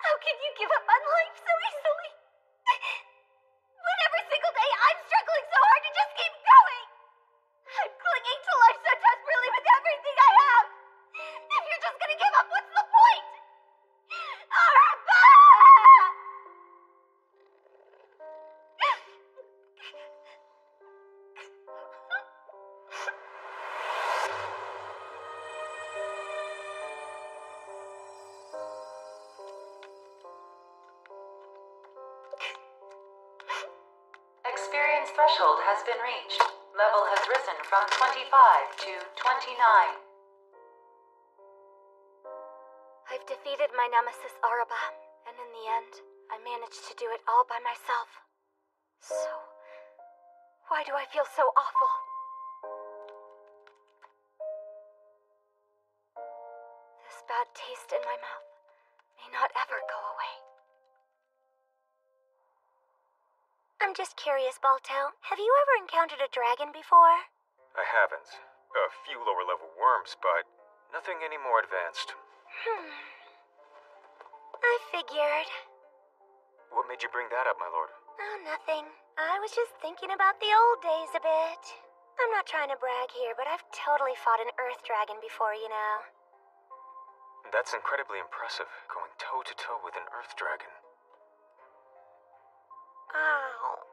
How can you give up on life so easily? When every single day I'm struggling so hard to just keep going. I'm clinging to life so desperately with everything I have. If you're just gonna give up, what's the point? Araba! Experience threshold has been reached. Level has risen from 25 to 29. I've defeated my nemesis Araba, and in the end, I managed to do it all by myself. So, why do I feel so awful? This bad taste in my mouth may not ever go away. I'm just curious, Balto. Have you ever encountered a dragon before? I haven't. A few lower level worms, but nothing any more advanced. I figured. What made you bring that up, my lord? Oh, nothing. I was just thinking about the old days a bit. I'm not trying to brag here, but I've totally fought an earth dragon before, you know. That's incredibly impressive, going toe-to-toe with an earth dragon. Ow.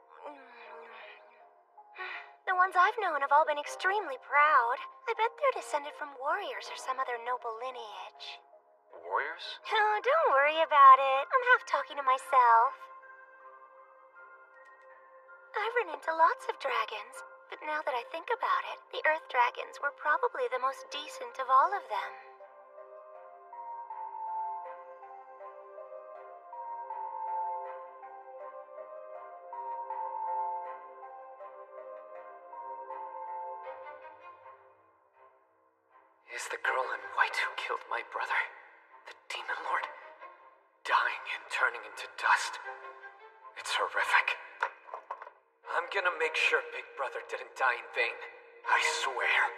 The ones I've known have all been extremely proud. I bet they're descended from warriors or some other noble lineage. Warriors? Oh, don't worry about it. I'm half talking to myself. I've run into lots of dragons, but now that I think about it, the earth dragons were probably the most decent of all of them. Is the girl in white who killed my brother, the Demon Lord, dying and turning into dust? It's horrific. I'm gonna make sure Big Brother didn't die in vain. I swear.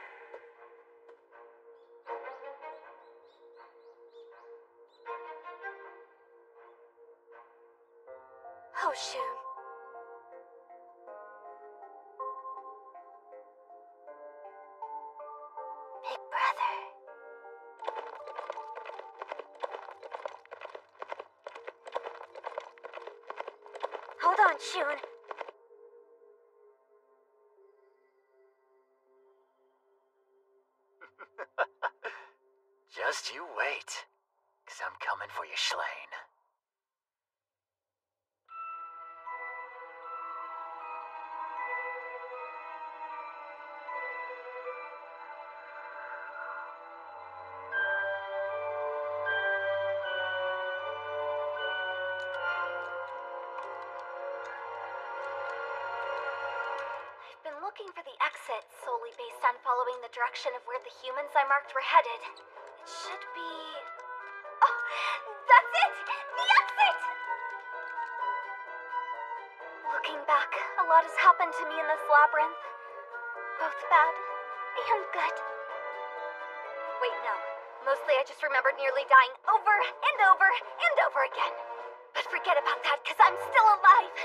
Shun. Big brother. Hold on, Shun. Just you wait, 'cause I'm coming for you, Schlaine. I've been looking for the exit solely based on following the direction of where the humans I marked were headed. It should be... Oh, that's it! The exit! Looking back, a lot has happened to me in this labyrinth. Both bad and good. Wait, no. Mostly I just remembered nearly dying over and over and over again. But forget about that, because I'm still alive.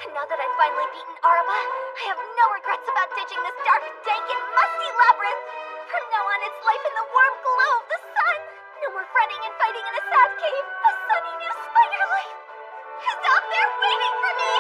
And now that I've finally beaten Araba, I have no regrets about ditching this dark, dank, and musty labyrinth. From now on, it's life in the warm glow of the sun. No more fretting and fighting in a sad cave. A sunny new spider life is out there waiting for me.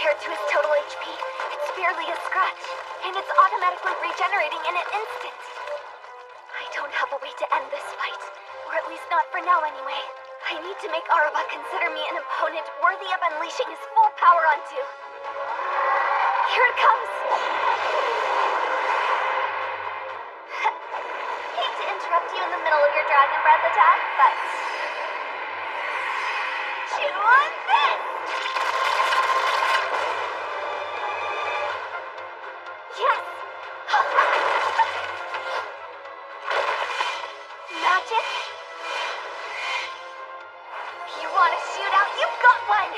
compared to his total HP, it's barely a scratch, and it's automatically regenerating in an instant. I don't have a way to end this fight, or at least not for now anyway. I need to make Araba consider me an opponent worthy of unleashing his full power onto. Here it comes! Hate to interrupt you in the middle of your Dragon Breath attack, but... chew on this! Yes! Magic? You want a shootout? You've got one!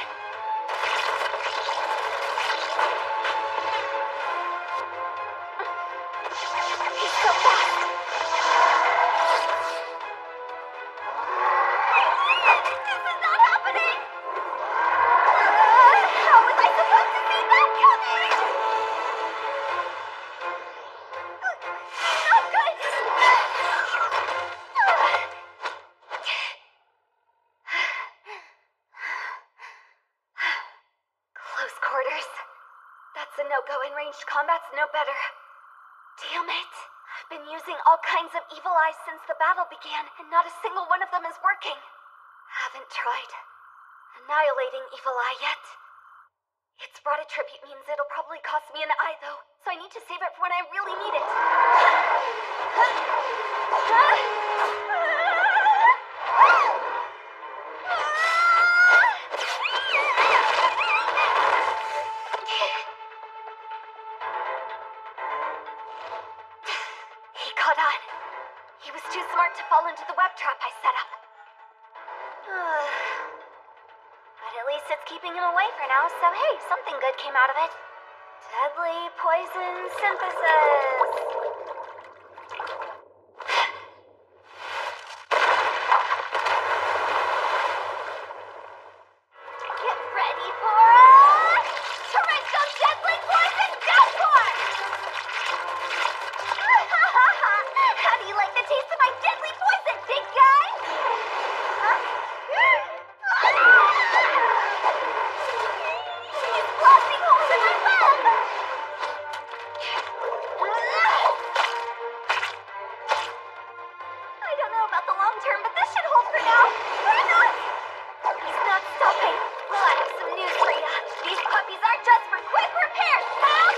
He's so fast! This is not happening! How was I supposed to see that coming? Not good! Close quarters. That's a no-go, and ranged combat's no better. Damn it. I've been using all kinds of evil eyes since the battle began, and not a single one of them is working. Haven't tried annihilating evil eye yet. Its broad attribute means it'll probably cost me an eye, though, so I need to save it for when I really need it. He caught on. He was too smart to fall into the web trap I set up. But at least it's keeping him away for now, so hey, something good came out of it. Deadly poison synthesis. Get ready for a torrential deadly poison downpour! How do you like the taste of my deadly poison, big guy? He's blasting holes in my web! I don't know about the long term, but this should hold for now. He's not stopping. Well, I have some news for ya. These puppies aren't just for quick repairs, pal!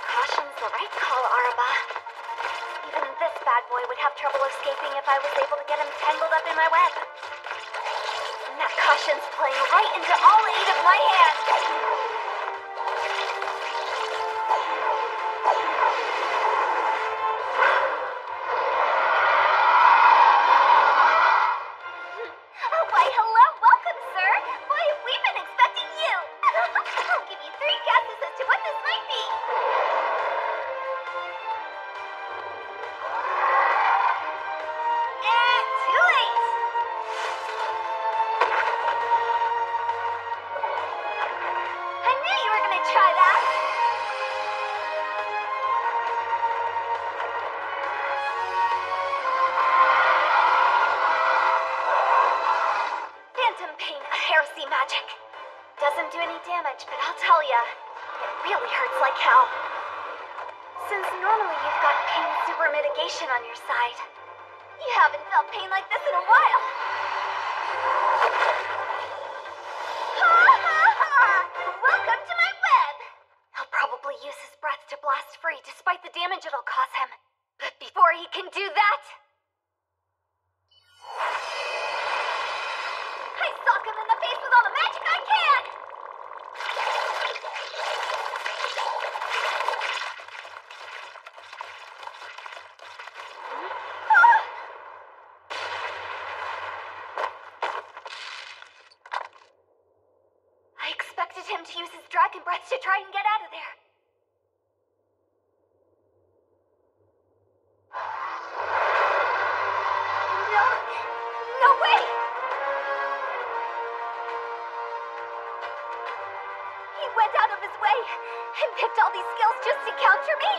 Caution's the right call, Araba. Even this bad boy would have trouble escaping if I was able to get him tangled up in my web. And that caution's playing right into all 8 of my hands. Why, hello, welcome, sir. Why, we've been expecting you. I'll give you 3 guesses as to what this might be. Too late. I knew you were gonna try that. Phantom Pain, a heresy magic. Doesn't do any damage, but I'll tell ya, it really hurts like hell. Since normally you've got pain super mitigation on your side, you haven't felt pain like this in a while. Ha ha ha! Welcome to my web! He'll probably use his breath to blast free despite the damage it'll cause him. But before he can do that... I sock him in the face with all the magic I can! I expected him to use his dragon breath to try and get out of there. No way! He went out of his way and picked all these skills just to counter me.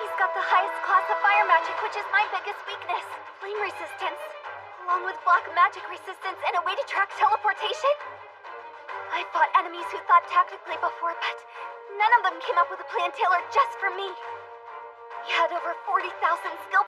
He's got the highest class of fire magic, which is my biggest weakness. Flame resistance. along with block magic resistance and a way to track teleportation. I fought enemies who thought tactically before, but none of them came up with a plan tailored just for me. He had over 40,000 skill